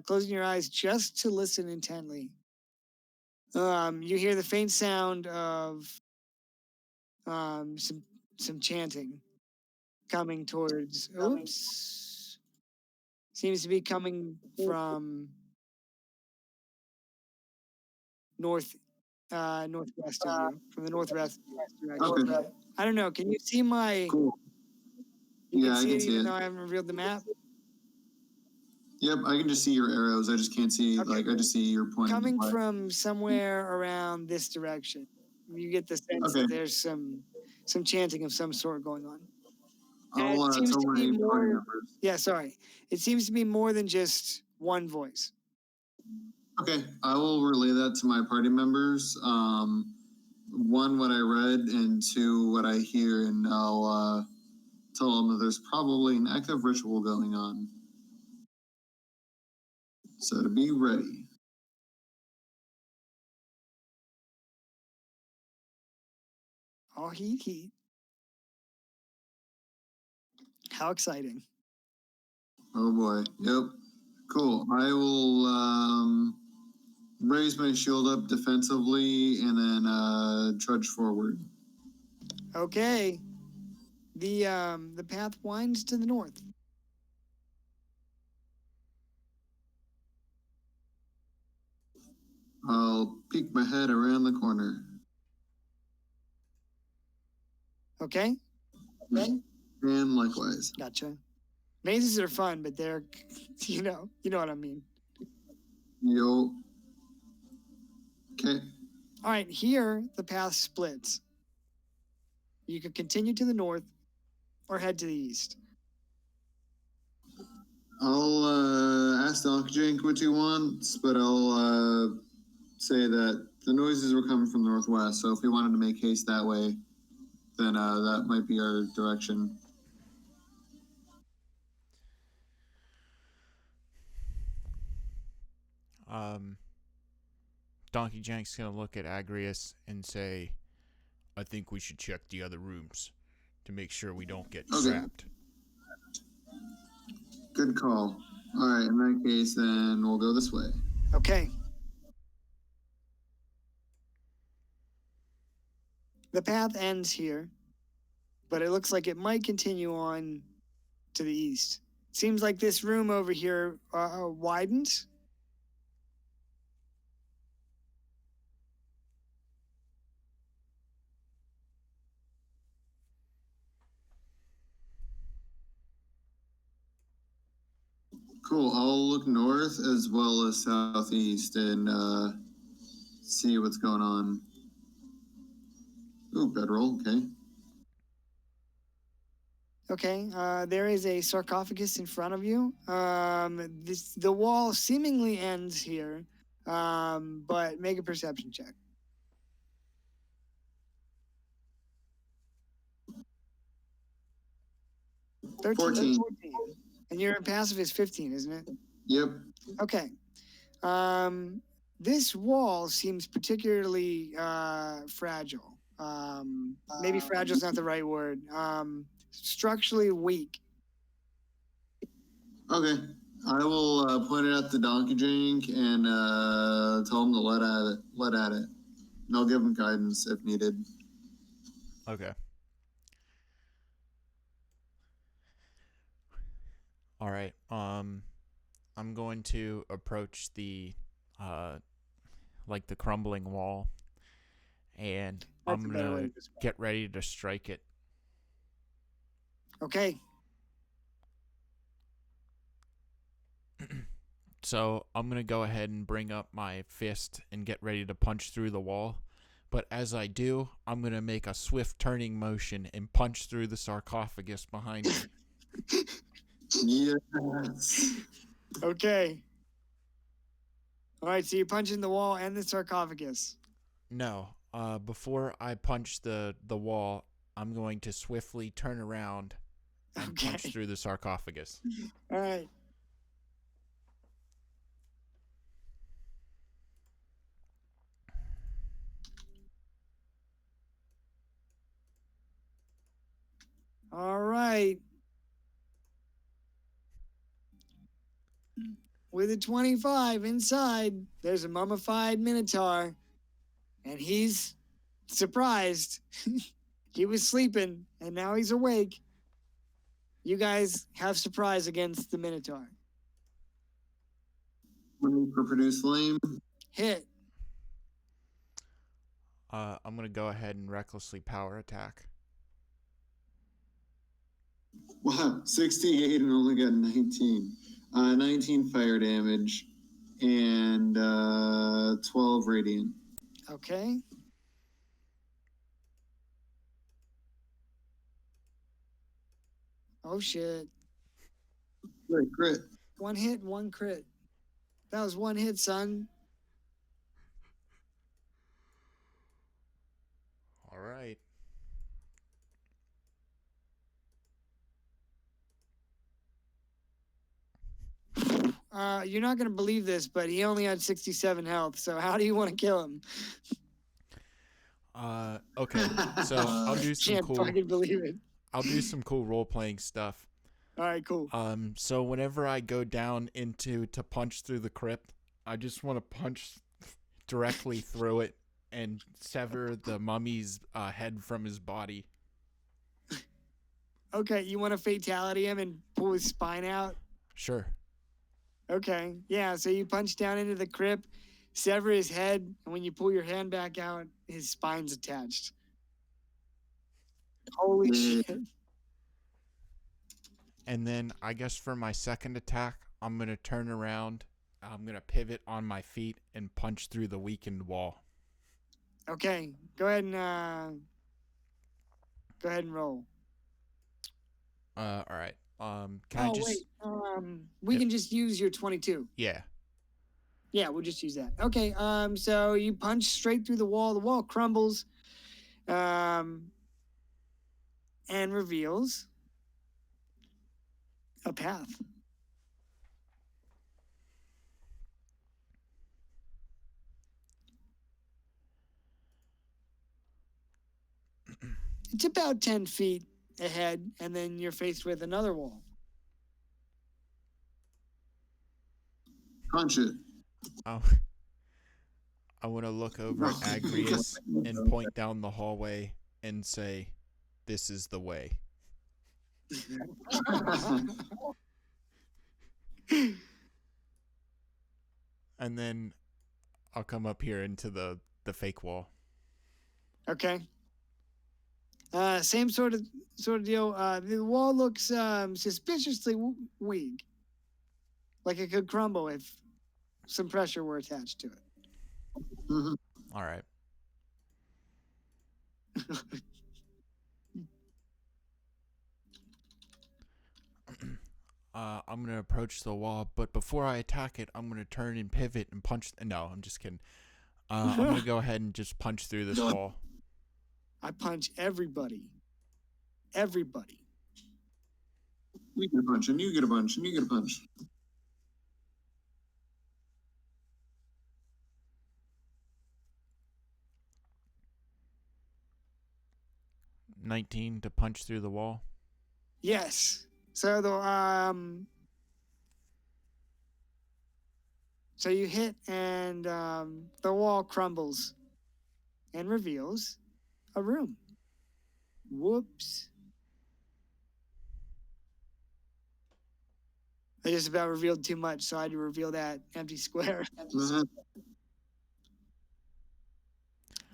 closing your eyes just to listen intently. You hear the faint sound of some chanting coming towards. Oops, seems to be coming from northwest of you, from the northwest direction. Okay. I don't know. Can you see my? Cool. You Yeah, I can can it see even it. though I haven't revealed the map. Yep, I can just see your arrows. I just can't see, Okay, I just see your point. Coming from somewhere around this direction. You get the sense that there's some chanting of some sort going on. And I'll it seems tell to my be party more. members. Yeah, sorry. It seems to be more than just one voice. Okay, I will relay that to my party members. One, what I read, and two, what I hear, and I'll tell them that there's probably an active ritual going on. So to be ready. Oh, heat. How exciting. Oh boy. Yep. Cool. I will raise my shield up defensively and then trudge forward. Okay. The path winds to the north. I'll peek my head around the corner. Okay? And likewise. Gotcha. Mazes are fun, but they're you know what I mean. Yo. Okay. All right, here the path splits. You could continue to the north or head to the east. I'll ask Donkey Jink what he wants, but I'll say that the noises were coming from the northwest, so if we wanted to make haste that way, then that might be our direction. Donkey Jank's gonna look at Agrius and say, I think we should check the other rooms to make sure we don't get trapped. Good call. All right, in that case, then we'll go this way. Okay. The path ends here, but it looks like it might continue on to the east. Seems like this room over here widens. Cool. I'll look north as well as southeast and see what's going on. Ooh, bedroll. Okay. Okay, there is a sarcophagus in front of you. The wall seemingly ends here, but make a perception check. 14. And your passive is 15, isn't it? Yep. Okay. This wall seems particularly fragile. Maybe fragile is not the right word. Structurally weak. Okay. I will point it out to Donkey Drink and tell him to let at it. And I'll give him guidance if needed. Okay. All right. I'm going to approach the like the crumbling wall, and I'm gonna get ready to strike it. Okay. So I'm gonna go ahead and bring up my fist and get ready to punch through the wall. But as I do, I'm gonna make a swift turning motion and punch through the sarcophagus behind me. Yes. Okay. All right, so you're punching the wall and the sarcophagus. No. Before I punch the wall, I'm going to swiftly turn around and punch through the sarcophagus. All right. All right. with a 25 inside, there's a mummified Minotaur, and he's surprised. He was sleeping, and now he's awake. You guys have surprise against the Minotaur. Ready for produce flame. Hit. I'm gonna go ahead and recklessly power attack. Wow, 68 and only got 19. 19 fire damage and 12 radiant. Okay. Oh, shit. Crit. One hit, one crit. That was one hit, son. All right. You're not going to believe this, but he only had 67 health. So how do you want to kill him? Okay. So I'll do some Can't cool. fucking believe it. I'll do some cool role playing stuff. All right, cool. So whenever I go down to punch through the crypt, I just want to punch directly through it and sever the mummy's head from his body. Okay, you want to fatality him and pull his spine out? Sure. Okay, yeah, so you punch down into the crypt, sever his head, and when you pull your hand back out, his spine's attached. Holy shit. And then I guess for my second attack, I'm going to turn around. I'm going to pivot on my feet and punch through the weakened wall. Okay, go ahead and roll. All right. Can I just... wait. We can just use your 22. Yeah. Yeah, we'll just use that. Okay, so you punch straight through the wall crumbles, and reveals a path. It's about 10 feet ahead, and then you're faced with another wall. Punch it. Oh. I want to look over at Agrius and point down the hallway and say, "This is the way." And then I'll come up here into the fake wall. Okay. Same sort of deal. The wall looks suspiciously weak, like it could crumble if some pressure were attached to it. Mhm. All right. I'm going to approach the wall, but before I attack it, I'm going to turn and pivot and punch. No, I'm just kidding. I'm going to go ahead and just punch through this wall. I punch everybody. Everybody. You get a punch, and you get a punch, and you get a punch. $19 to punch through the wall. Yes. So so you hit, and the wall crumbles and reveals a room. Whoops. I just about revealed too much, so I had to reveal that empty square.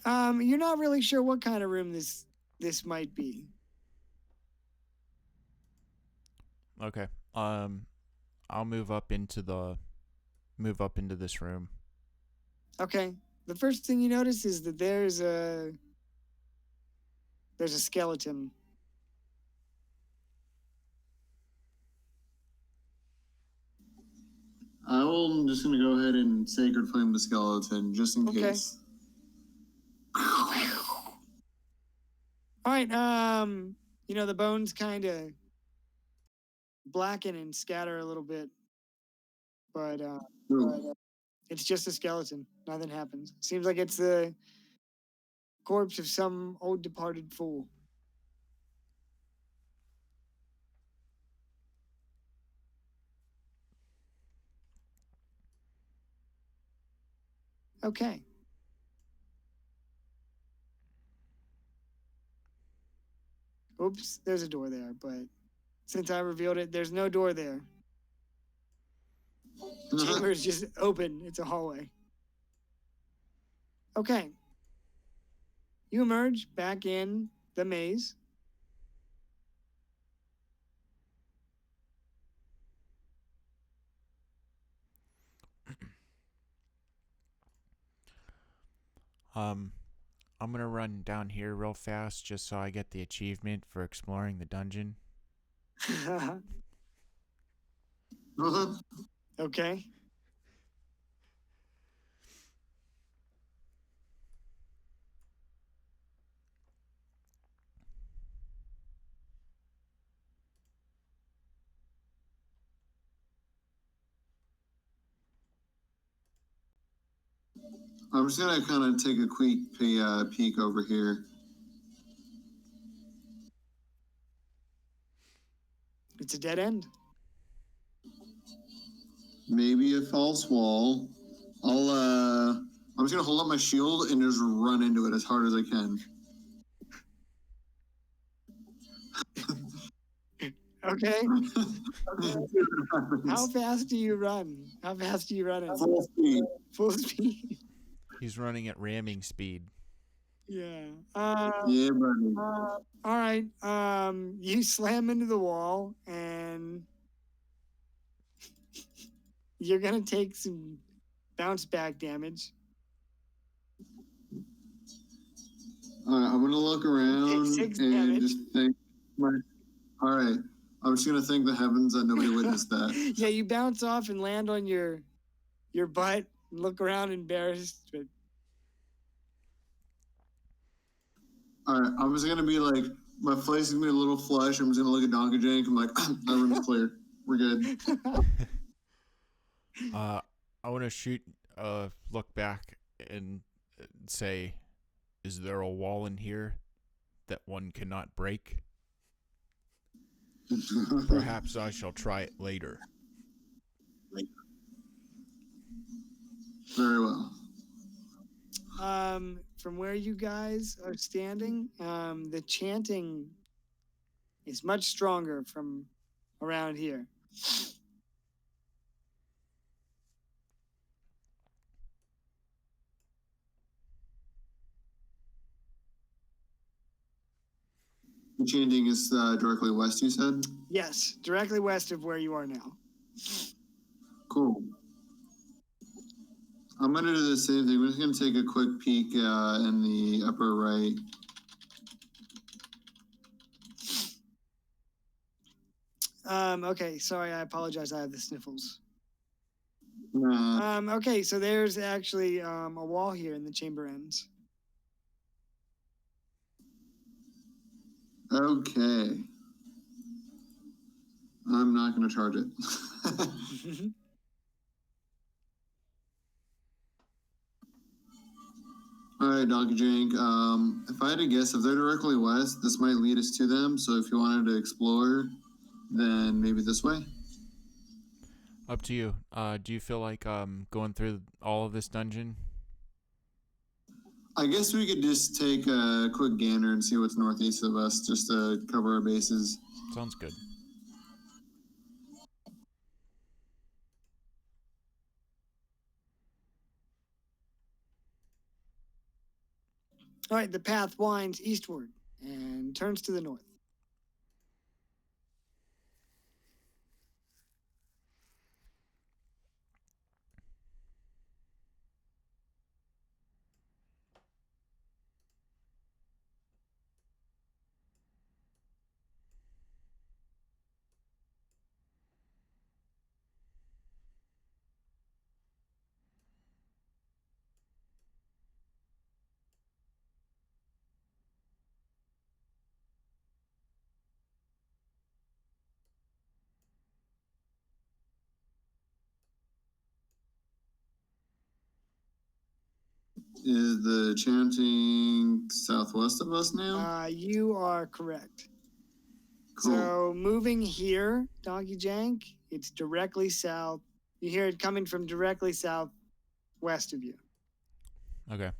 You're not really sure what kind of room this might be. Okay. I'll move up into this room. Okay. The first thing you notice is that there's a skeleton. I'm just gonna go ahead and sacred flame the skeleton just in case. All right. The bones kind of blacken and scatter a little bit, but it's just a skeleton. Nothing happens. Seems like it's the corpse of some old departed fool. Okay. Oops, there's a door there, but since I revealed it, there's no door there. Chamber is just open. It's a hallway. Okay. You emerge back in the maze. I'm gonna run down here real fast just so I get the achievement for exploring the dungeon. Okay. I'm just gonna kind of take a quick peek over here. It's a dead end. Maybe a false wall. I'm just gonna hold up my shield and just run into it as hard as I can. Okay. How fast do you run? How fast do you run it? Full speed. Full speed. He's running at ramming speed. Yeah. Yeah, buddy. All right. You slam into the wall and you're gonna take some bounce back damage. All right, I'm gonna look around Take 6 and damage. just think. All right, I'm just gonna thank the heavens that nobody witnessed that. Yeah, you bounce off and land on your butt and look around embarrassed. But All right, I'm just gonna be like, my face is gonna be a little flush. I'm just gonna look at Donkey Jank. I'm like, that room's clear. We're good. I want to shoot, look back and say, is there a wall in here that one cannot break? Perhaps I shall try it later. Very well. From where you guys are standing, the chanting is much stronger from around here. The chanting is directly west, you said? Yes, directly west of where you are now. Cool. I'm gonna do the same thing. We're just gonna take a quick peek in the upper right. Okay, sorry, I apologize. I have the sniffles. Nah. Okay, so there's actually a wall here in the chamber ends. Okay. I'm not gonna charge it. All right, Donkey Jank. If I had to guess, if they're directly west, this might lead us to them. So if you wanted to explore, then maybe this way. Up to you. Do you feel like going through all of this dungeon? I guess we could just take a quick gander and see what's northeast of us, just to cover our bases. Sounds good. All right, the path winds eastward and turns to the north. Is the chanting southwest of us now? You are correct. Cool. So moving here, Donkey Jank, it's directly south. You hear it coming from directly southwest of you. Okay.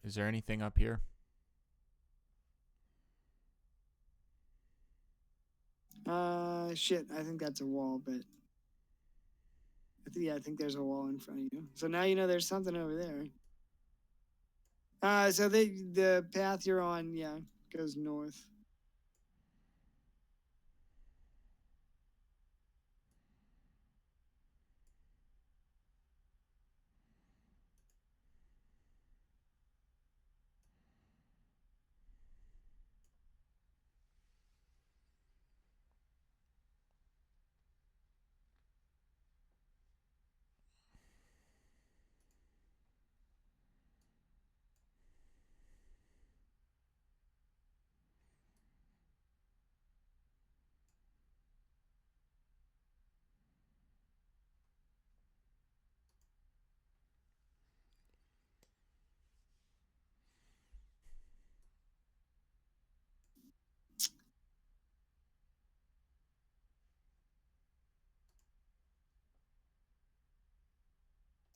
Is there anything up here? Shit. I think that's a wall, but I think there's a wall in front of you. So now you know there's something over there. So the path you're on, yeah, goes north.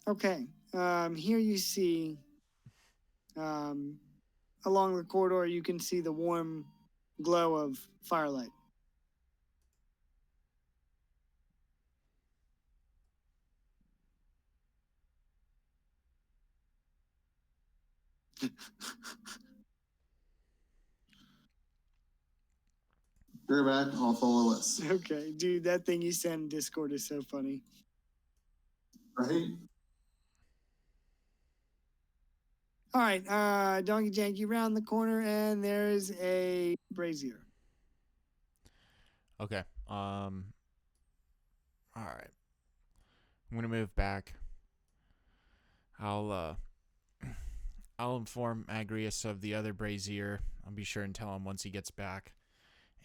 Okay. Here you see, along the corridor, you can see the warm glow of firelight. You're back. I'll follow us. Okay, dude, that thing you sent in Discord is so funny. Right? All right, Donkey Jank, you round the corner and there's a brazier. Okay. All right. I'm gonna move back. I'll inform Agrius of the other brazier. I'll be sure and tell him once he gets back.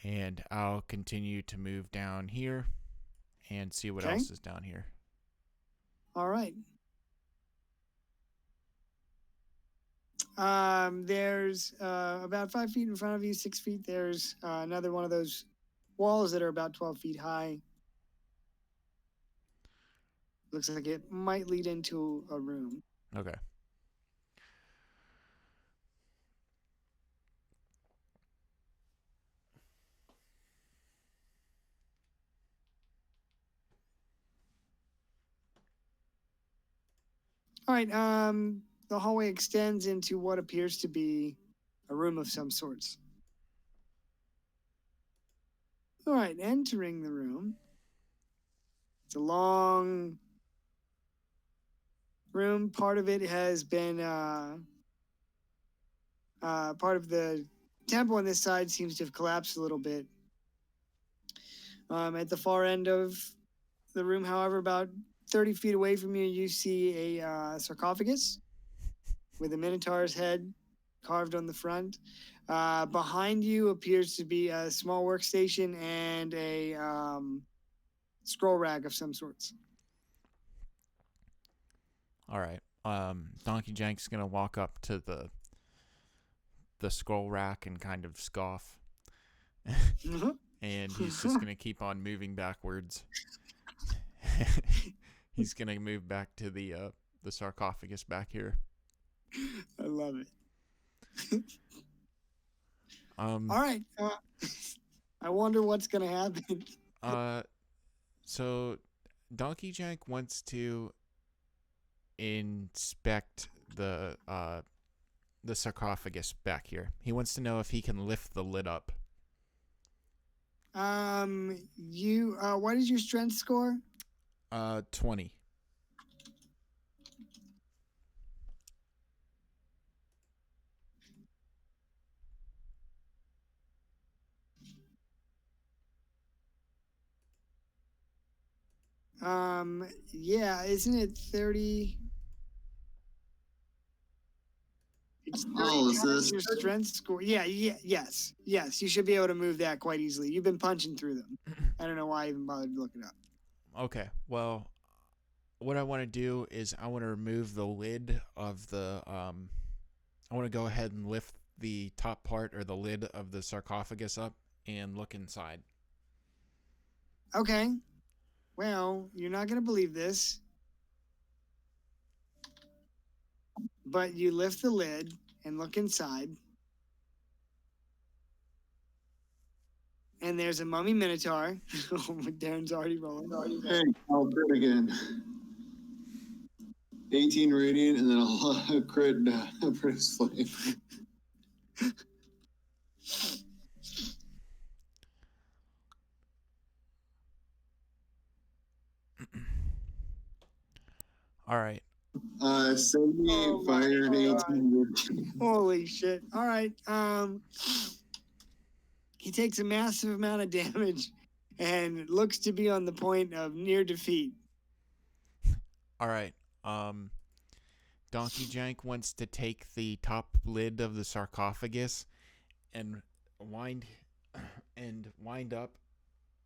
And I'll continue to move down here and see what else is down here. All right. There's about 5 feet in front of you, 6 feet. There's another one of those walls that are about 12 feet high. Looks like it might lead into a room. Okay. All right. The hallway extends into what appears to be a room of some sorts. All right, entering the room. It's a long room. Part of it has been part of the temple on this side seems to have collapsed a little bit. At the far end of the room, however, about 30 feet away from you, you see a sarcophagus with a minotaur's head carved on the front. Behind you appears to be a small workstation and a scroll rack of some sorts. All right. Donkey Jank's gonna walk up to the scroll rack and kind of scoff. And he's just gonna keep on moving backwards. He's gonna move back to the sarcophagus back here. I love it. All right. I wonder what's gonna happen. So Donkey Jank wants to inspect the sarcophagus back here. He wants to know if he can lift the lid up. What is your strength score? 20. Yeah, isn't it 30? It's 30 is this? your strength score. Yes. You should be able to move that quite easily. You've been punching through them. I don't know why I even bothered to look it up. Okay, well, what I want to do is I want to remove the lid of the, I want to go ahead and lift the top part or the lid of the sarcophagus up and look inside. Okay. Well, you're not going to believe this, but you lift the lid and look inside. And there's a mummy minotaur. Darren's already rolling. Hey, I'll crit again. 18 radiant, and then I'll crit Bruce Flame. All right. 78 fire and 18. Holy shit. All right. He takes a massive amount of damage and looks to be on the point of near defeat. All right. Donkey Jank wants to take the top lid of the sarcophagus and wind up,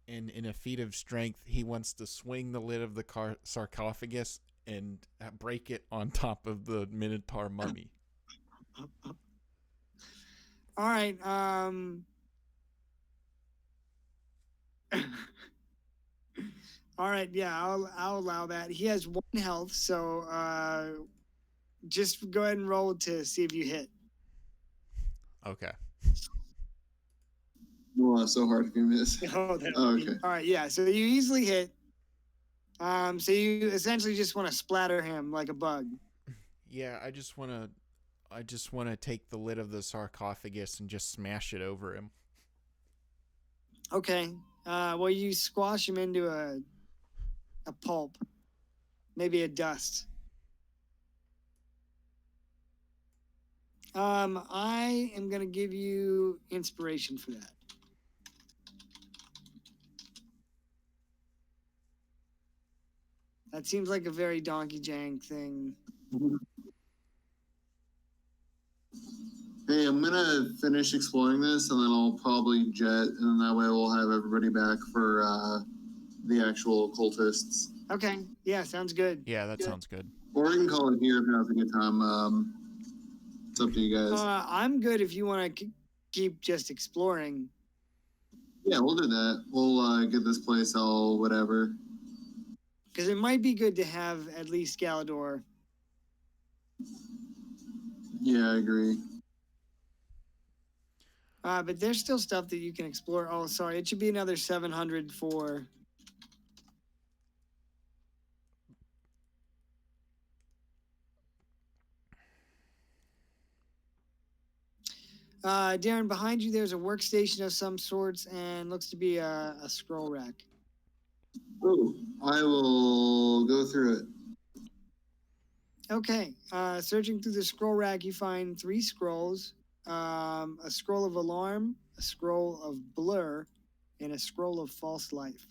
and in a feat of strength, he wants to swing the lid of the sarcophagus and break it on top of the Minotaur mummy. All right. All right. Yeah, I'll allow that. He has 1 health, so just go ahead and roll to see if you hit. Okay. Well, so hard if you miss. Oh, okay. All right. Yeah. So you easily hit. So you essentially just want to splatter him like a bug. Yeah, I just want to take the lid of the sarcophagus and just smash it over him. Okay. Well, you squash him into a pulp, maybe a dust. I am gonna give you inspiration for that. That seems like a very Donkey Jank thing. Hey, I'm gonna finish exploring this, and then I'll probably jet, and then that way we'll have everybody back for the actual cultists. Okay. Yeah, sounds good. Yeah, that sounds good. Or we can call it here if now's a good time. It's up to you guys. I'm good if you want to keep just exploring. Yeah, we'll do that. We'll get this place all whatever. Because it might be good to have at least Galador. Yeah, I agree. But there's still stuff that you can explore. Oh, sorry. It should be another 700 for... Darren, behind you there's a workstation of some sorts and looks to be a scroll rack. Oh, I will go through it. Okay. Searching through the scroll rack, you find 3 scrolls. A scroll of alarm, a scroll of blur, and a scroll of false life.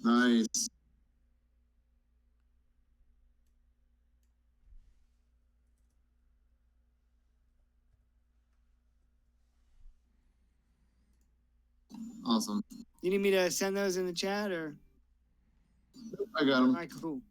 Nice. Awesome. You need me to send those in the chat or? I got them. All right, cool.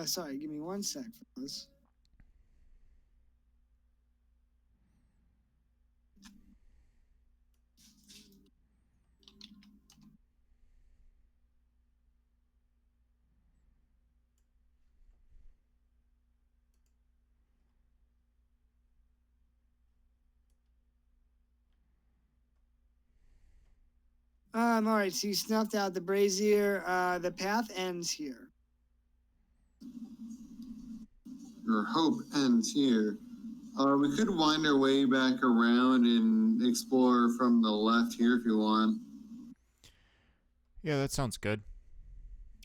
Sorry, give me 1 sec, fellas. All right, so you snuffed out the brazier. The path ends here. Your hope ends here. We could wind our way back around and explore from the left here if you want. Yeah, that sounds good.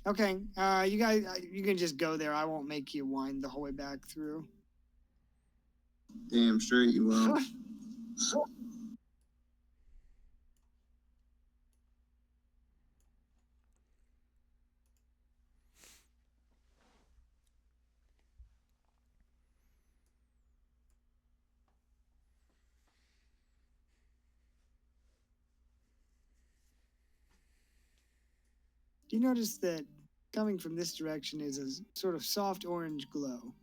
Okay, you guys, you can just go there. I won't make you wind the whole way back through. Damn straight you will. Do you notice that coming from this direction is a sort of soft orange glow?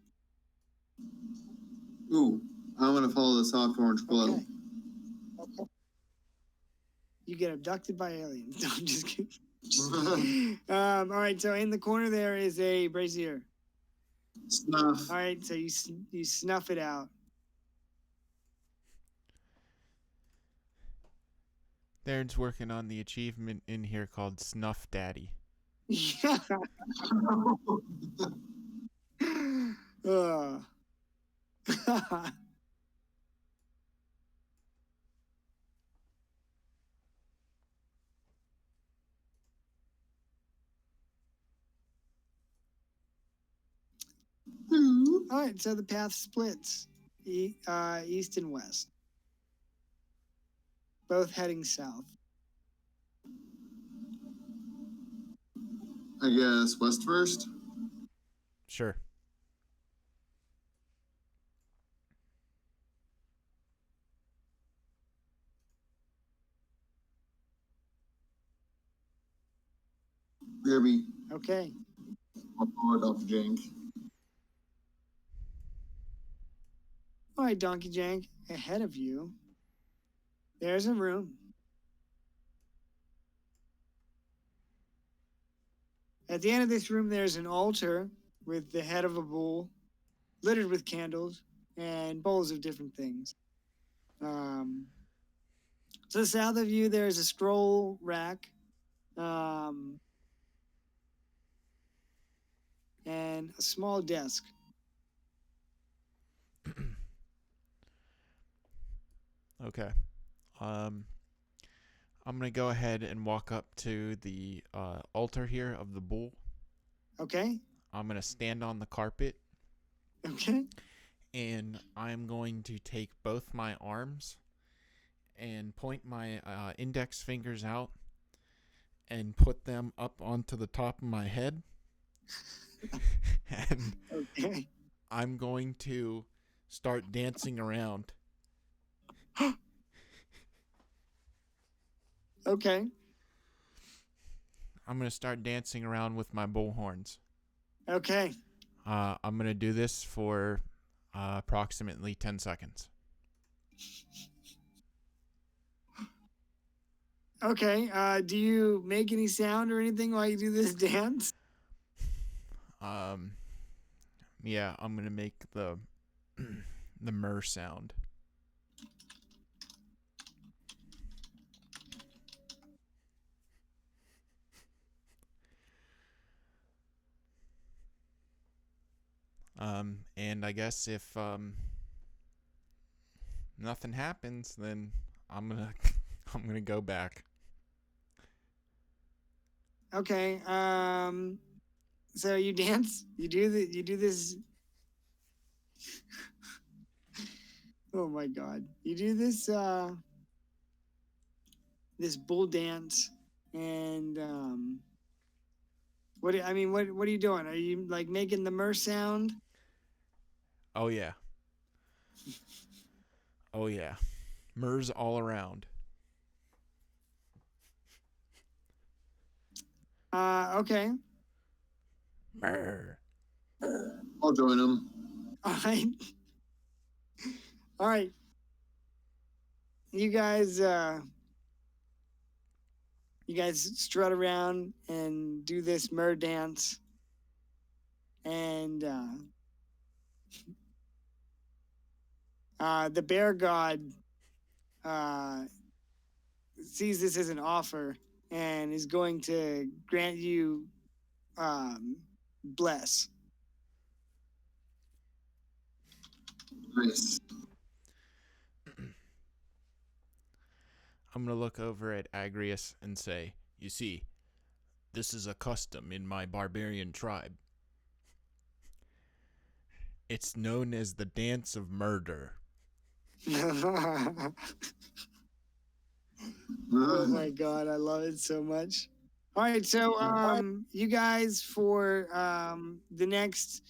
Ooh, I'm gonna follow the soft orange glow. Okay. You get abducted by aliens. No, I'm just kidding. All right, so in the corner there is a brazier. Snuff. All right, so you snuff it out. Darren's working on the achievement in here called Snuff Daddy. Yeah. All right, so the path splits east and west, both heading south. I guess west first. Sure. Kirby. Okay. I'll pull it up, Jank. All right, Donkey Jank, ahead of you, there's a room. At the end of this room, there's an altar with the head of a bull, littered with candles and bowls of different things. To the south of you, there's a scroll rack, and a small desk. Okay. I'm gonna go ahead and walk up to the altar here of the bull. Okay. I'm gonna stand on the carpet. Okay. And I'm going to take both my arms and point my index fingers out and put them up onto the top of my head. And Okay. I'm going to start dancing around. Okay. I'm going to start dancing around with my bull horns. Okay. I'm going to do this for approximately 10 seconds. Okay. Do you make any sound or anything while you do this dance? Yeah, I'm going to make the the myrrh sound. And I guess if nothing happens, then I'm gonna go back. Okay. So you dance. You do this. Oh my God. You do this this bull dance, and what are you doing? Are you like making the myrrh sound? Oh yeah. Oh yeah. Myrrhs all around. Okay. Myrrh. I'll join him. All right. All right. You guys strut around and do this myrrh dance, and the bear god sees this as an offer and is going to grant you bless. Nice. I'm gonna look over at Agrius and say, "You see, this is a custom in my barbarian tribe. It's known as the dance of murder." Oh my God, I love it so much. All right, so you guys for the next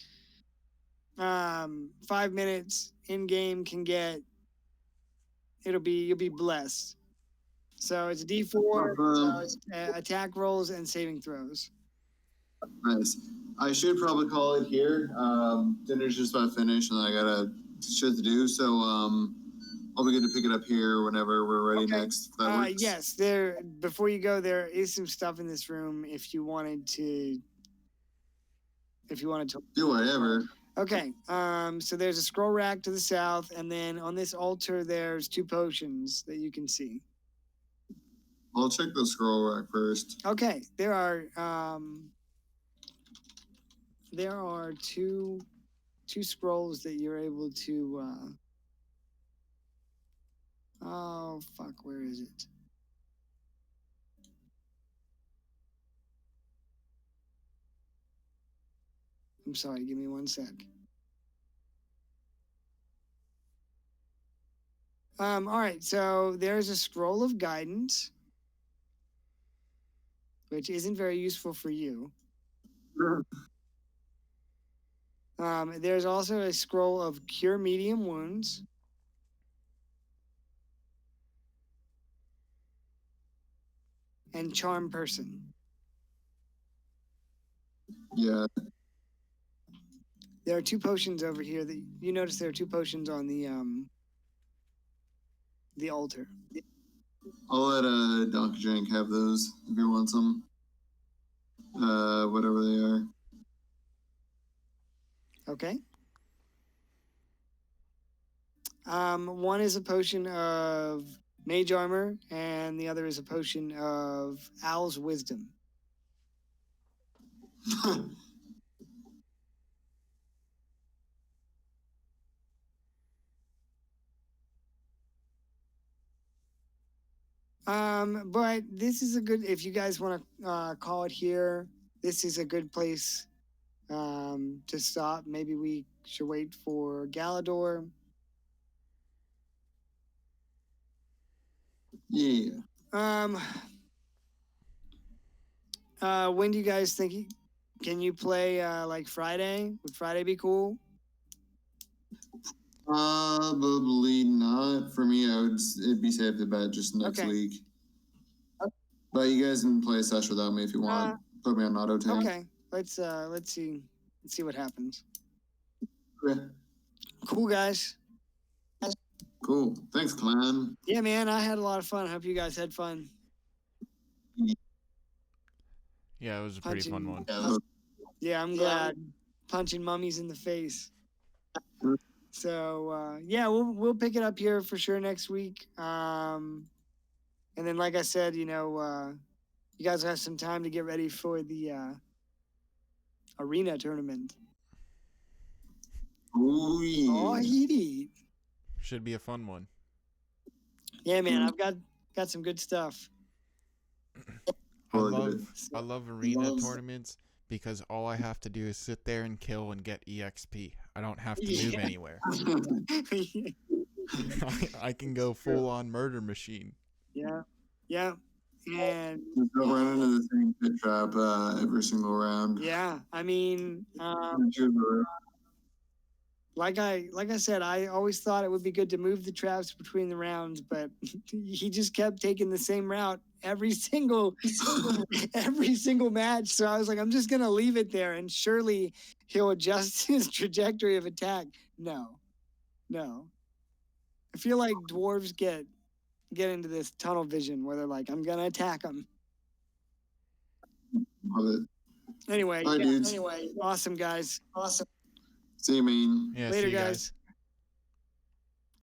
5 minutes in game can get you'll be blessed. So it's a D4, Uh, attack rolls, and saving throws. Nice. I should probably call it here. Dinner's just about finished, and I got shit to do. So I'll be good to pick it up here whenever we're ready next. If that works. Yes, before you go, there is some stuff in this room if you wanted to. Do whatever. Okay. So there's a scroll rack to the south, and then on this altar, there's 2 potions that you can see. I'll check the scroll rack first. Okay. There are two scrolls that you're able to. Oh fuck! Where is it? I'm sorry. Give me 1 sec. All right. So there's a scroll of guidance, which isn't very useful for you. There's also a scroll of cure medium wounds. And charm person. Yeah. There are 2 potions over here that you notice. There are 2 potions on the altar. I'll let Donkey Drink have those if he wants them. Whatever they are. Okay. One is a potion of mage armor, and the other is a potion of owl's wisdom. But this is a good, if you guys want to call it here, this is a good place to stop. Maybe we should wait for Galador. Yeah. When do you guys think can you play like Friday? Would Friday be cool? Probably not. For me, it'd be safe to bet just next week. But you guys can play a session without me if you want. Put me on auto tag. Okay. Let's see what happens. Okay. Cool, guys. Cool. Thanks, clan. Yeah, man, I had a lot of fun. I hope you guys had fun. Yeah, it was a pretty fun one. Yeah, I'm glad. Punching mummies in the face. So yeah, we'll pick it up here for sure next week. And then, like I said, you guys have some time to get ready for the arena tournament. Ooh, yeah. Oh, heat. Should be a fun one. Yeah, man, I've got some good stuff. I love arena tournaments because all I have to do is sit there and kill and get EXP. I don't have to move anywhere. I can go full on murder machine. Yeah. And just go run into the same pit trap every single round. Yeah, I mean, like I said, I always thought it would be good to move the traps between the rounds, but he just kept taking the same route every single match. So I was like, I'm just gonna leave it there, and surely he'll adjust his trajectory of attack. No. I feel like dwarves get into this tunnel vision where they're like, I'm gonna attack him. Love it. Anyway, Bye, dudes. Awesome, guys. Awesome. See you, man. Yeah, Later, see you guys.